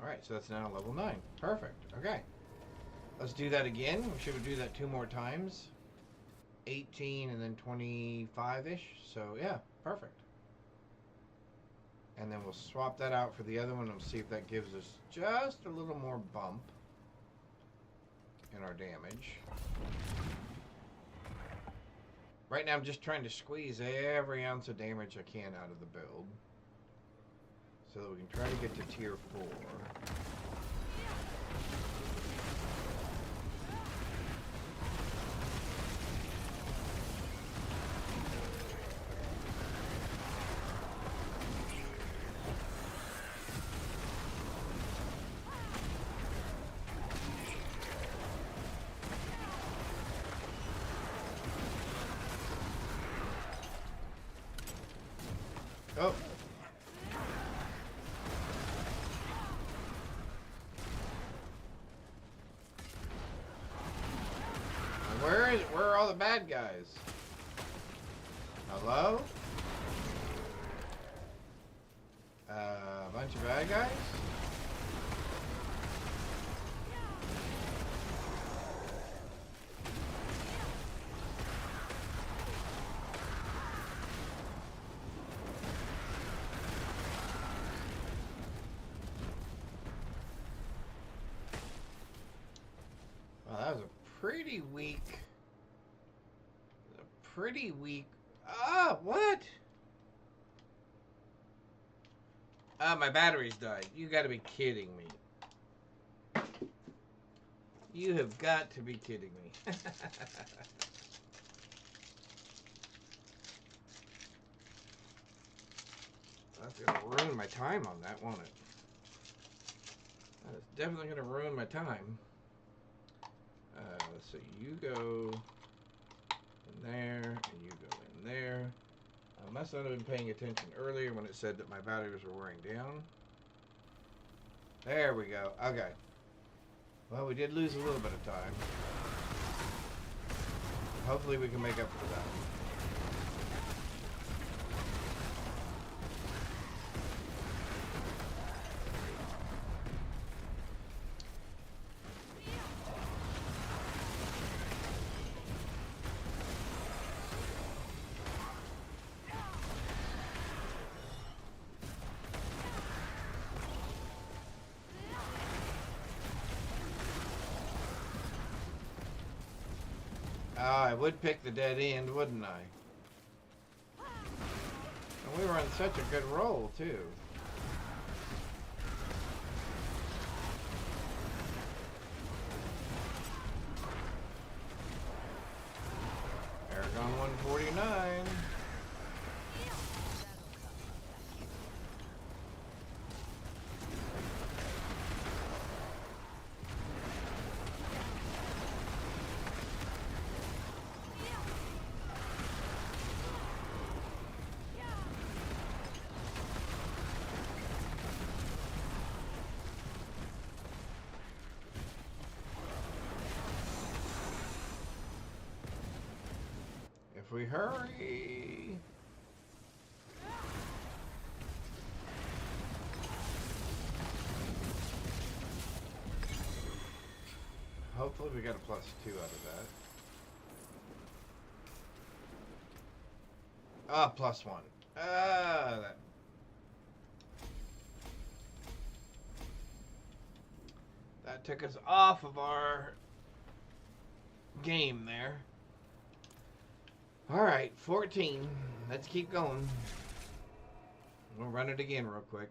Alright, so that's now level 9. Perfect. Okay. Let's do that again. We should do that 2 more times. 18 and then 25-ish. So, yeah, perfect. And then we'll swap that out for the other one and see if that gives us just a little more bump in our damage. Right now I'm just trying to squeeze every ounce of damage I can out of the build, so that we can try to get to tier 4. Oh. Where are all the bad guys? Hello? A bunch of bad guys? Well, that was a pretty weak... Ah, what? Ah, my batteries died. You gotta be kidding me. You have got to be kidding me. That's gonna ruin my time on that, won't it? That is definitely gonna ruin my time. So you go in there, and you go in there. I must not have been paying attention earlier when it said that my batteries were wearing down. There we go. Okay. Well, we did lose a little bit of time. Hopefully we can make up for that. I would pick the dead end, wouldn't I? And we were on such a good roll, too. we hurry. Hopefully we got a +2 out of that. Ah, +1. Ah, that took us off of our game there. Alright, 14. Let's keep going. We'll run it again real quick.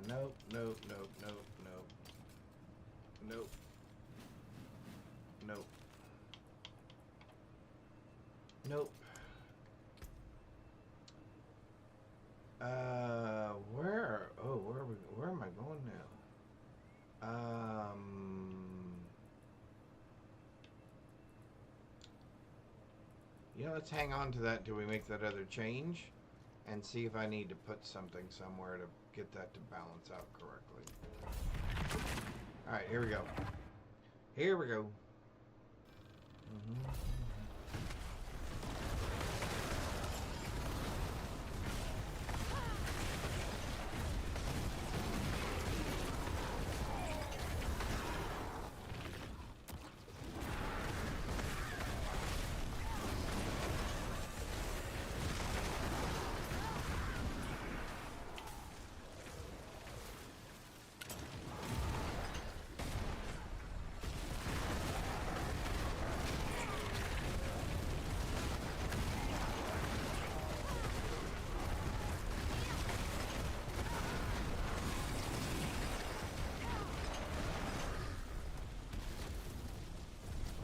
Nope, nope, nope, nope, nope. Nope. Nope. Nope. Where am I going now? You know, let's hang on to that till we make that other change and see if I need to put something somewhere to get that to balance out correctly. Alright, here we go. Here we go.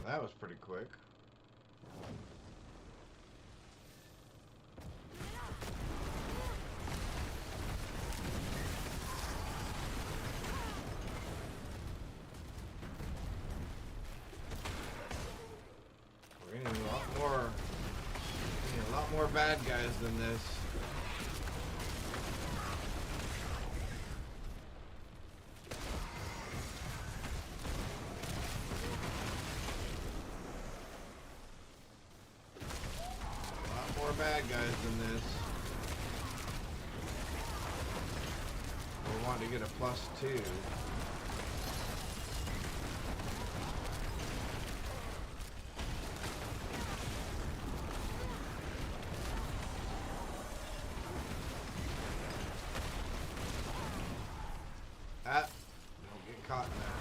That was pretty quick. We're getting a lot more bad guys than this. Bad guys than this. We want to get a +2. Ah, don't get caught in that.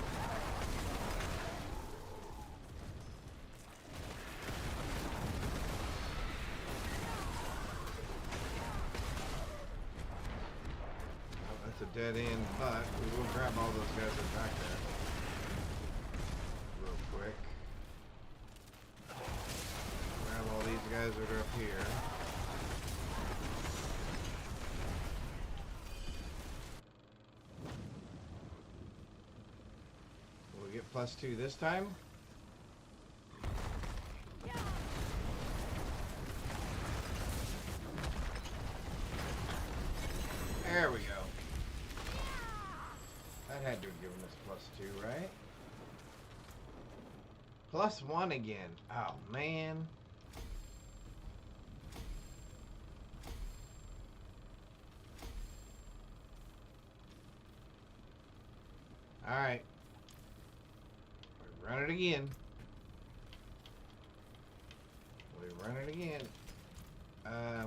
A dead end, but we will grab all those guys that are back there real quick. Grab all these guys that are up here. Will we get +2 this time? There we go. That had to have given us +2, right? +1 again. Oh, man. Alright. We run it again. We run it again.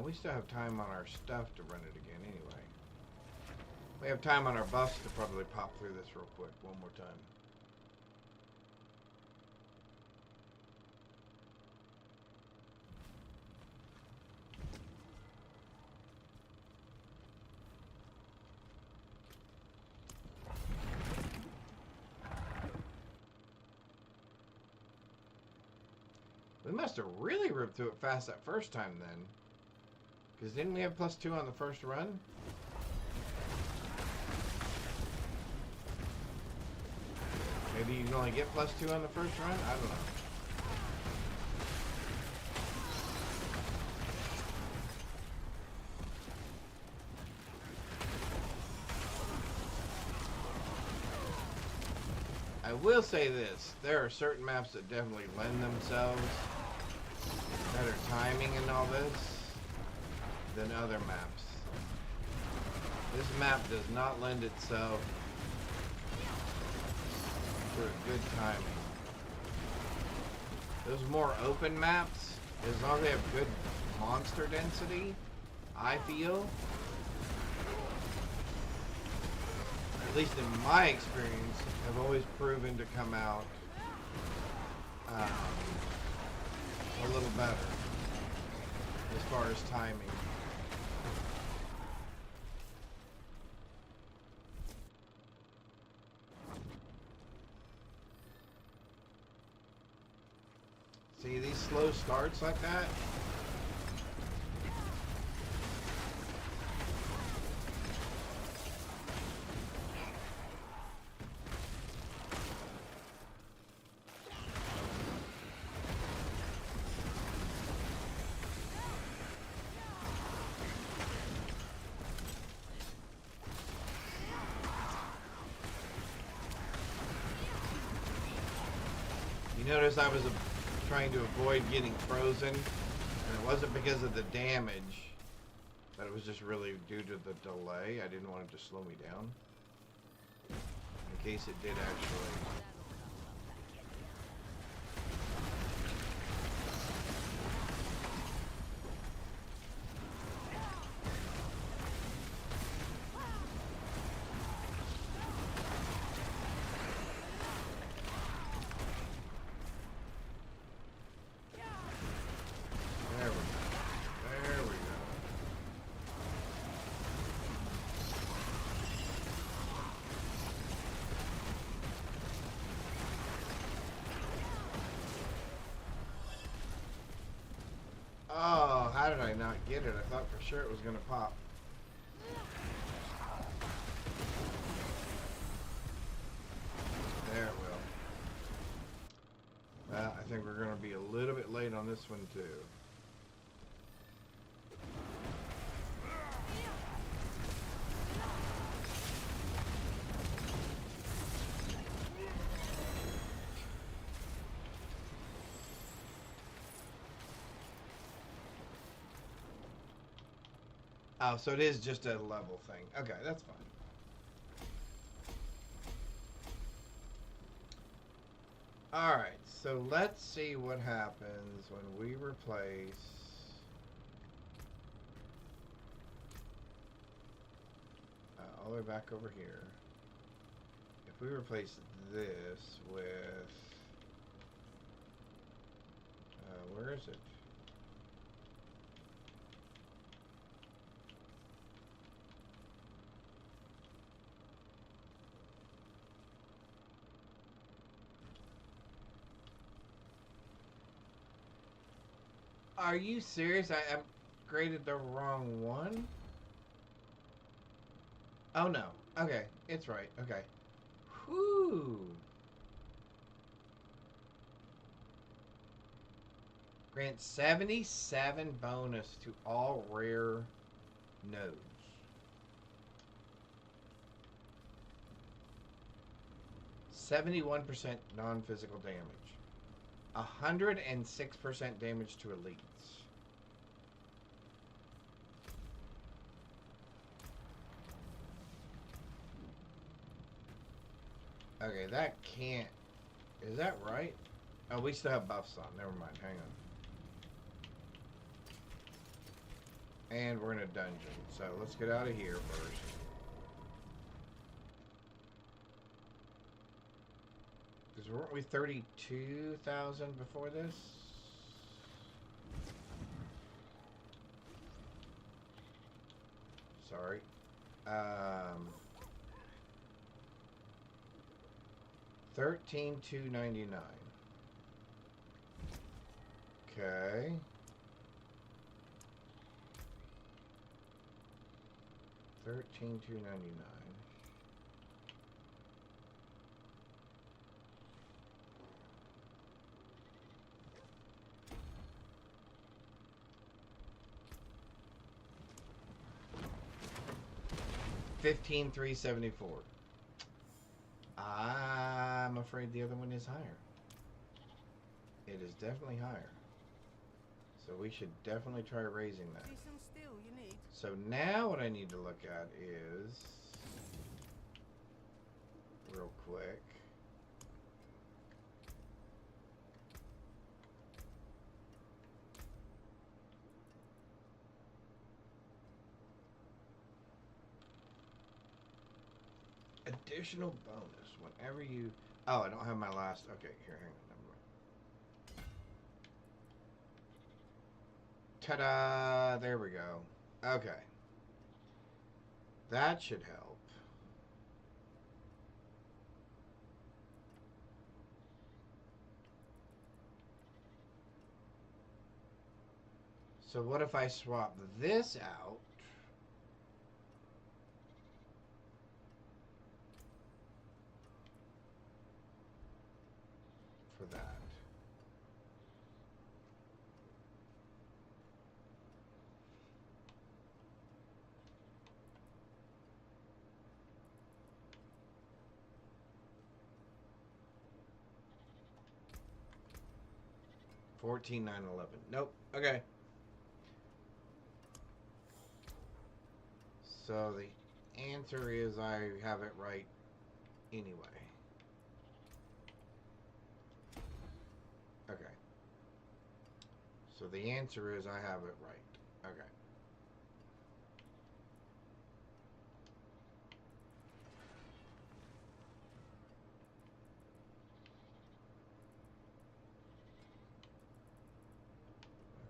We still have time on our stuff to run it again anyway. We have time on our buffs to probably pop through this real quick one more time. We must have really ripped through it fast that first time then. Because didn't we have +2 on the first run? Maybe you can only get +2 on the first run? I don't know. I will say this. There are certain maps that definitely lend themselves better timing and all this than other maps. This map does not lend itself to a good timing. Those more open maps, as long as they have good monster density, I feel, at least in my experience, have always proven to come out a little better as far as timing. See these slow starts like that? You notice I was trying to avoid getting frozen, and it wasn't because of the damage, but it was just really due to the delay. I didn't want it to slow me down, in case it did actually. There we go. There we go. Oh, how did I not get it? I thought for sure it was going to pop. There it will. Well, I think we're going to be a little bit late on this one, too. Oh, so it is just a level thing. Okay, that's fine. Alright, so let's see what happens when we replace all the way back over here. If we replace this with where is it? Are you serious? I upgraded the wrong one? Oh no. Okay, it's right. Okay. Whew. Grant 77 bonus to all rare nodes. %71 non-physical damage. 106% damage to elites. Okay, that can't... Is that right? Oh, we still have buffs on. Never mind. Hang on. And we're in a dungeon. So let's get out of here first. Because weren't we 32,000 before this? Sorry. 13,299. Okay. $13,299. $15,374. I'm afraid the other one is higher. It is definitely higher. So we should definitely try raising that. Decent steel you need. So now what I need to look at is, real quick, additional bonus whenever you, oh, I don't have my last, okay, here, hang on, never mind. Ta-da, there we go. Okay. That should help. So what if I swap this out for that? $14,911. Nope. Okay. So the answer is I have it right anyway. Okay. So the answer is I have it right. Okay.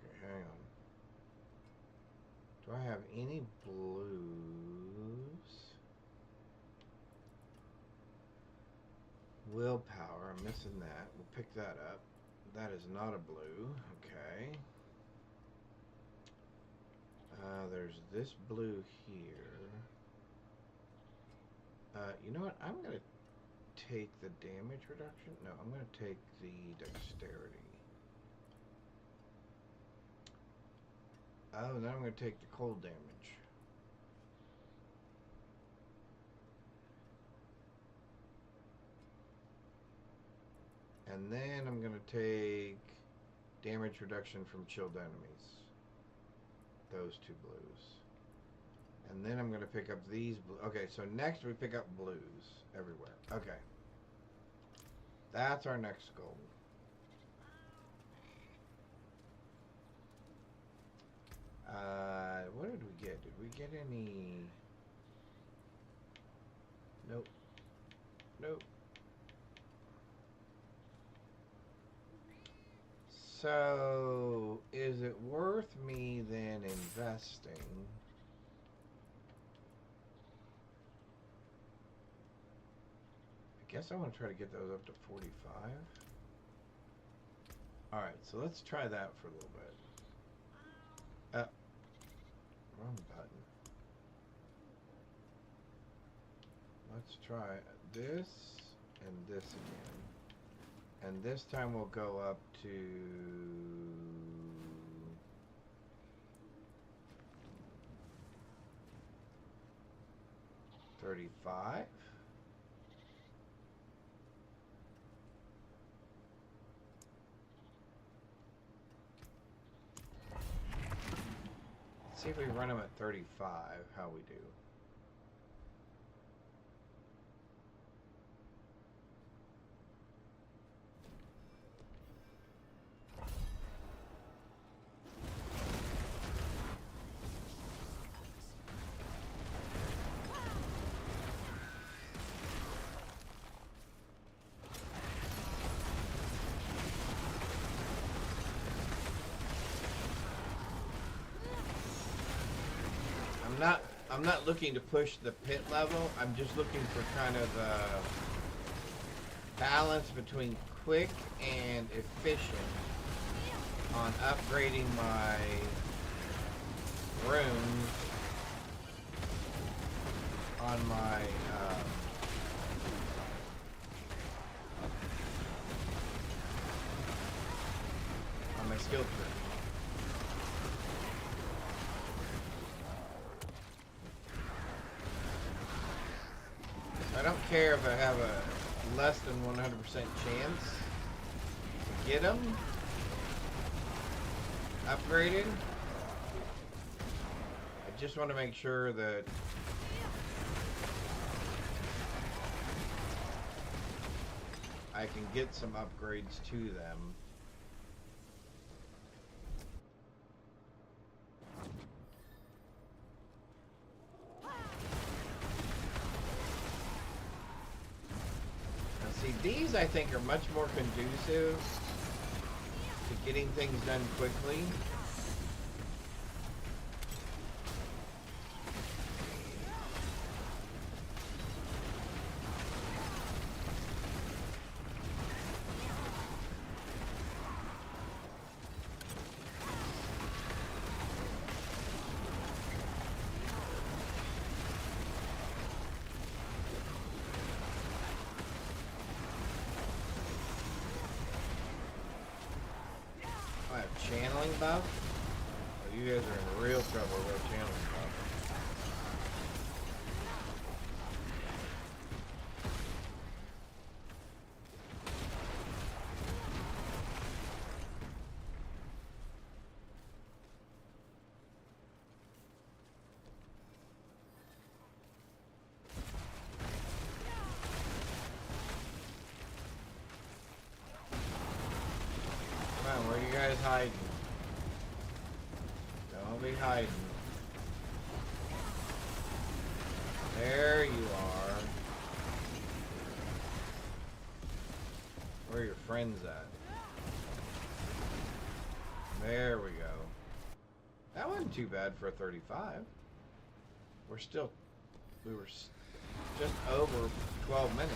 Okay, hang on. Do I have any blues? Willpower, I'm missing that. We'll pick that up. That is not a blue. Okay. There's this blue here. You know what? I'm going to take the damage reduction. No, I'm going to take the dexterity. Oh, then I'm going to take the cold damage. And then I'm going to take damage reduction from chilled enemies. Those two blues. And then I'm going to pick up these blue. Okay, so next we pick up blues everywhere. Okay. That's our next goal. What did we get? Did we get any? Nope. Nope. So, is it worth me then investing? I guess I want to try to get those up to 45. Alright, so let's try that for a little bit. Wrong button. Let's try this and this again. And this time we'll go up to 35. Let's see if we run them at 35, how we do. I'm not looking to push the pit level. I'm just looking for kind of a balance between quick and efficient on upgrading my rooms on my skill tree. I don't care if I have a less than 100% chance to get them upgraded. I just want to make sure that I can get some upgrades to them. Now see, these I think are much more conducive to getting things done quickly. I have channeling buff. Oh, you guys are in real trouble with channeling buff. Come on, where are you guys hiding? Don't be hiding. There you are. Where are your friends at? There we go. That wasn't too bad for a 35. We were just over 12 minutes.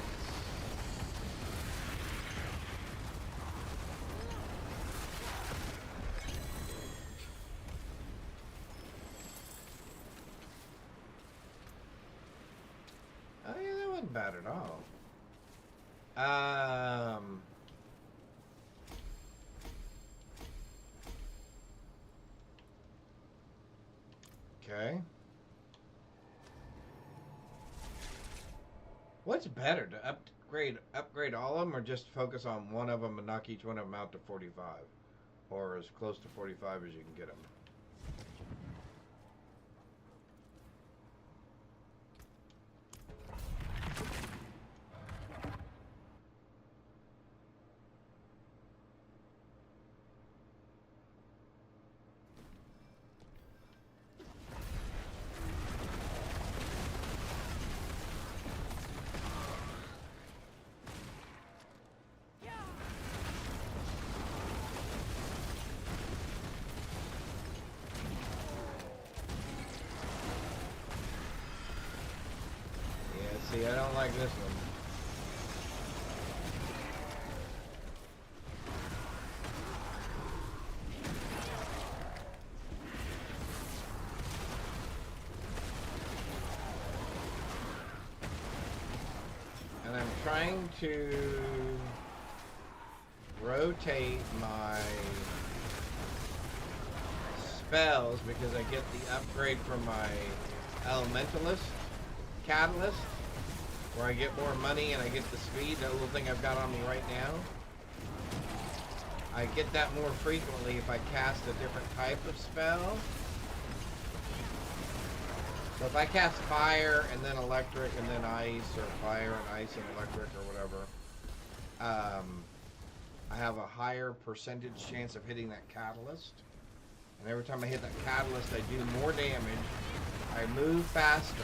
Oh yeah, that wasn't bad at all. Okay. What's better, to upgrade all of them, or just focus on one of them and knock each one of them out to 45, or as close to 45 as you can get them? See, I don't like this one. And I'm trying to rotate my spells because I get the upgrade from my Elementalist Catalyst, where I get more money and I get the speed, that little thing I've got on me right now. I get that more frequently if I cast a different type of spell. So if I cast fire and then electric and then ice, or fire and ice and electric or whatever, I have a higher percentage chance of hitting that catalyst. And every time I hit that catalyst, I do more damage, I move faster,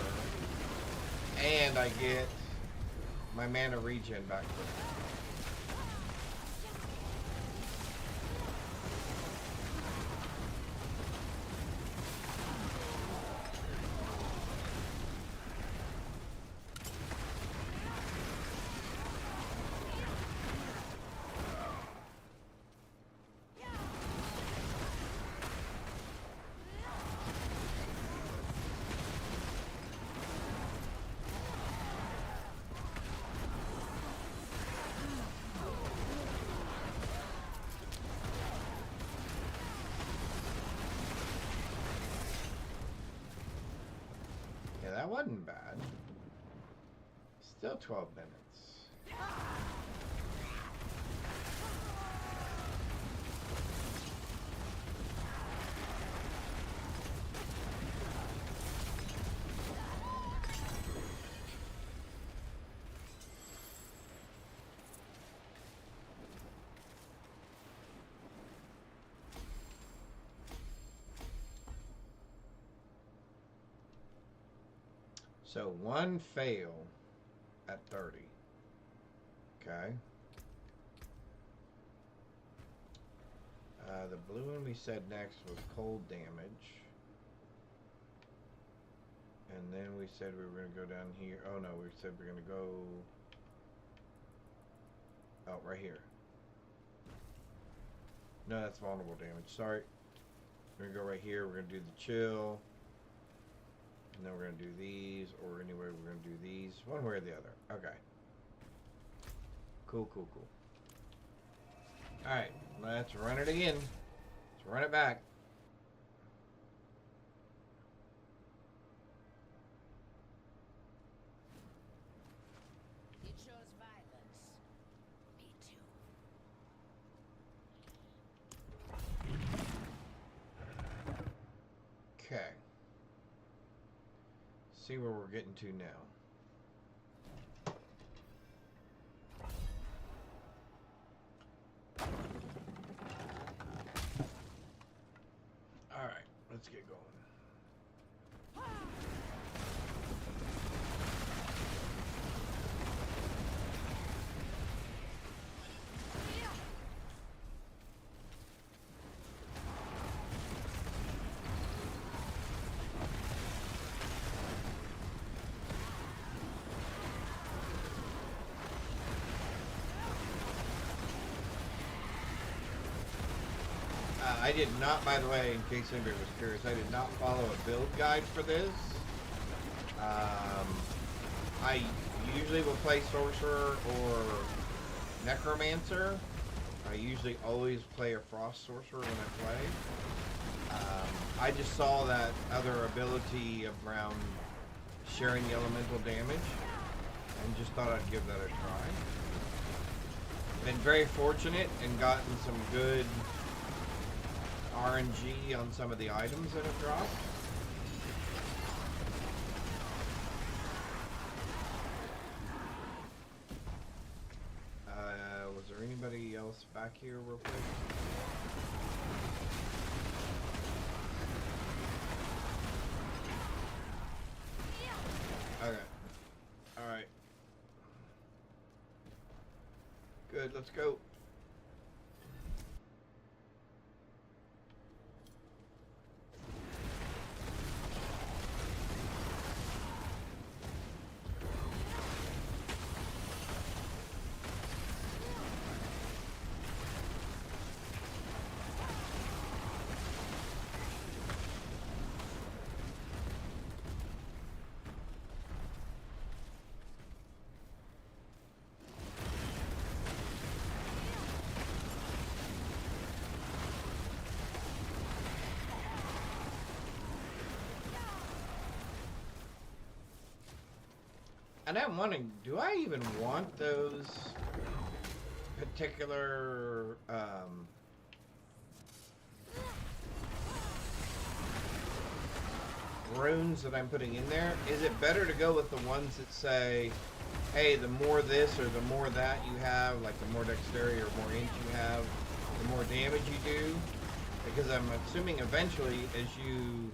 and I get my mana regen back quicker. That wasn't bad. Still 12 minutes. So one fail at 30. Okay. The blue one we said next was cold damage. And then we said we were going to go down here. Oh no, we said we're going to go... Oh, right here. No, that's vulnerable damage. Sorry. We're going to go right here. We're going to do the chill. And then we're going to do these. Or anyway, we're going to do these. One way or the other. Okay. Cool, cool, cool. Alright. Let's run it again. Let's run it back. It shows violence. Me too. Okay. See where we're getting to now. Alright, let's get going. I did not, by the way, in case anybody was curious, I did not follow a build guide for this. I usually will play Sorcerer or Necromancer. I usually always play a Frost Sorcerer when I play. I just saw that other ability around sharing the elemental damage and just thought I'd give that a try. Been very fortunate and gotten some good RNG on some of the items that have dropped. Was there anybody else back here real quick? Okay. Alright. Good, let's go. And I'm wondering, do I even want those particular runes that I'm putting in there? Is it better to go with the ones that say, hey, the more this or the more that you have, like the more dexterity or more int you have, the more damage you do? Because I'm assuming eventually as you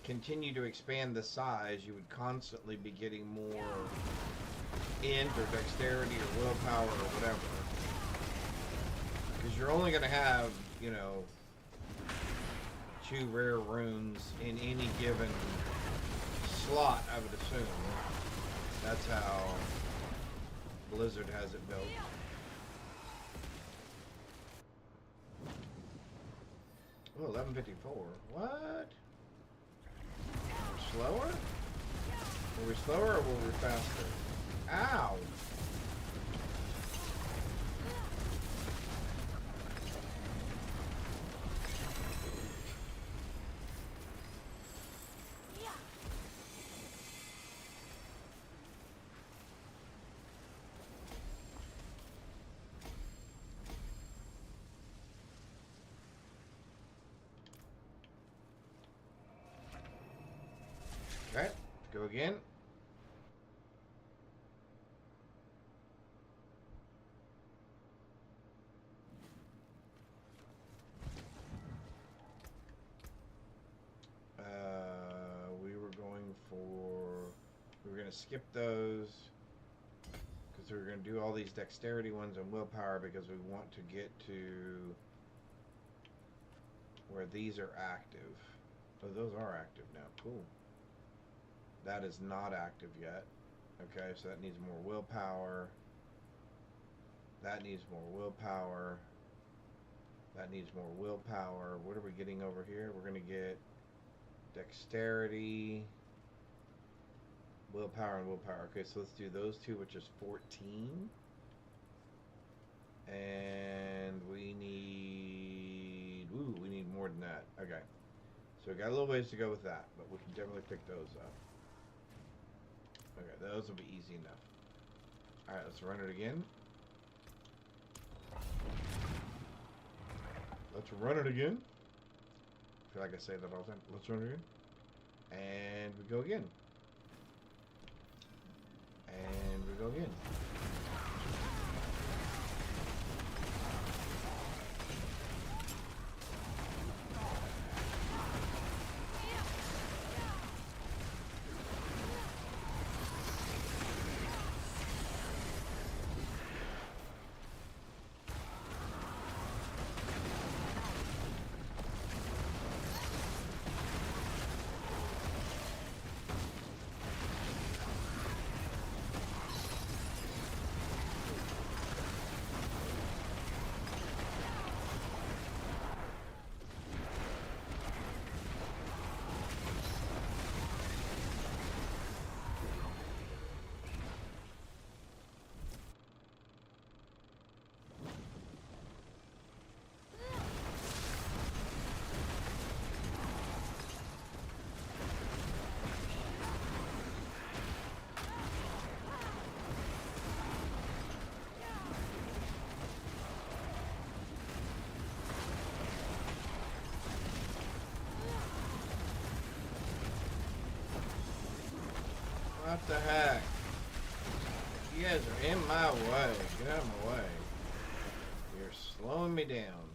continue to expand the size, you would constantly be getting more int or dexterity or willpower or whatever. Because you're only going to have, you know, 2 rare runes in any given slot, I would assume. That's how Blizzard has it built. Oh, 1154. What? We're slower? Were we slower or were we faster? Ow! Go again. We were going to skip those because we were going to do all these dexterity ones and willpower because we want to get to where these are active. Oh, those are active now. Cool. That is not active yet. Okay, so that needs more willpower. That needs more willpower. That needs more willpower. What are we getting over here? We're going to get dexterity, willpower, and willpower. Okay, so let's do those two, which is 14. And we need... Ooh, we need more than that. Okay. So we got a little ways to go with that, but we can definitely pick those up. Okay, those will be easy enough. Alright, let's run it again. Let's run it again. I feel like I say that all the time. Let's run it again. And we go again. And we go again. What the heck? You guys are in my way. Get out of my way. You're slowing me down.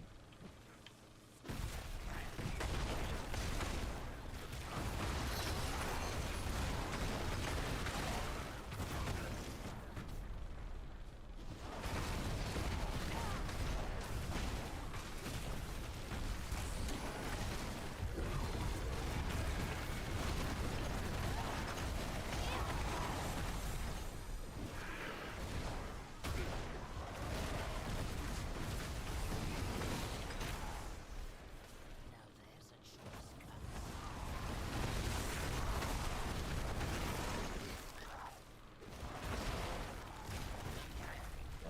Now there's a shortcut.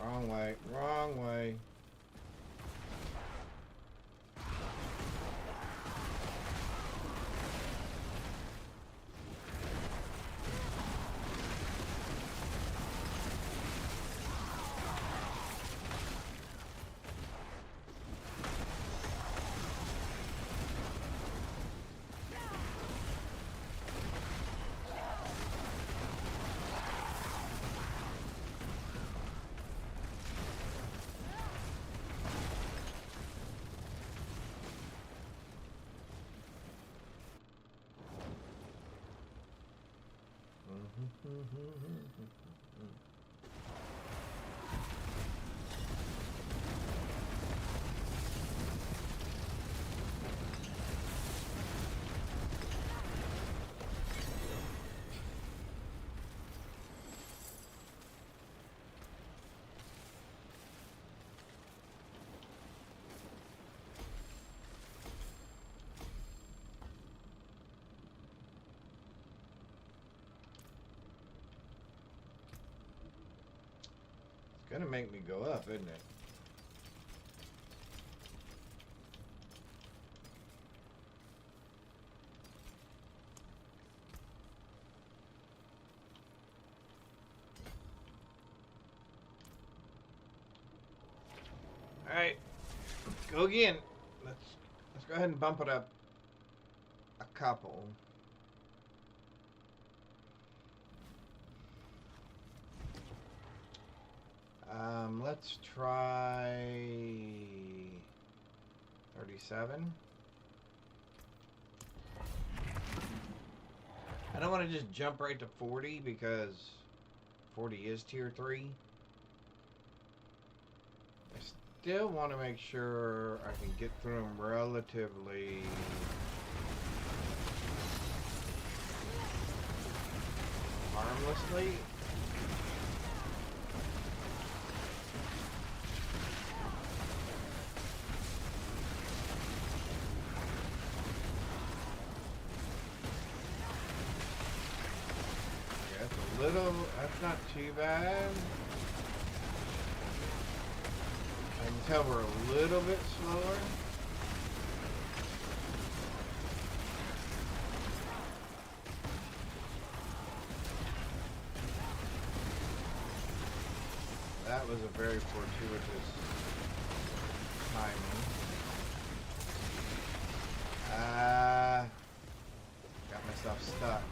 Wrong way. Wrong way. It's gonna make me go up, isn't it? Alright. Let's go again. Let's go ahead and bump it up a couple. Let's try 37. I don't want to just jump right to 40 because 40 is tier 3. I still want to make sure I can get through them relatively harmlessly. That's not too bad. I can tell we're a little bit slower. That was a very fortuitous timing. Got myself stuck.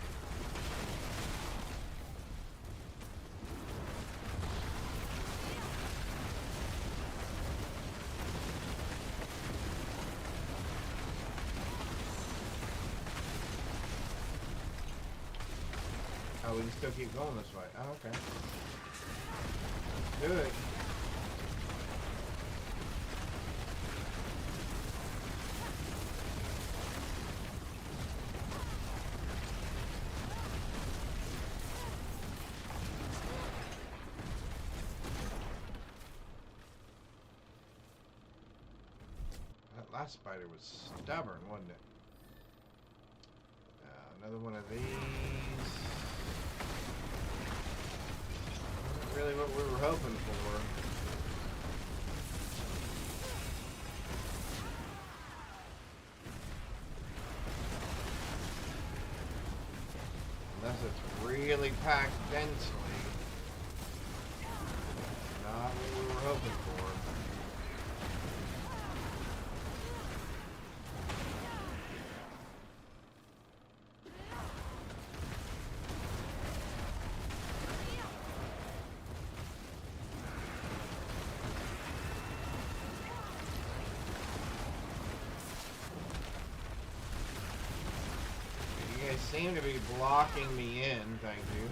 Oh, we can still keep going this way. Oh, okay. Do it. That last spider was stubborn, wasn't it? Another one of these. Not really what we were hoping for. Unless it's really packed densely. Not what we were hoping for. You guys seem to be blocking me in, thank you.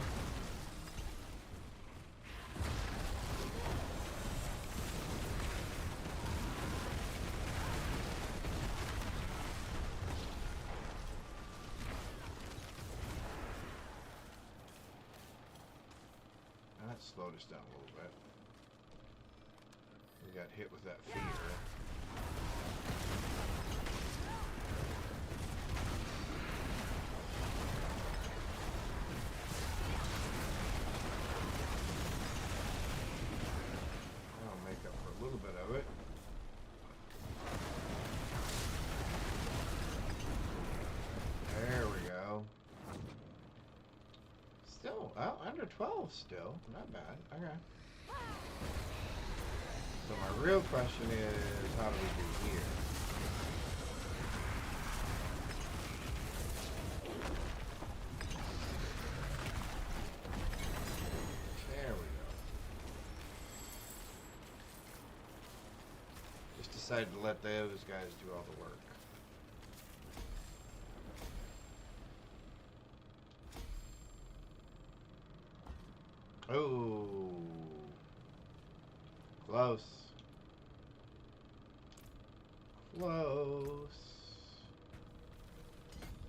That slowed us down a little bit. We got hit with that fear. That'll make up for a little bit of it. There we go. Still, oh, under 12 still. Not bad. Okay. So my real question is, how do we do here? There we go. Just decided to let those guys do all the work. Oh, close. Close.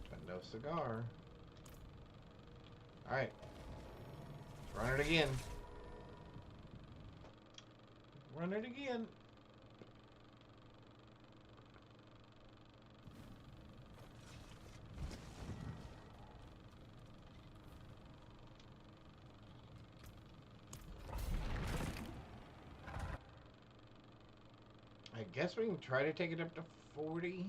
But no cigar. Alright. Let's run it again. Run it again. I guess we can try to take it up to 40.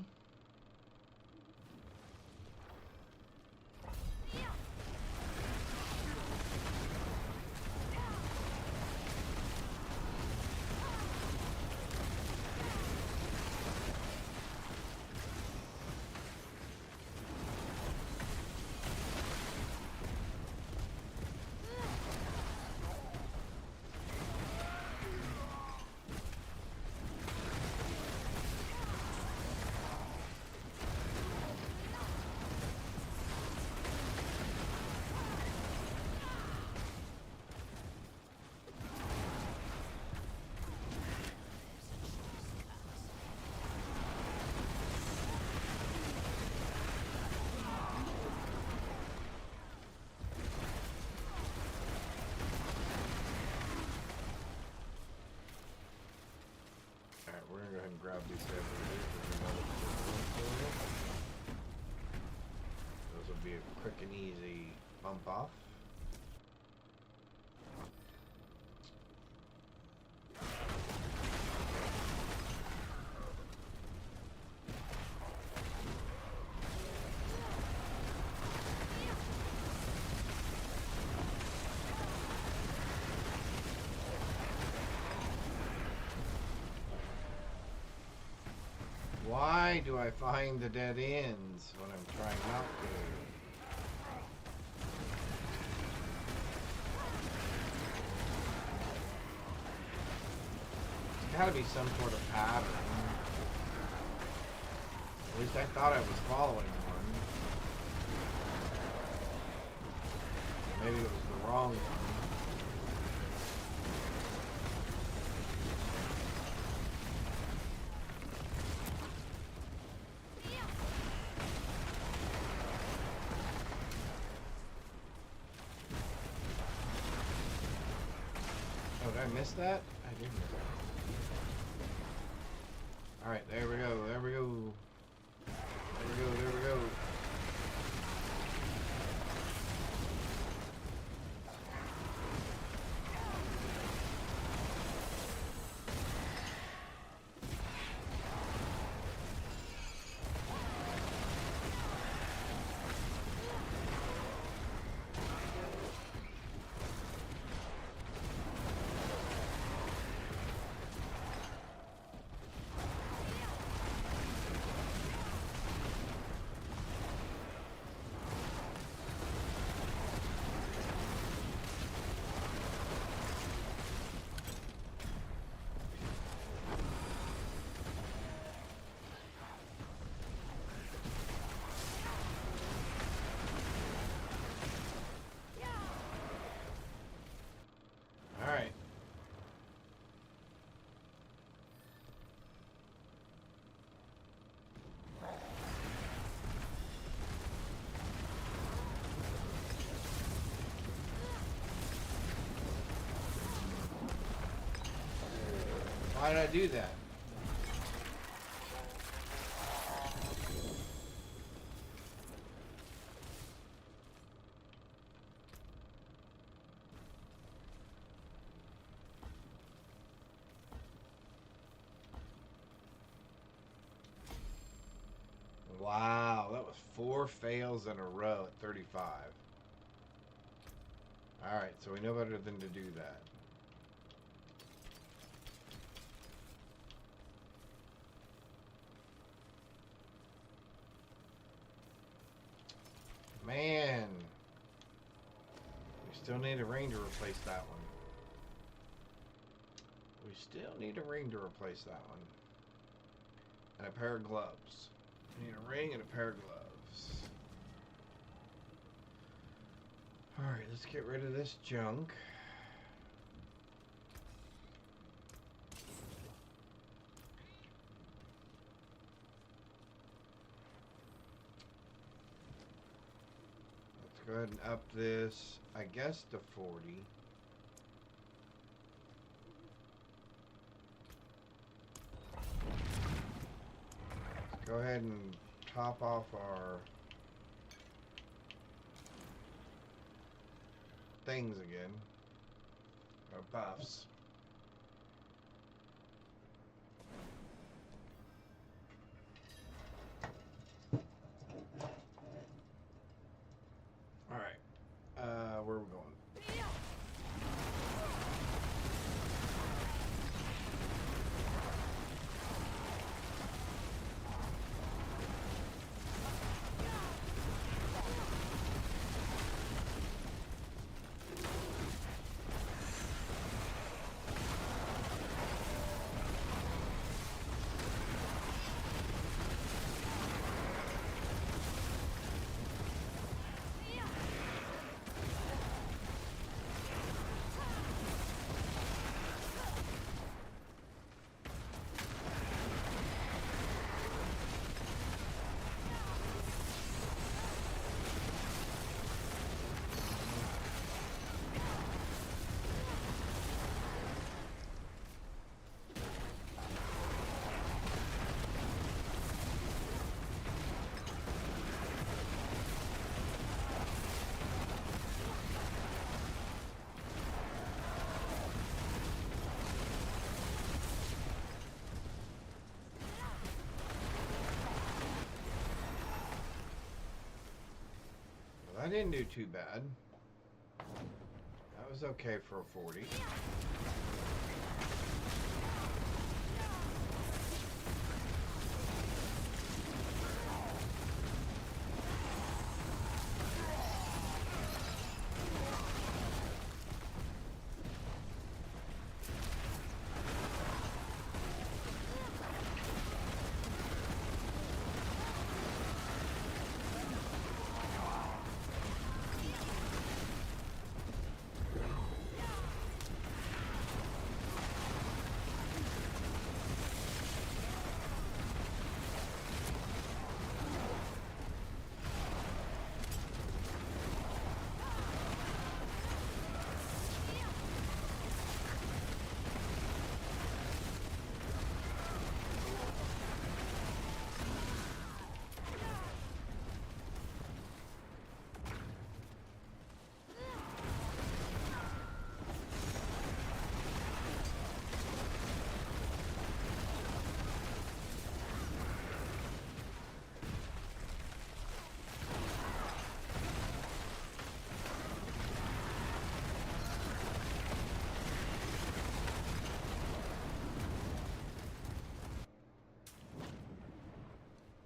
jump off. Why do I find the dead ends when I'm trying not to? There's gotta be some sort of pattern. At least I thought I was following one. Maybe it was the wrong one. Oh, did I miss that? I did miss that. Alright, there we go, there we go. There we go, there we go. Alright. Why did I do that? Wow, that was 4 fails in a row at 35. Alright, so we know better than to do that. Man. We still need a ring to replace that one. We still need a ring to replace that one. And a pair of gloves. We need a ring and a pair of gloves. Alright, let's get rid of this junk. Let's go ahead and up this, I guess, to 40. Let's go ahead and top off our things again. Our buffs. Alright. Where are we going? I didn't do too bad. That was okay for a 40.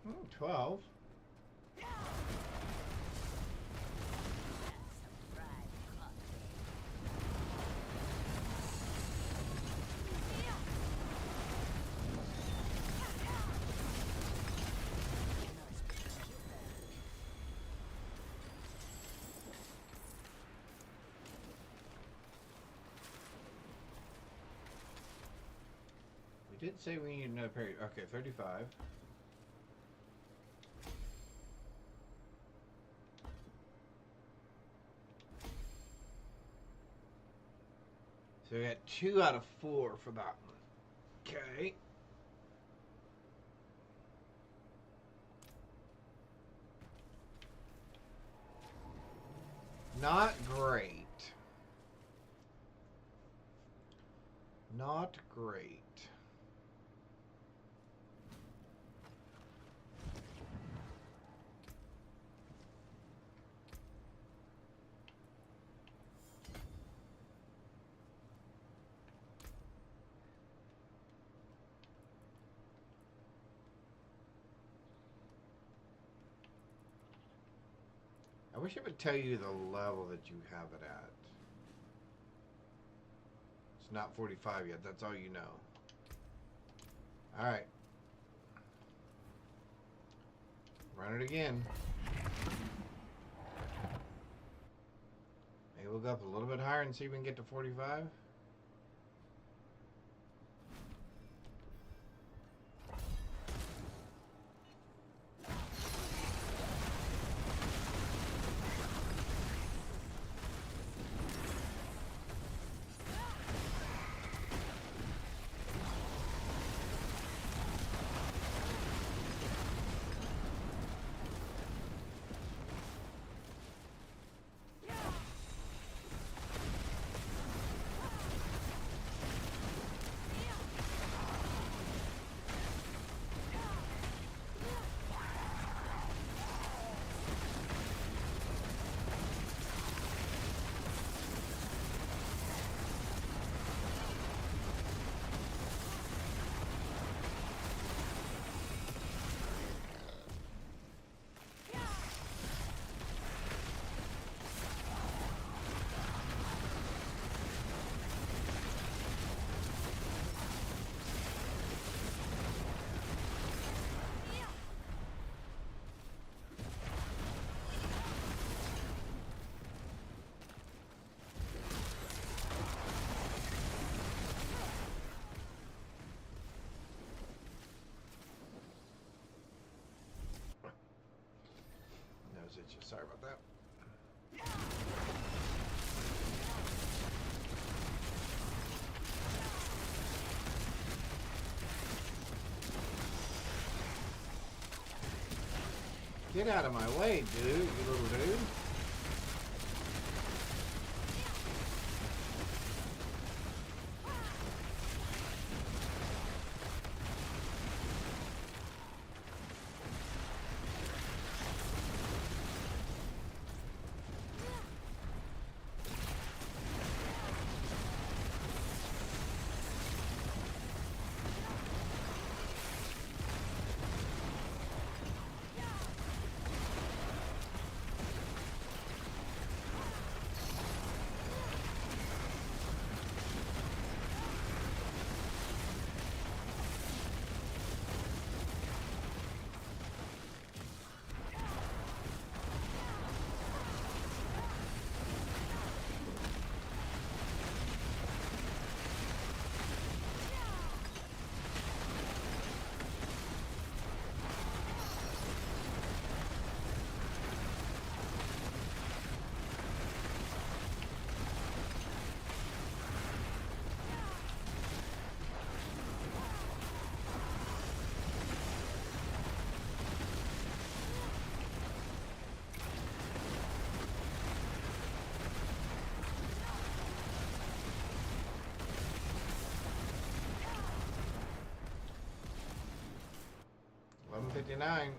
Hmm, 12. We did say we need another parry. Okay, 35. So we got 2 out of 4 for that one. Okay. Not great. Not great. I wish it would tell you the level that you have it at. It's not 45 yet, that's all you know. Alright. Run it again. Maybe we'll go up a little bit higher and see if we can get to 45. Sorry about that. Get out of my way, dude, you little dude. 11:59.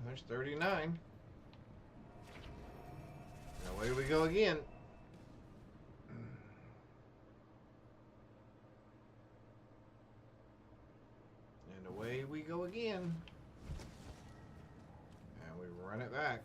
There's 39. And away we go again. And away we go again. And we run it back.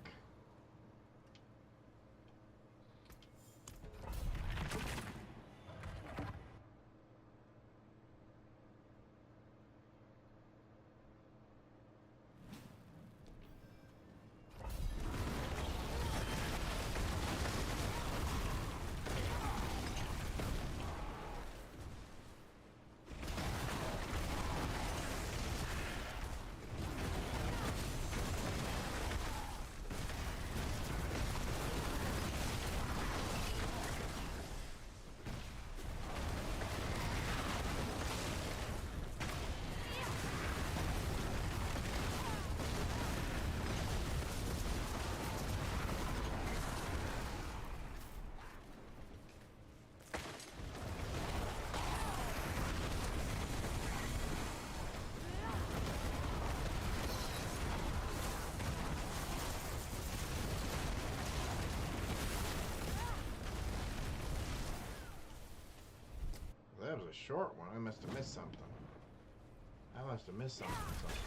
That was a short one. I must have missed something. I must have missed something somewhere.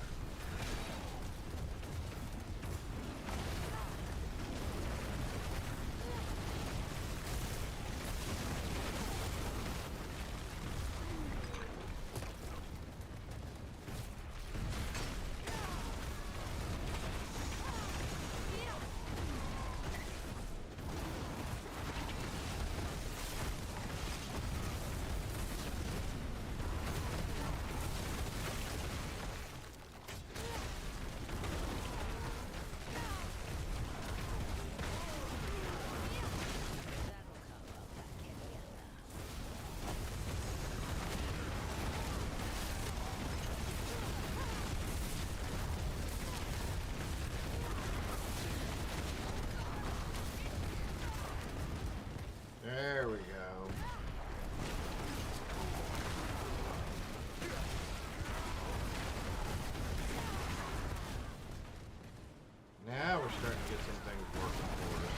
There we go. Now we're starting to get some things working for us.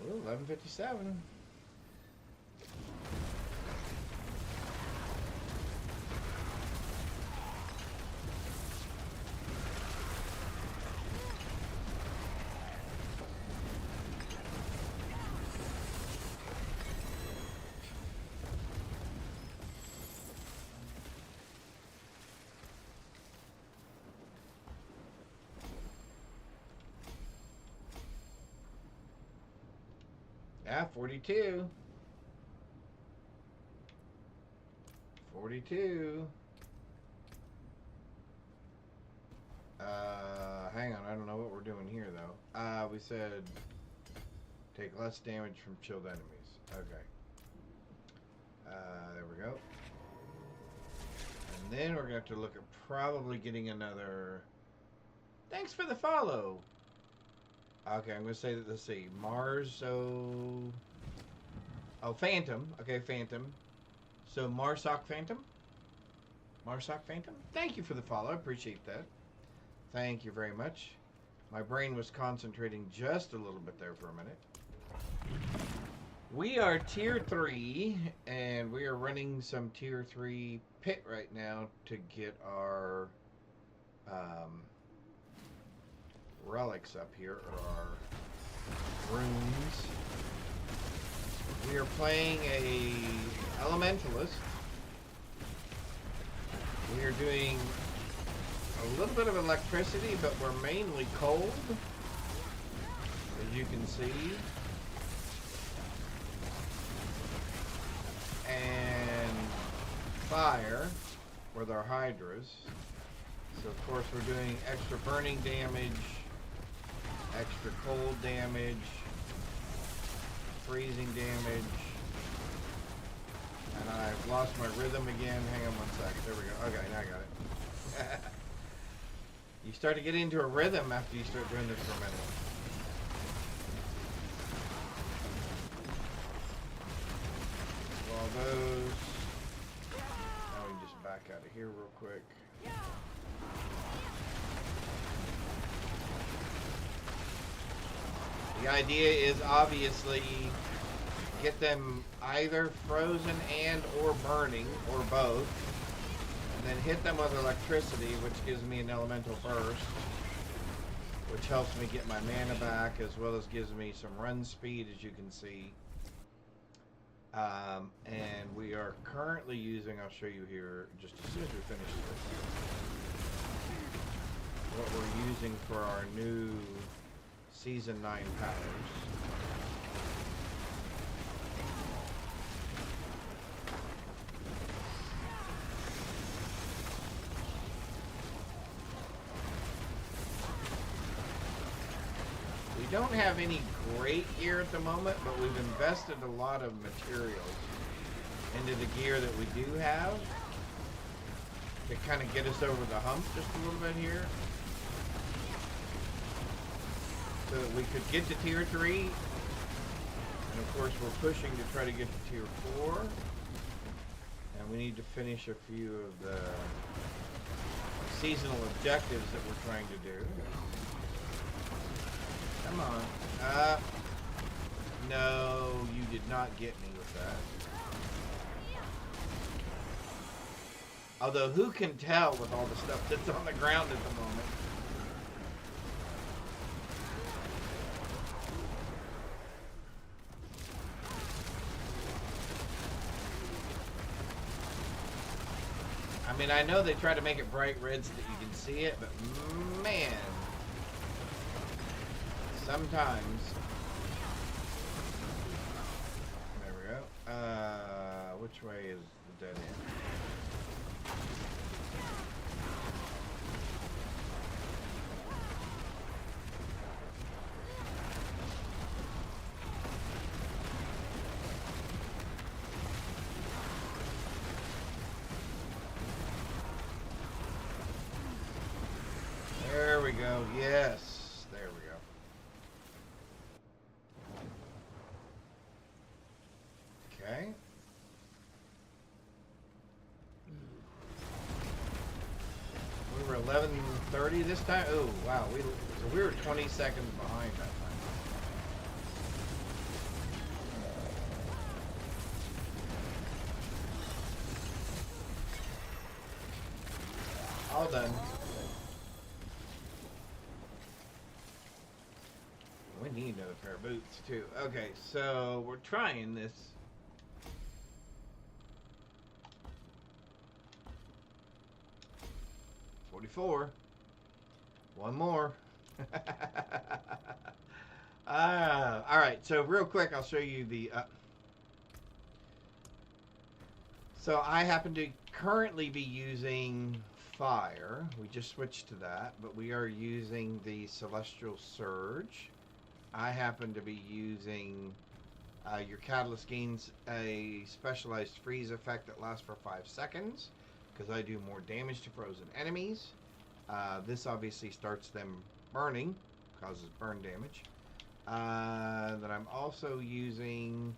Ooh, 11:57. Yeah, 42. 42. Hang on, I don't know what we're doing here though. We said take less damage from chilled enemies. Okay. There we go. And then we're going to have to look at probably getting another Thanks for the follow. Okay, I'm gonna say that. Let's see, Mars. So, oh, Phantom. Okay, Phantom. So Marsoc Phantom. Marsoc Phantom. Thank you for the follow. I appreciate that. Thank you very much. My brain was concentrating just a little bit there for a minute. We are tier 3, and we are running some tier 3 pit right now to get our relics up here, or our runes. We are playing a elementalist. We are doing a little bit of electricity, but we're mainly cold, as you can see. And fire with our hydras. So of course we're doing extra burning damage, extra cold damage, freezing damage. And I've lost my rhythm again. Hang on one second. There we go. Okay, now I got it. You start to get into a rhythm after you start doing this for a minute. All those. Now we can just back out of here real quick. The idea is obviously get them either frozen and or burning, or both, and then hit them with electricity, which gives me an elemental burst, which helps me get my mana back, as well as gives me some run speed, as you can see. And we are currently using, I'll show you here just as soon as we finish this, what we're using for our new Season 9 powers. We don't have any great gear at the moment, but we've invested a lot of materials into the gear that we do have to kind of get us over the hump just a little bit here, so that we could get to tier 3, and of course we're pushing to try to get to tier 4, and we need to finish a few of the seasonal objectives that we're trying to do. Come on. No, you did not get me with that. Although, who can tell with all the stuff that's on the ground at the moment? I mean, I know they try to make it bright red so that you can see it, but man, sometimes. There we go. Which way is the dead end? There we go. Yes. There we go. Okay. We were 11:30 this time. Oh, wow. So we were 20 seconds behind that time. All done. We need another pair of boots too. Okay, so we're trying this. $44. One more. All right, so real quick, I'll show you the. So I happen to currently be using fire. We just switched to that, but we are using the Celestial Surge. I happen to be using your catalyst gains a specialized freeze effect that lasts for 5 seconds, because I do more damage to frozen enemies. This obviously starts them burning, causes burn damage. Then I'm also using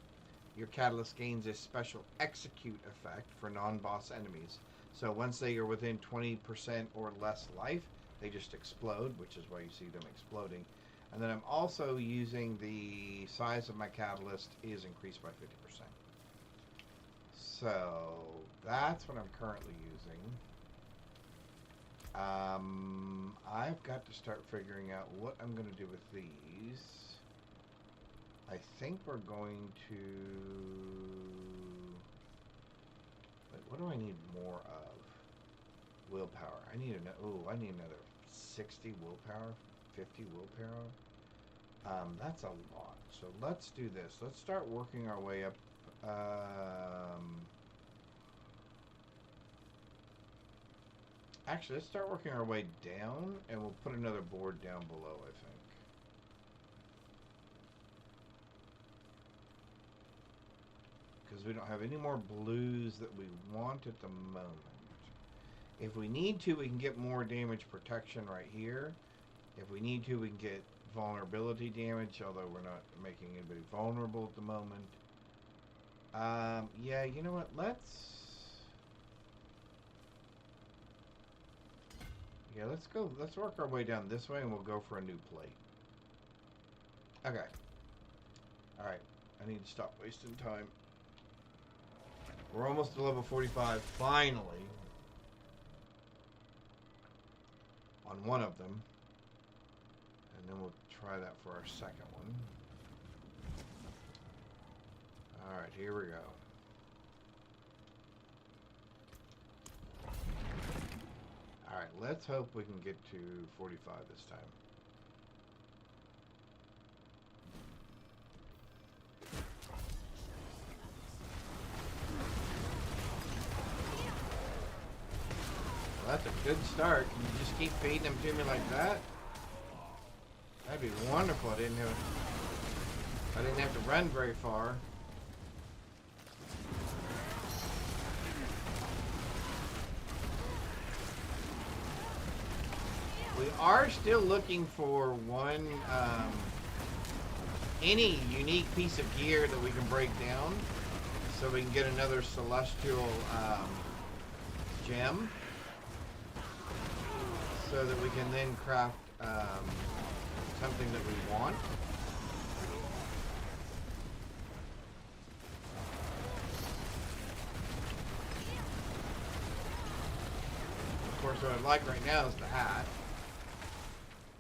your catalyst gains a special execute effect for non-boss enemies. So once they are within 20% or less life, they just explode, which is why you see them exploding. And then I'm also using the size of my catalyst is increased by 50%. So that's what I'm currently using. I've got to start figuring out what I'm going to do with these. I think we're going to... Wait, what do I need more of? Willpower. I need I need another 60 willpower, 50 willpower. That's a lot. So let's do this. Let's start working our way up. Actually, let's start working our way down, and we'll put another board down below, I think. Because we don't have any more blues that we want at the moment. If we need to, we can get more damage protection right here. If we need to, we can get vulnerability damage, although we're not making anybody vulnerable at the moment. Yeah, you know what? Let's go. Let's work our way down this way, and we'll go for a new plate. Okay. All right. I need to stop wasting time. We're almost to level 45, finally. On one of them. And then we'll try that for our second one. Alright, here we go. Alright, let's hope we can get to 45 this time. Well, that's a good start. Can you just keep feeding them to me like that? That'd be wonderful. I didn't have to run very far. We are still looking for any unique piece of gear that we can break down, so we can get another celestial gem, so that we can then craft something that we want. Of course, what I'd like right now is the hat.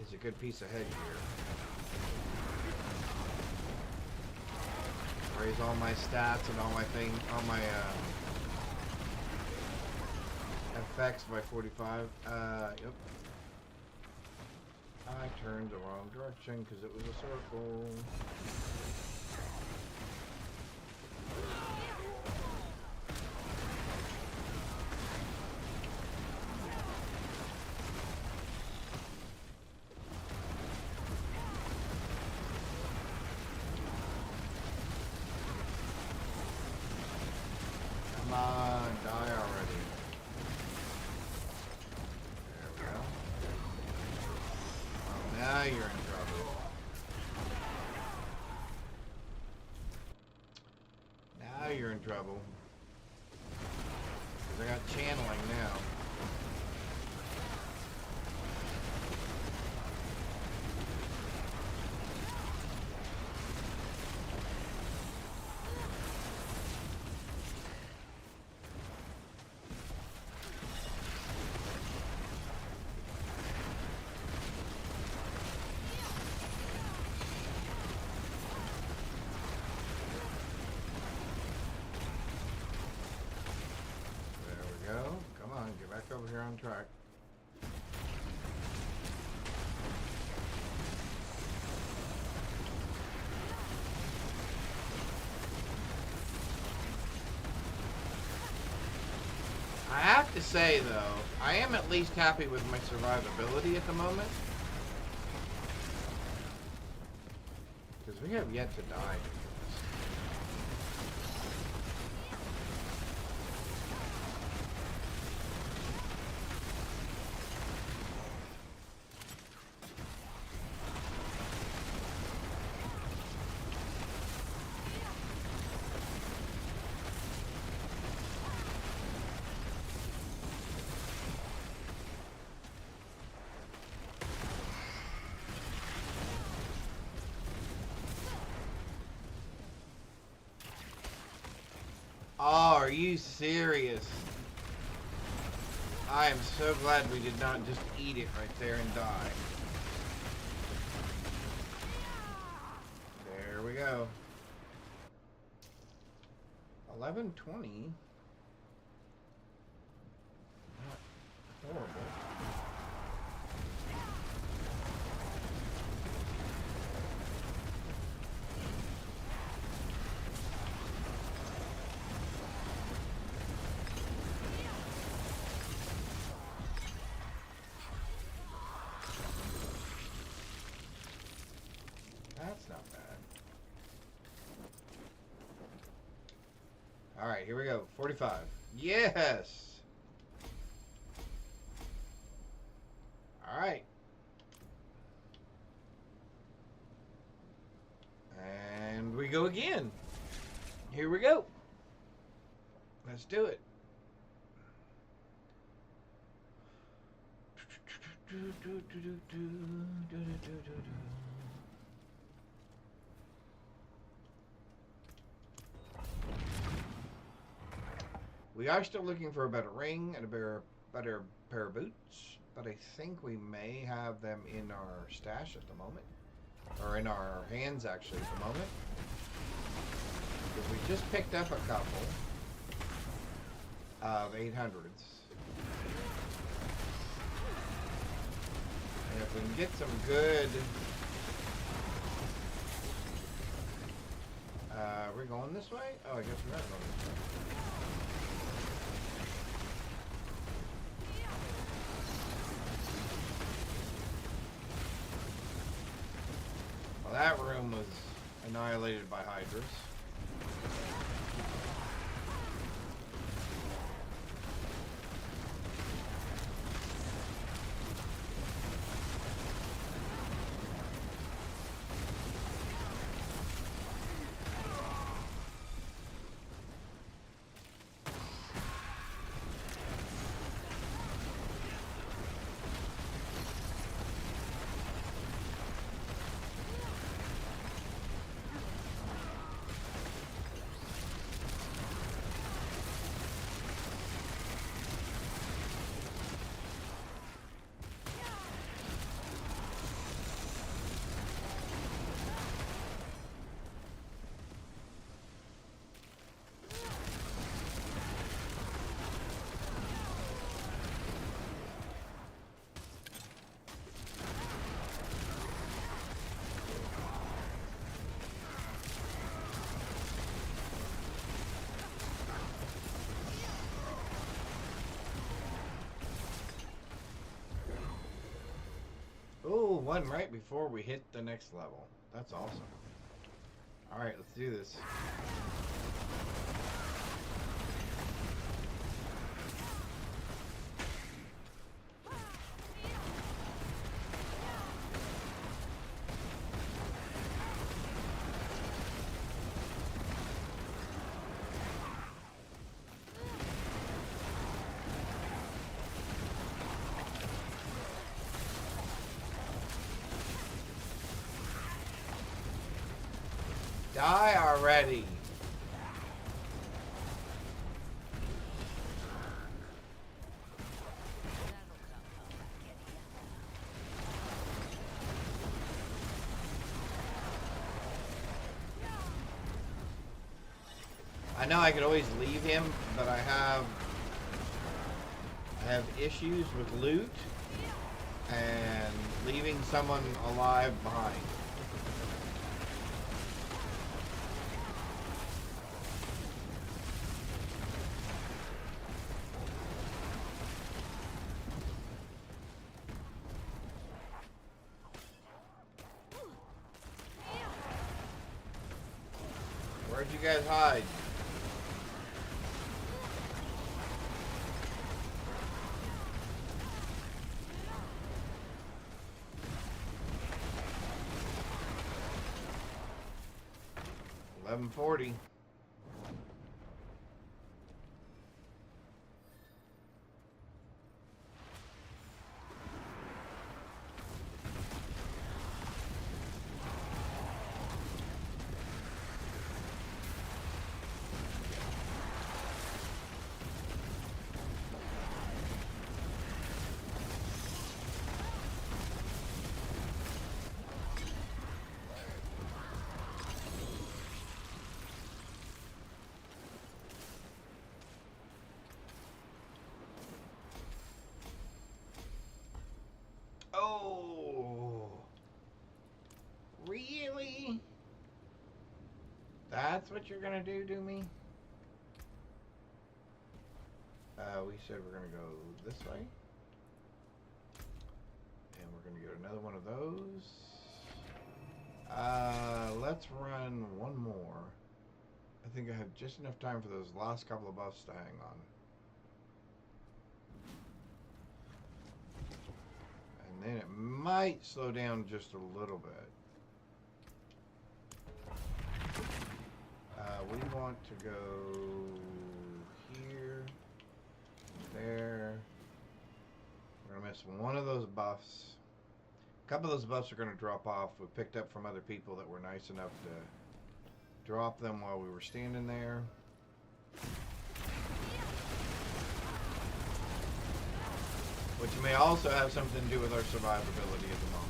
It's a good piece of headgear. Raise all my stats and all my effects by 45. Yep. I turned the wrong direction because it was a circle. Come on, die already. There we go. Oh, now you're in trouble. Now you're in trouble. Because I got channeling now. Come on, get back over here on track. I have to say, though, I am at least happy with my survivability at the moment. Because we have yet to die. are you serious? I am so glad we did not just eat it right there and die. There we go. 11:20. Not horrible. That's not bad. All right, here we go. 45. Yes. All right. And we go again. Here we go. Let's do it. We are still looking for a better ring and a better pair of boots, but I think we may have them in our stash at the moment. Or in our hands, actually, at the moment. Because we just picked up a couple of 800s. And if we can get some good... we're going this way? Oh, I guess we're not going this way. Well, that room was annihilated by hydras. Oh, one right before we hit the next level. That's awesome. Alright, let's do this. Die already. I know I could always leave him, but I have issues with loot and leaving someone alive behind. Where'd you guys hide? $11.40. That's what you're gonna do to me? We said we're gonna go this way. And we're gonna get another one of those. Let's run one more. I think I have just enough time for those last couple of buffs to hang on. And then it might slow down just a little bit. We want to go here, there. We're going to miss one of those buffs. A couple of those buffs are going to drop off. We picked up from other people that were nice enough to drop them while we were standing there. Which may also have something to do with our survivability at the moment.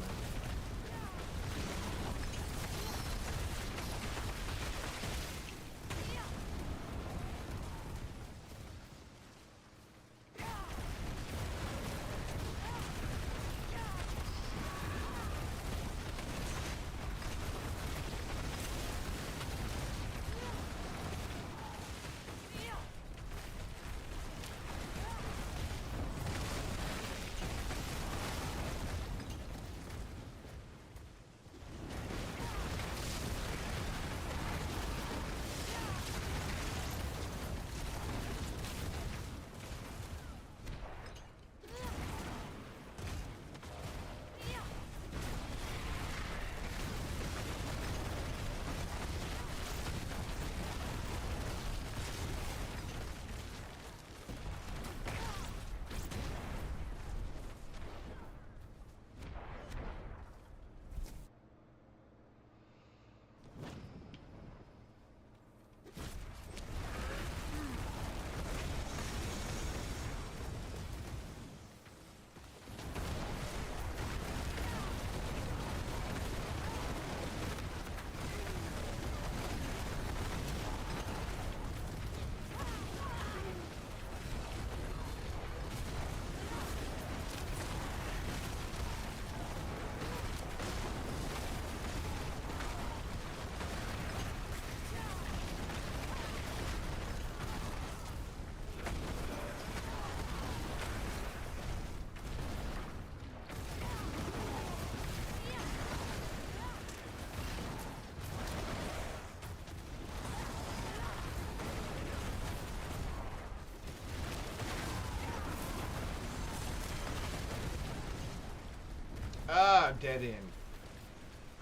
Ah, dead end.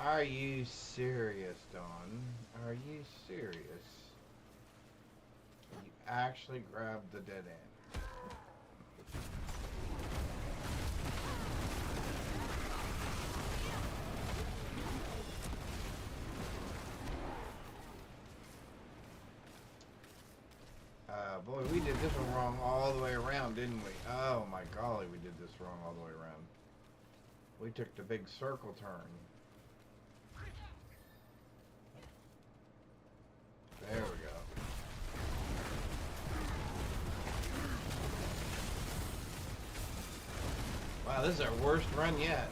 Are you serious, Dawn? Are you serious? You actually grabbed the dead end. Boy, we did this one wrong all the way around, didn't we? Oh my golly, we did this wrong all the way around. We took the big circle turn. There we go. Wow, this is our worst run yet.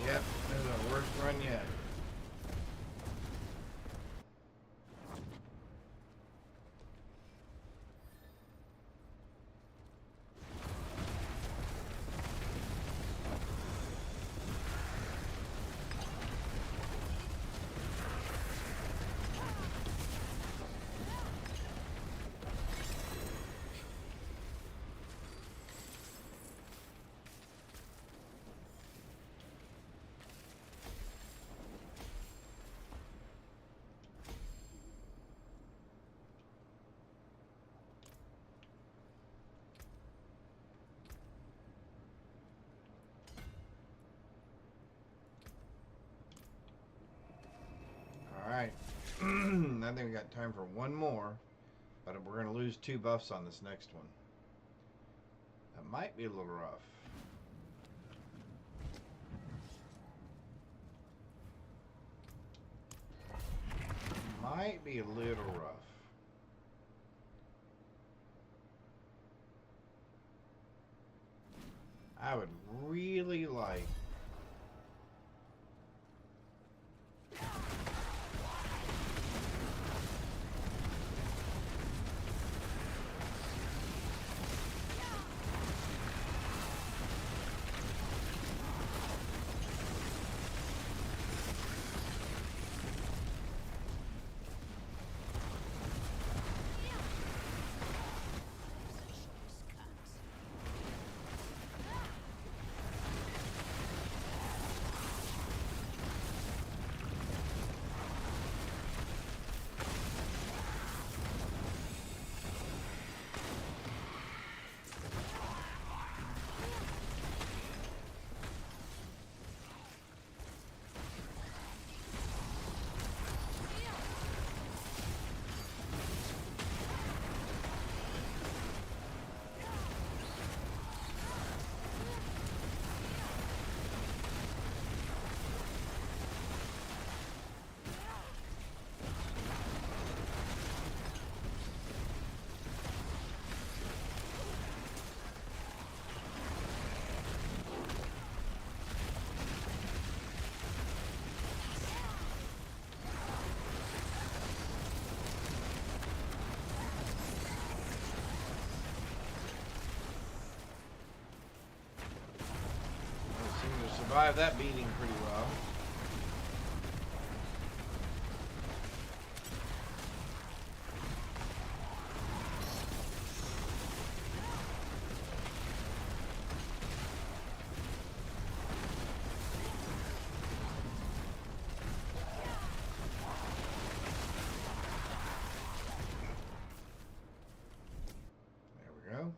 Yep, this is our worst run yet. Alright. I think we got time for one more. But we're going to lose 2 buffs on this next one. That might be a little rough. might be a little rough. I would really like seem to survive that beating pretty well. There we go.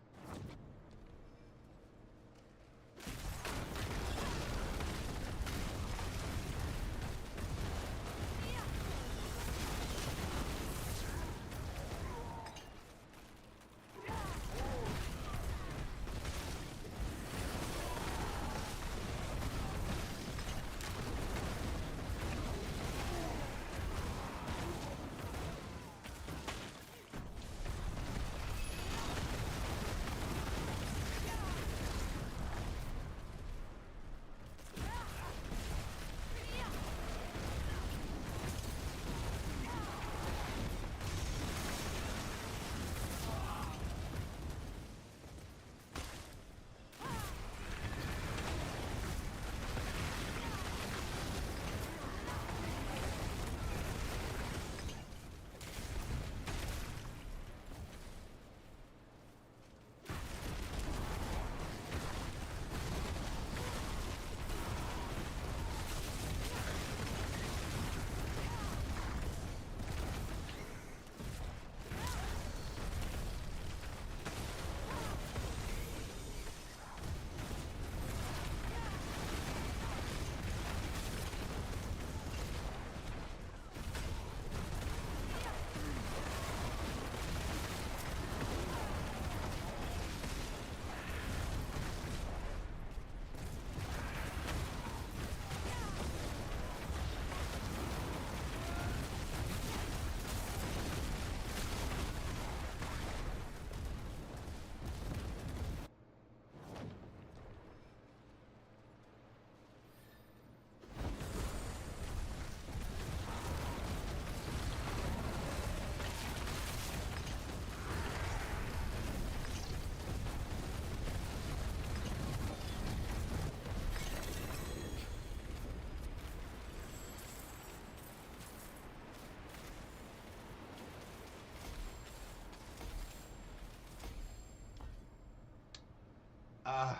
Ah.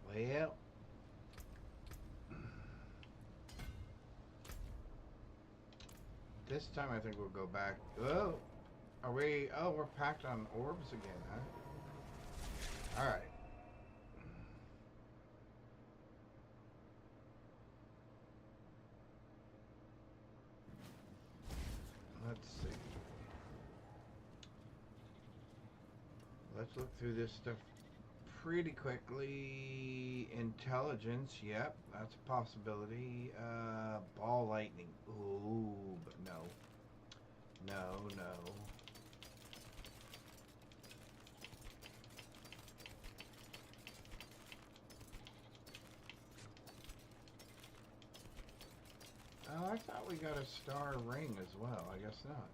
Well. This time I think we'll go back. Oh. Are we? Oh, we're packed on orbs again, huh? Alright. Let's see. Let's look through this stuff pretty quickly. Intelligence, yep, that's a possibility. Ball lightning. Ooh, but no. No, no. Oh, I thought we got a star ring as well. I guess not.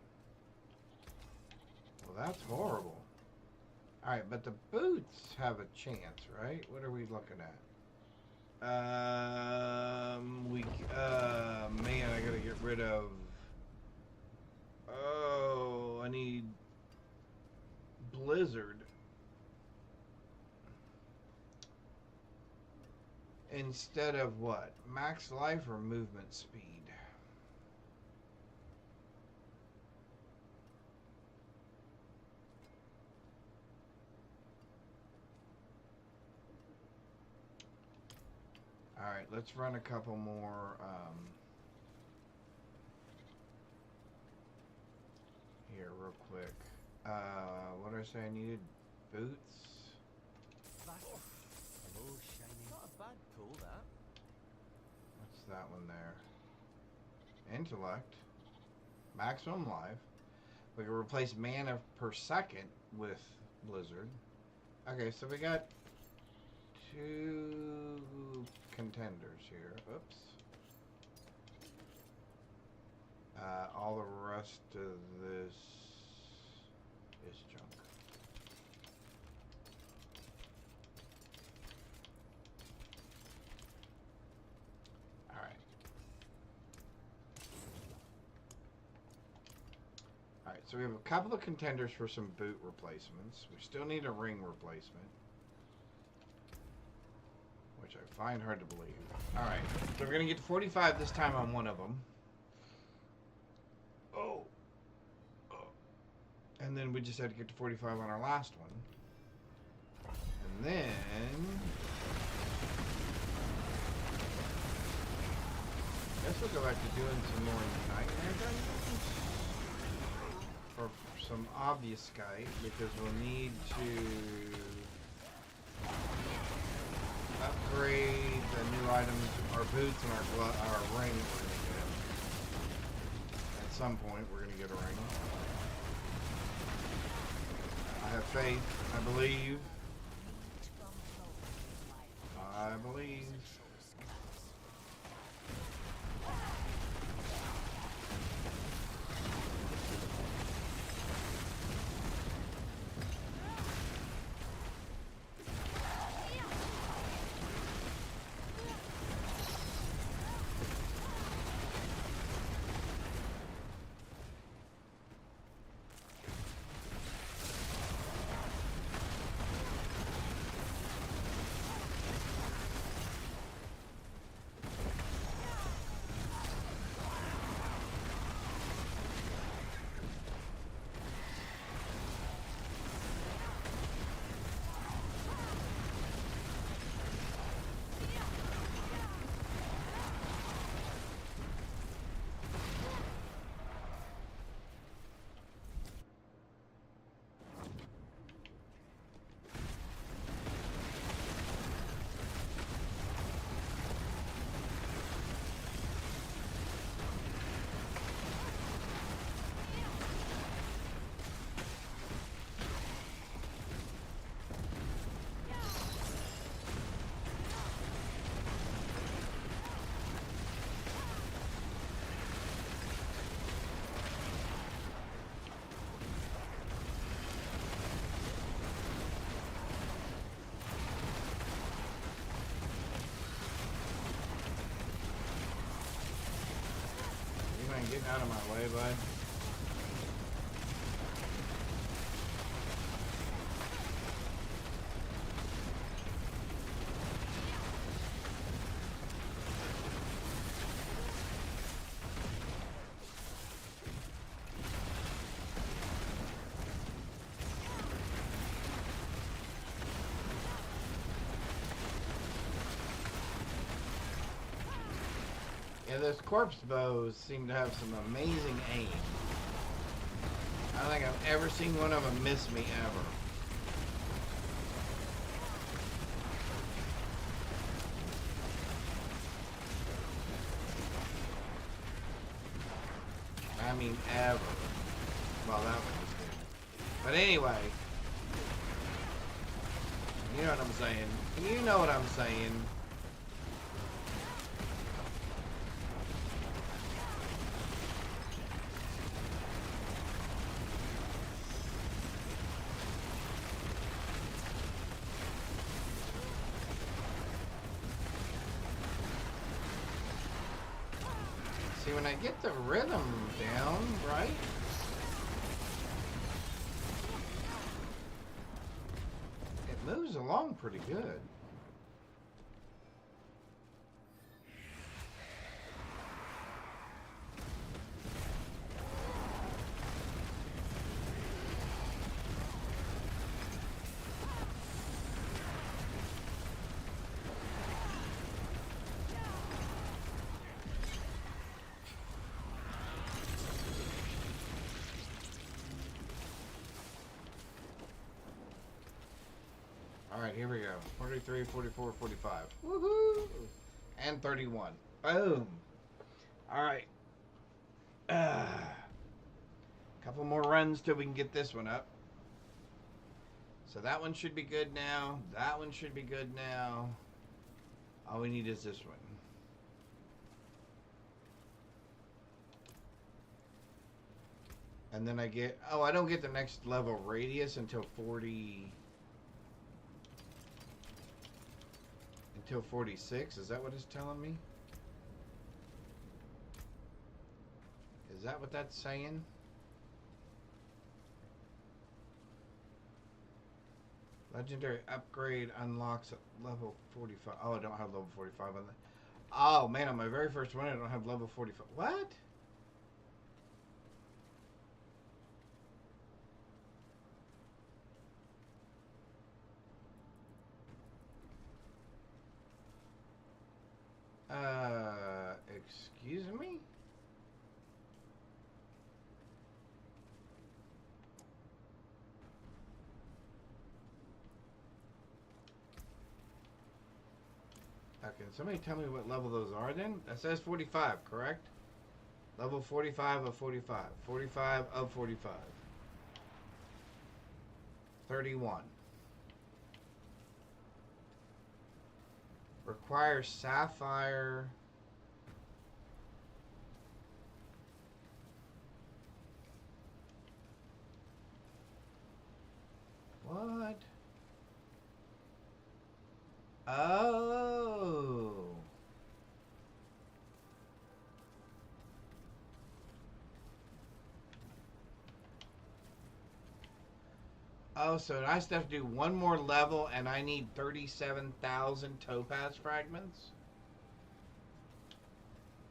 Well, that's horrible. Alright, but the boots have a chance, right? What are we looking at? Man, I gotta get rid of... Oh, I need... Blizzard. Instead of what? Max life or movement speed? Alright, let's run a couple more, here real quick. What did I say I needed? Boots? Hello, shiny. Not a bad pull, that. What's that one there? Intellect. Maximum life. We can replace mana per second with Blizzard. Okay, so we got 2 contenders here. Oops. All the rest of this is junk. Alright. Alright, so we have a couple of contenders for some boot replacements. We still need a ring replacement, which I find hard to believe. Alright, so we're going to get to 45 this time on one of them. Oh. And then we just had to get to 45 on our last one. And then... I guess we'll go back to doing some more nightmare dungeons. For some obvious Skype, because we'll need to... upgrade the new items, our boots and our ring we're going to get. At some point, we're going to get a ring. I have faith. I believe. I believe. Getting out of my way, bud. Yeah, those corpse bows seem to have some amazing aim. I don't think I've ever seen one of them miss me ever. I mean ever. Well, that one was good. But anyway, you know what I'm saying. You know what I'm saying. See, when I get the rhythm down, right? It moves along pretty good. Alright, here we go. 43, 44, 45. Woohoo! And 31. Boom! Alright. Couple more runs till we can get this one up. So that one should be good now. That one should be good now. All we need is this one. And then I get... Oh, I don't get the next level radius until 40... Until 46? Is that what it's telling me? Is that what that's saying? Legendary upgrade unlocks at level 45. Oh, I don't have level 45 on that. Oh, man, on my very first one, I don't have level 45. What? Excuse me? Can somebody tell me what level those are then? That says 45, correct? Level 45 of 45. 45 of 45. 31. Requires sapphire. What? Oh. Oh, so I still have to do one more level and I need 37,000 topaz fragments.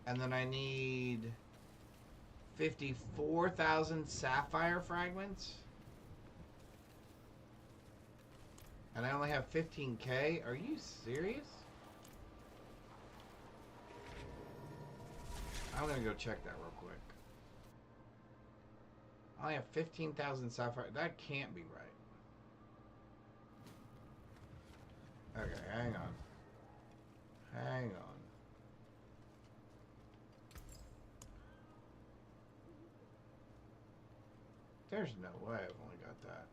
And then I need 54,000 sapphire fragments. And I only have 15k? Are you serious? I'm gonna go check that real quick. I only have 15,000 sapphire. That can't be right. Okay, hang on. Hang on. There's no way I've only got that.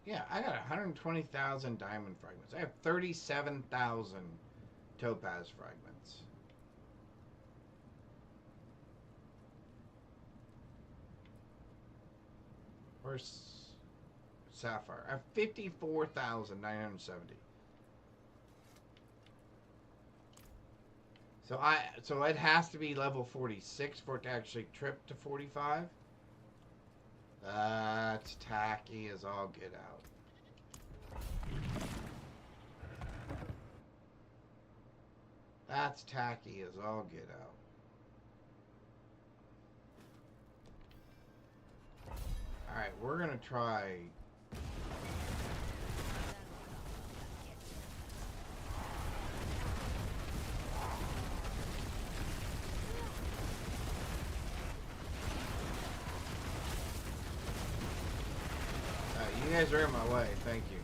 Yeah, I got 120,000 diamond fragments. I have 37,000 topaz fragments. Where's sapphire? I have 54,970. So it has to be level 46 for it to actually trip to 45. That's tacky as all get out. That's tacky as all get out. Alright, we're gonna try. You guys are in my way, thank you.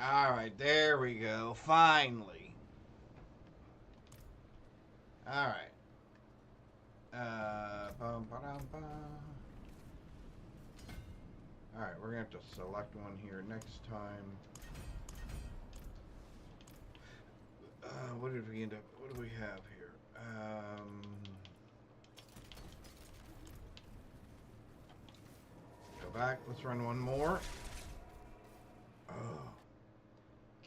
Alright, there we go. Finally. Alright. Bum, ba-dum, ba. Alright, we're going to have to select one here next time. What did we end up... What do we have here? Go back. Let's run one more. Oh.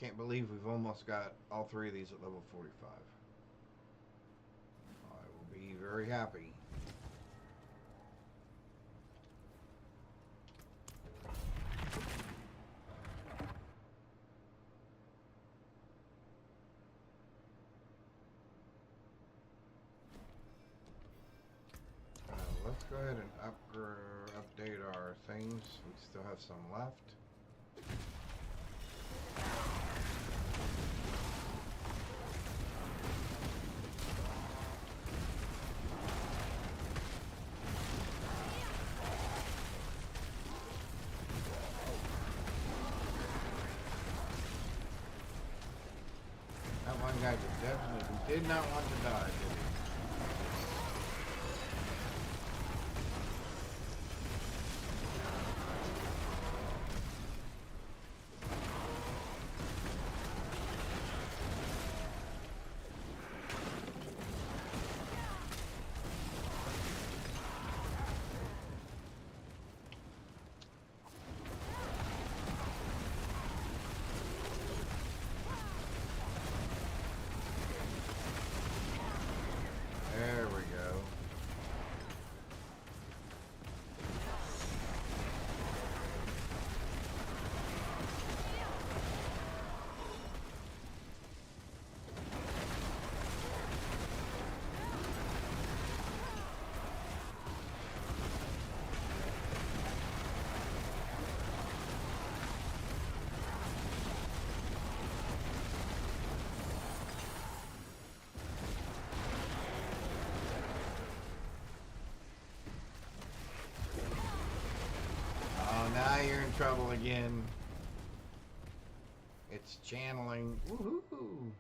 Can't believe we've almost got all three of these at level 45. I will be very happy. Let's go ahead and update our things. We still have some left. That one guy definitely did not want to die, did he? There we go. Oh, now you're in trouble again. It's channeling. Woohoo!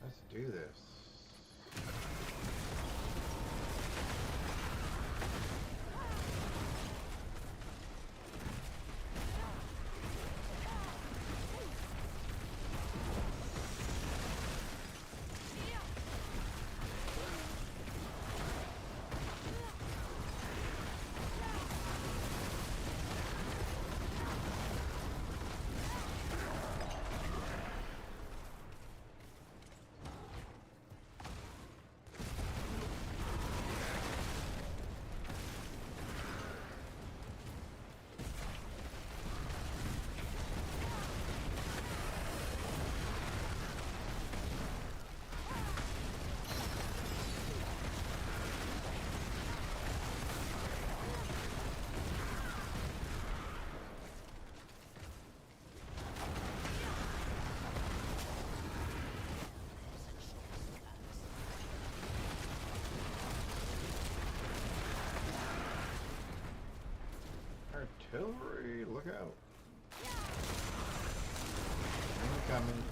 Let's do this. Artillery, look out. Incoming.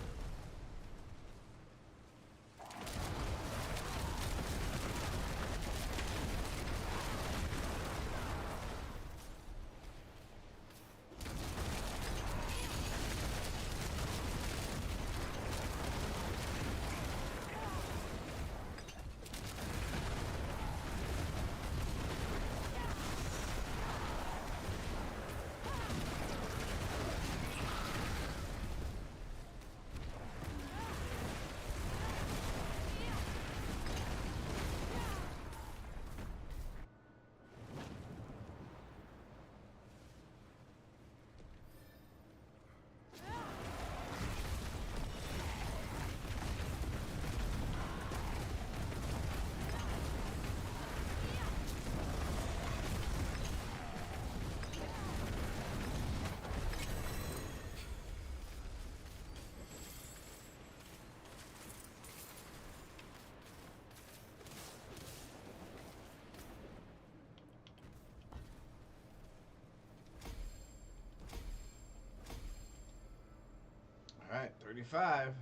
35.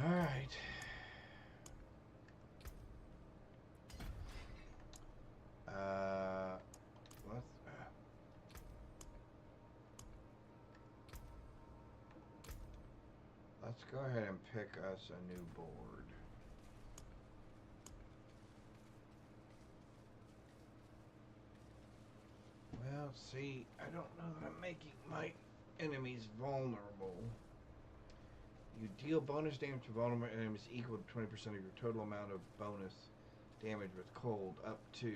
All right. Let's go ahead and pick us a new board. Well, see, I don't know that I'm making my enemies vulnerable. You deal bonus damage to vulnerable enemies equal to 20% of your total amount of bonus damage with cold, up to.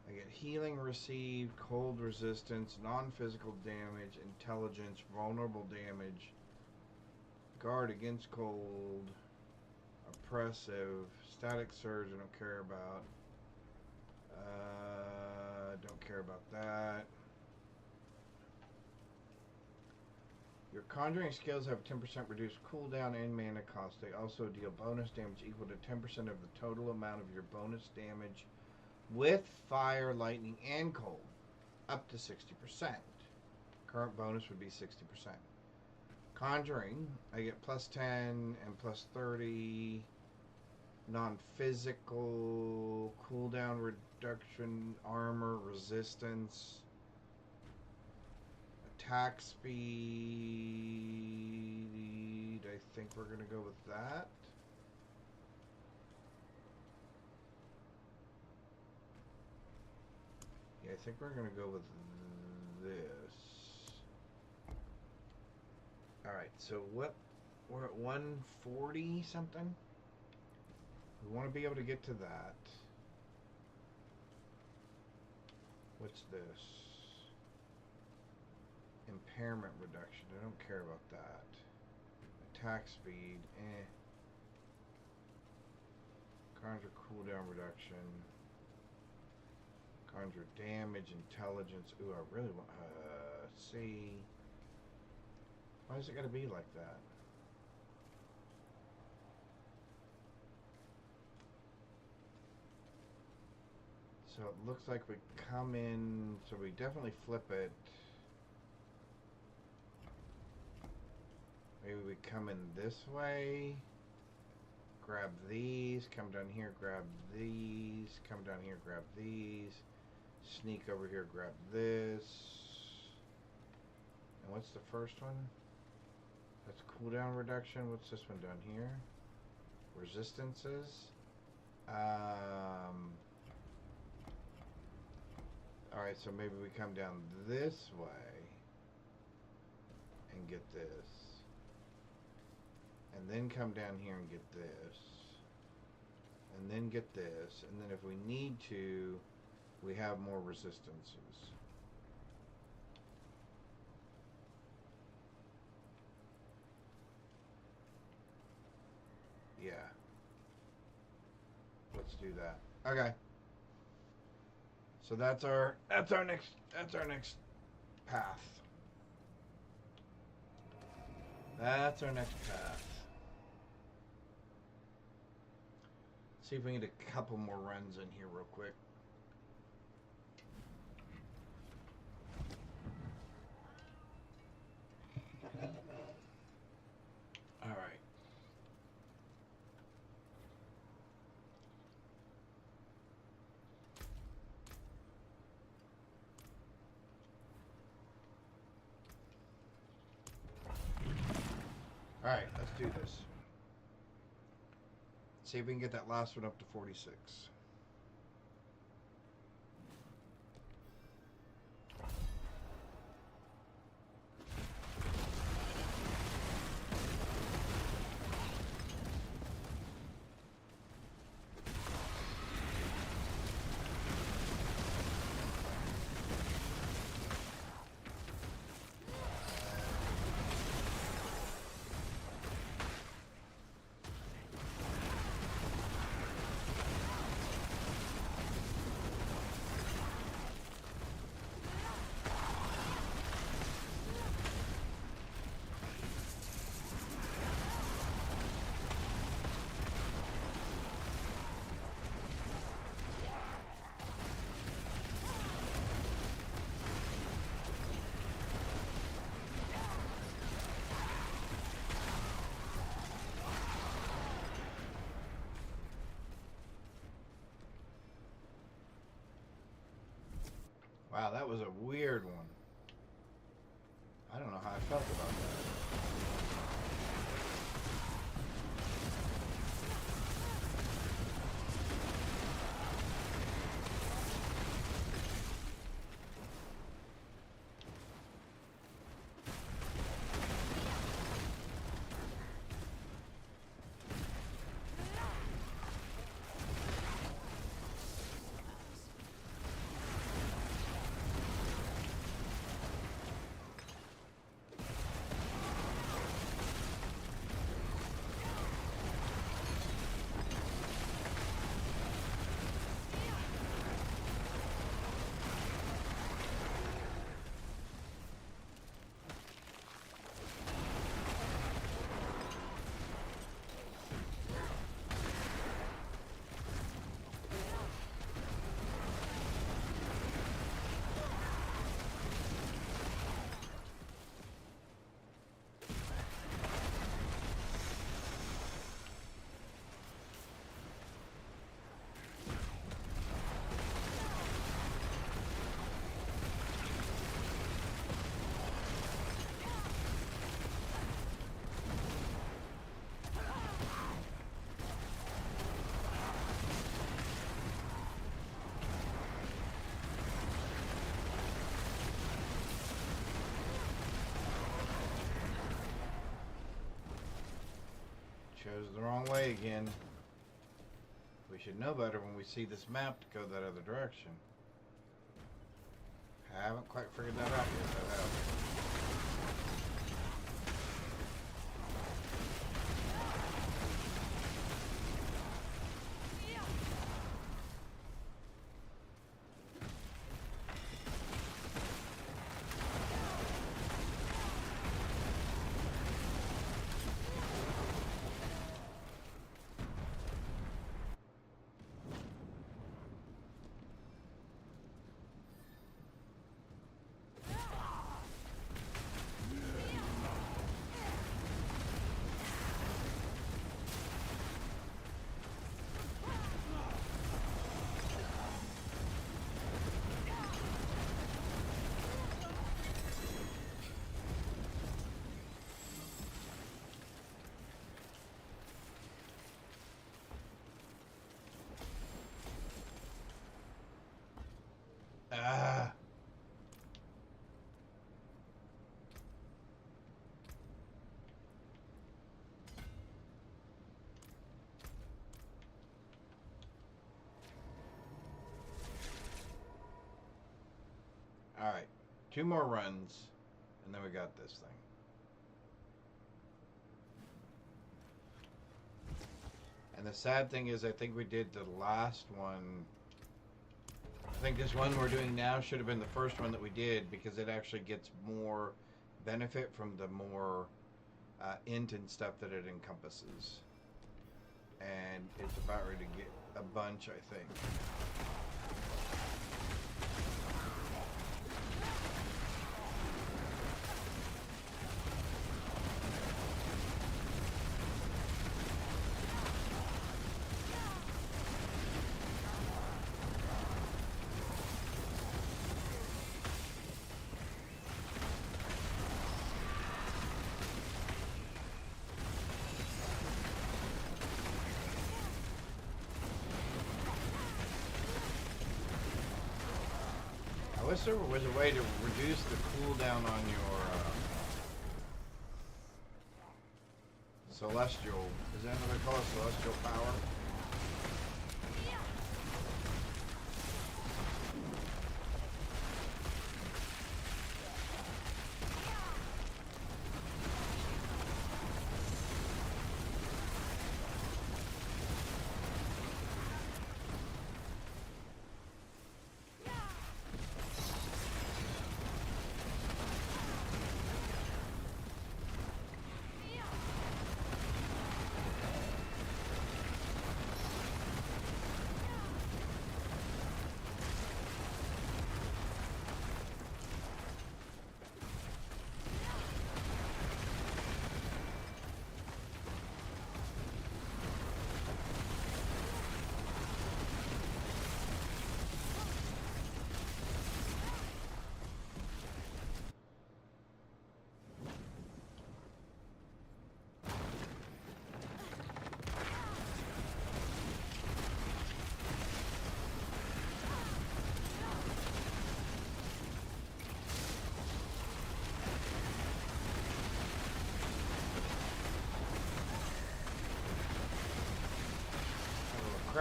I get healing received, cold resistance, non-physical damage, intelligence, vulnerable damage, guard against cold, oppressive, static surge, I don't care about. Don't care about that. Your conjuring skills have 10% reduced cooldown and mana cost. They also deal bonus damage equal to 10% of the total amount of your bonus damage with fire, lightning, and cold, up to 60%. Current bonus would be 60%. Conjuring, I get plus 10 and plus 30. Non-physical, cooldown reduction, armor, resistance, attack speed. I think we're going to go with that. Yeah, I think we're going to go with this. Alright, so what? We're at 140 something? We want to be able to get to that. What's this? Impairment reduction. I don't care about that. Attack speed. Conjure cooldown reduction. Conjure damage, intelligence. Ooh, I really want. See. Why is it gotta be like that? So it looks like we come in, so we definitely flip it. Maybe we come in this way, grab these, come down here, grab these, come down here, grab these, sneak over here, grab this. And what's the first one? That's cooldown reduction. What's this one down here? Resistances. Alright, so maybe we come down this way and get this. And then come down here and get this. And then get this. And then if we need to, we have more resistances. Yeah. Let's do that. Okay. So that's our next path. That's our next path. See if we can get a couple more runs in here real quick. All right. All right, let's do this. See if we can get that last one up to 46. Wow, that was a weird one. I don't know how I felt about that. Chose the wrong way again. We should know better when we see this map to go that other direction. Haven't quite figured that out yet, but have. Ah. Alright, 2 more runs, and then we got this thing. And the sad thing is, I think we did the last one. I think this one we're doing now should have been the first one that we did, because it actually gets more benefit from the more int and stuff that it encompasses. And it's about ready to get a bunch, I think. I wish there was a way to reduce the cooldown on your celestial. Is that what they call it? Celestial power?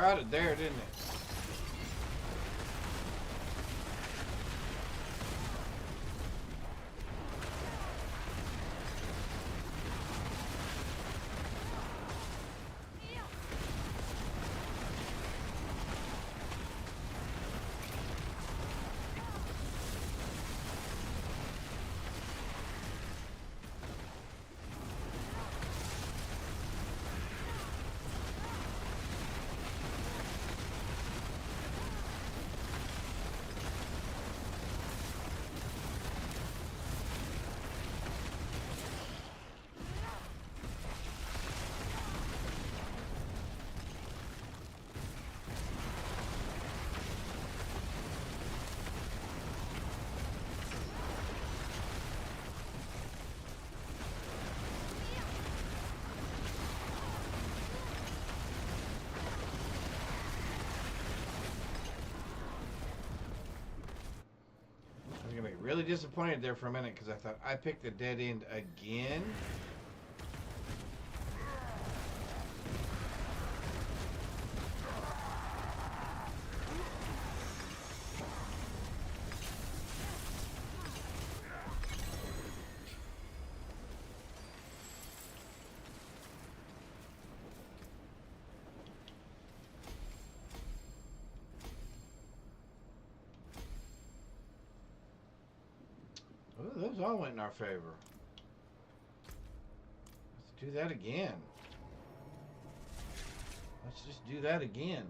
crowded there, didn't it? I was gonna be really disappointed there for a minute because I thought I picked the dead end again. Oh, those all went in our favor. Let's do that again. Let's just do that again.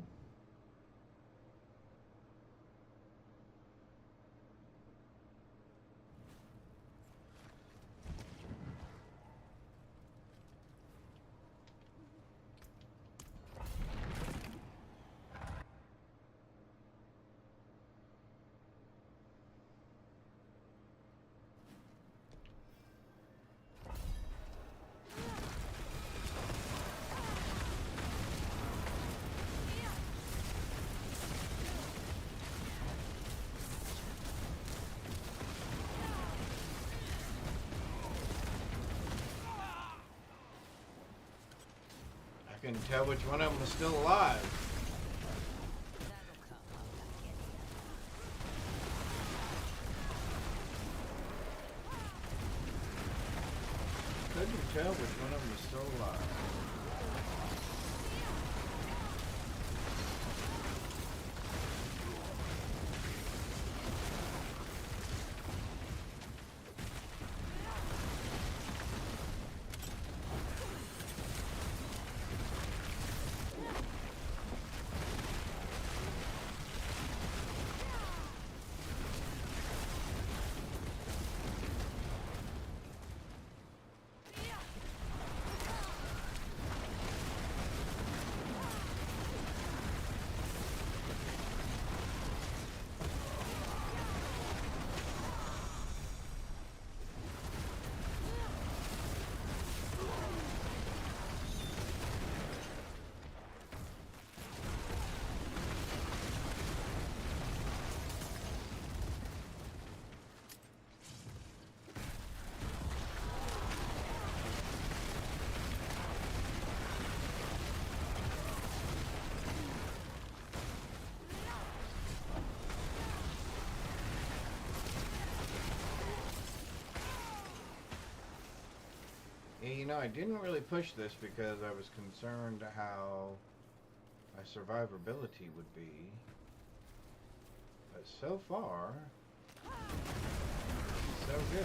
I couldn't tell which one of them was still alive. That'll come up back in Couldn't tell which one of them was still alive. Yeah, you know, I didn't really push this because I was concerned how my survivability would be. But so far, so good.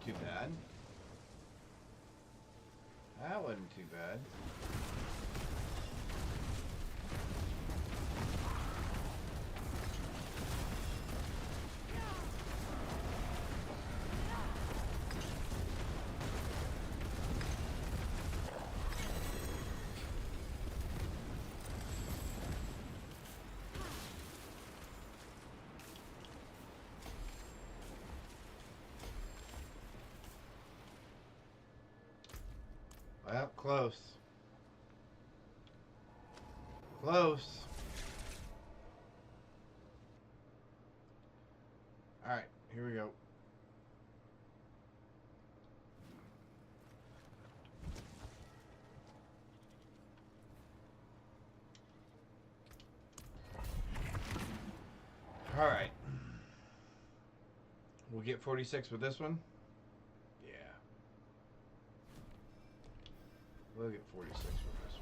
too bad. That wasn't too bad. Well, close. Close. Alright, here we go. Alright. We'll get 46 with this one. Yeah. We'll get 46 with this one.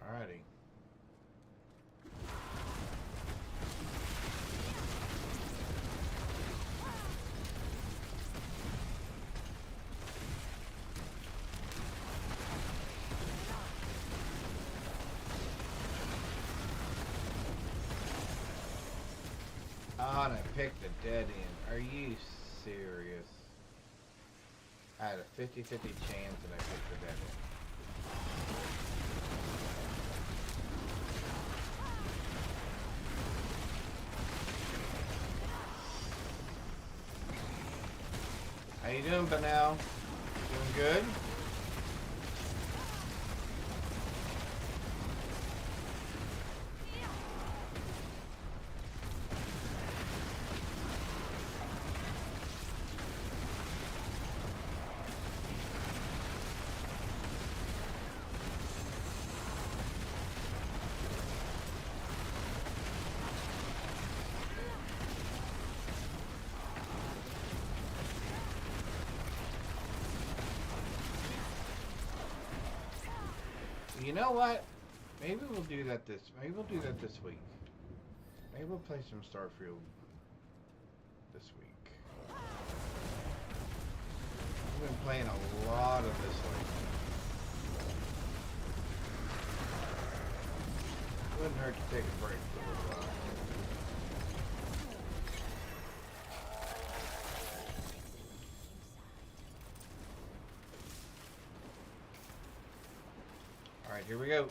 Alrighty. Oh, and I picked the dead end. Are you serious? I had a 50-50 chance and I picked the dead end. How you doing, Banal? Doing good? You know what? Maybe we'll do that this. Maybe we'll do that this week. Maybe we'll play some Starfield this week. I've been playing a lot of this lately. Wouldn't hurt to take a break for a little while. Alright, here we go.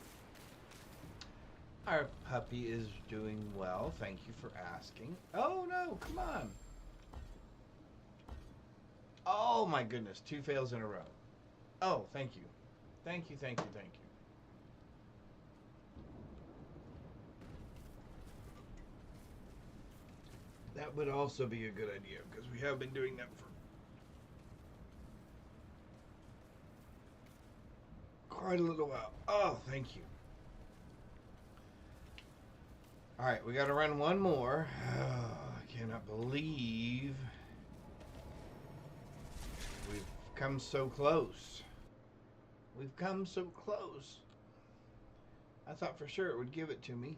Our puppy is doing well. Thank you for asking. Oh no, come on. Oh my goodness, 2 fails in a row. Oh, thank you. Thank you, thank you, thank you. That would also be a good idea because we have been doing that for quite a little while. Oh, thank you. Alright, we gotta run one more. Oh, I cannot believe come so close. We've come so close. I thought for sure it would give it to me.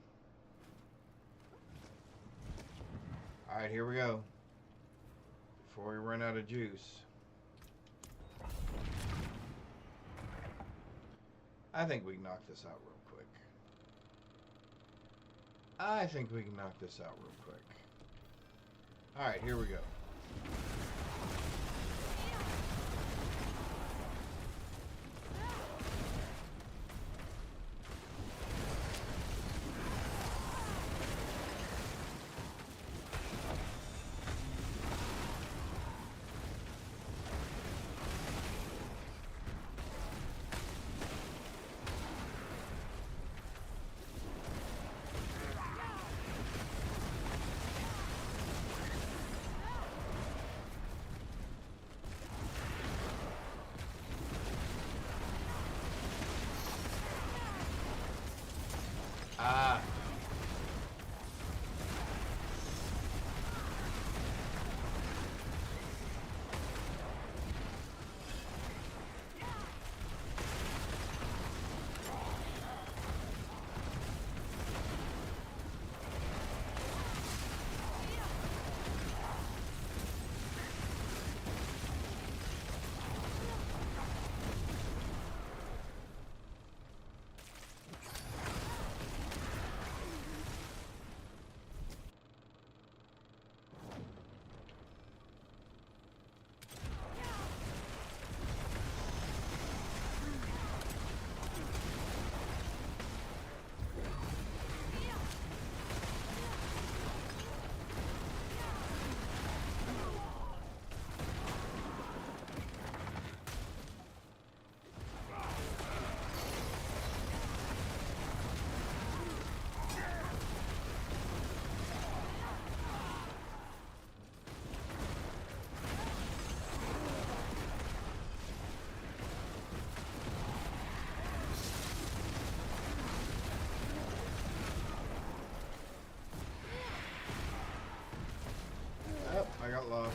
Alright, here we go. Before we run out of juice. I think we can knock this out real quick. I think we can knock this out real quick. Alright, here we go. Ah. Oh, I got lost.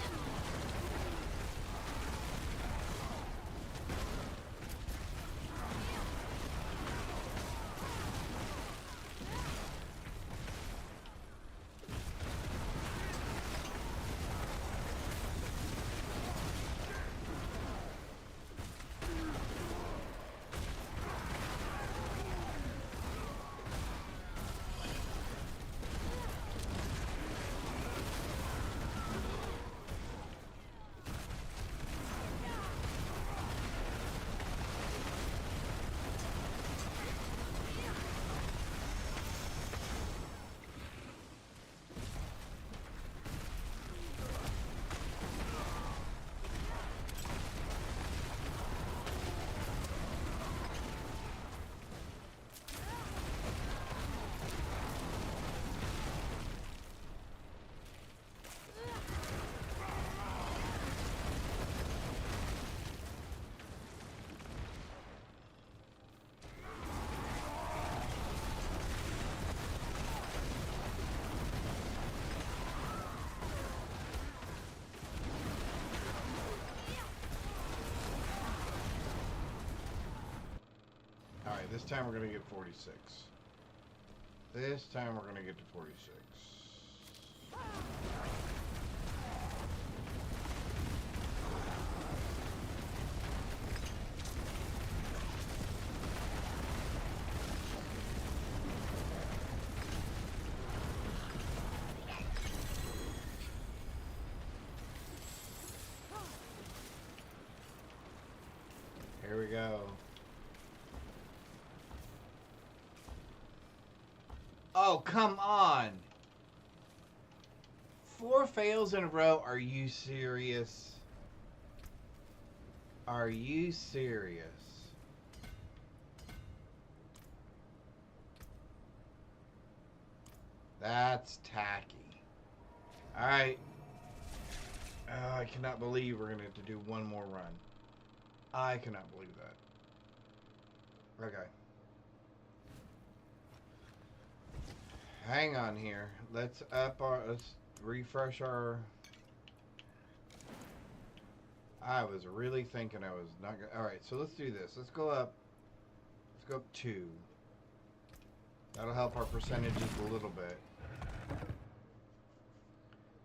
Alright, this time we're going to get 46. This time we're going to get to 46. Here we go. Oh, come on! 4 fails in a row? Are you serious? Are you serious? That's tacky. Alright. I cannot believe we're going to have to do one more run. I cannot believe that. Okay. Hang on here. Let's refresh our... I was really thinking I was not gonna. All right, so let's do this. Let's go up. Let's go up 2. That'll help our percentages a little bit.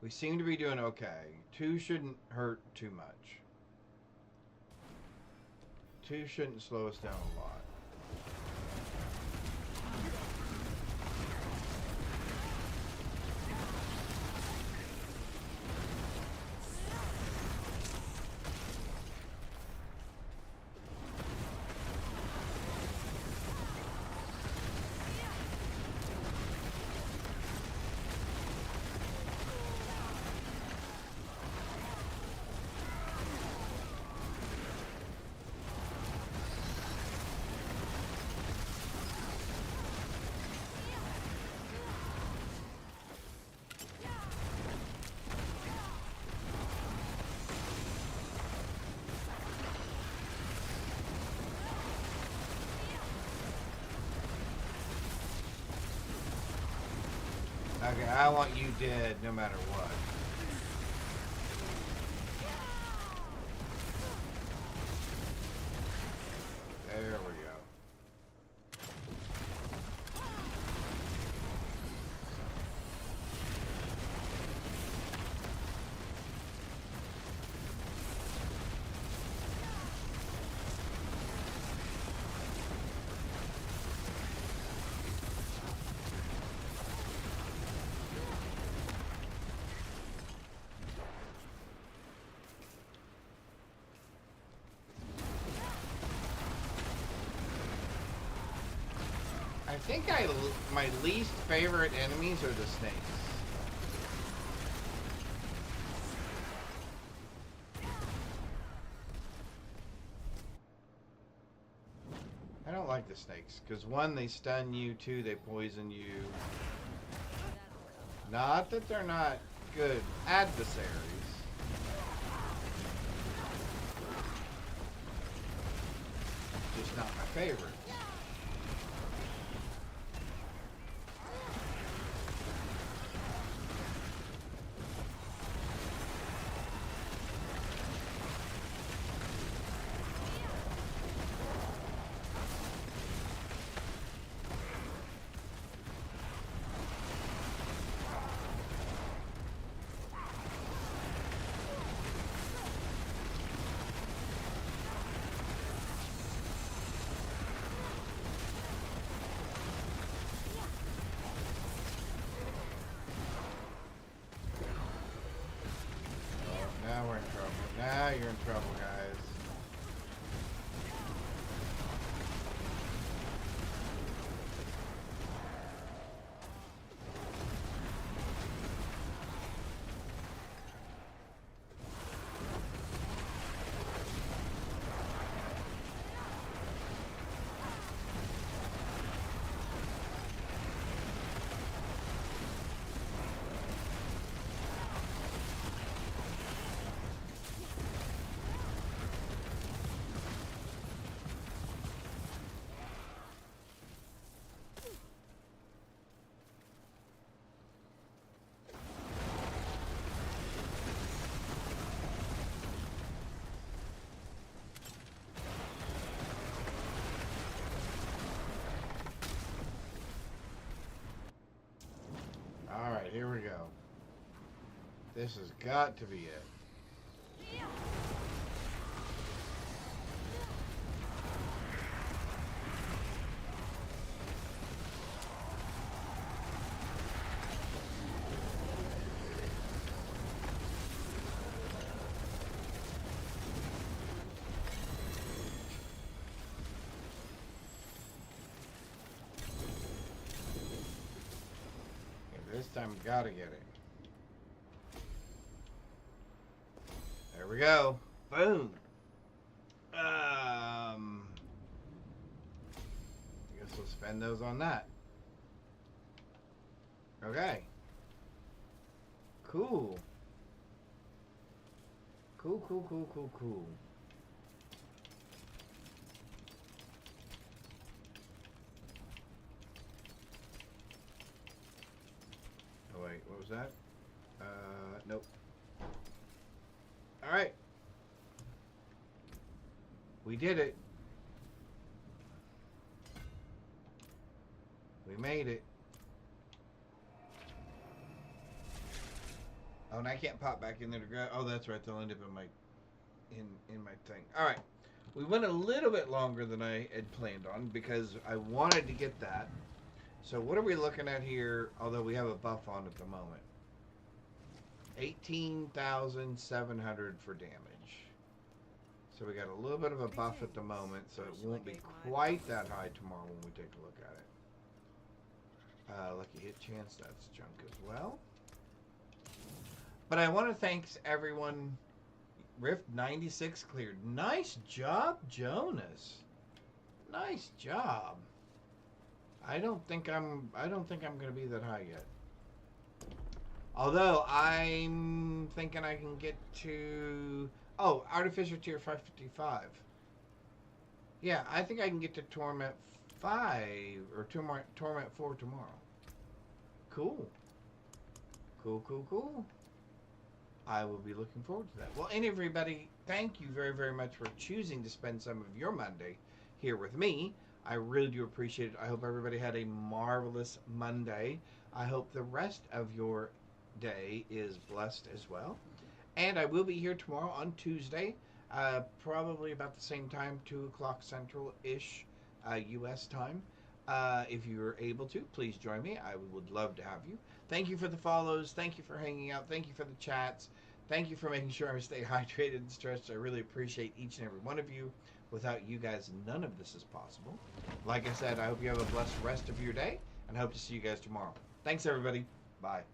We seem to be doing okay. 2 shouldn't hurt too much. 2 shouldn't slow us down a lot. Okay, I want you dead no matter what. There we go. I think my least favorite enemies are the snakes. I don't like the snakes because 1, they stun you, 2, they poison you. Not that they're not good adversaries. Just not my favorite. Now we're in trouble. Now you're in trouble, guys. Alright, here we go. This has got to be it. This time we gotta get it. There we go. Boom. I guess we'll spend those on that. Okay. Cool. Cool. Oh wait, what was that? Nope. Alright. We did it. We made it. Oh, and I can't pop back in there to grab. Oh, that's right. They'll end up in my my thing. All right. We went a little bit longer than I had planned on because I wanted to get that. So what are we looking at here? Although we have a buff on at the moment. 18,700 for damage. So we got a little bit of a buff at the moment, so it won't be quite that high tomorrow when we take a look at it. Lucky hit chance, that's junk as well. But I want to thank everyone. Rift 96 cleared. Nice job, Jonas. Nice job. I don't think I'm gonna be that high yet. Although I'm thinking I can get to Artificer tier 555. Yeah, I think I can get to Torment 5 or Torment 4 tomorrow. Cool. Cool. I will be looking forward to that. Well, and everybody, thank you very, very much for choosing to spend some of your Monday here with me. I really do appreciate it. I hope everybody had a marvelous Monday. I hope the rest of your day is blessed as well. And I will be here tomorrow on Tuesday, probably about the same time, 2 o'clock Central-ish U.S. time. If you're able to, please join me. I would love to have you. Thank you for the follows. Thank you for hanging out. Thank you for the chats. Thank you for making sure I stay hydrated and stretched. I really appreciate each and every one of you. Without you guys, none of this is possible. Like I said, I hope you have a blessed rest of your day, and I hope to see you guys tomorrow. Thanks, everybody. Bye.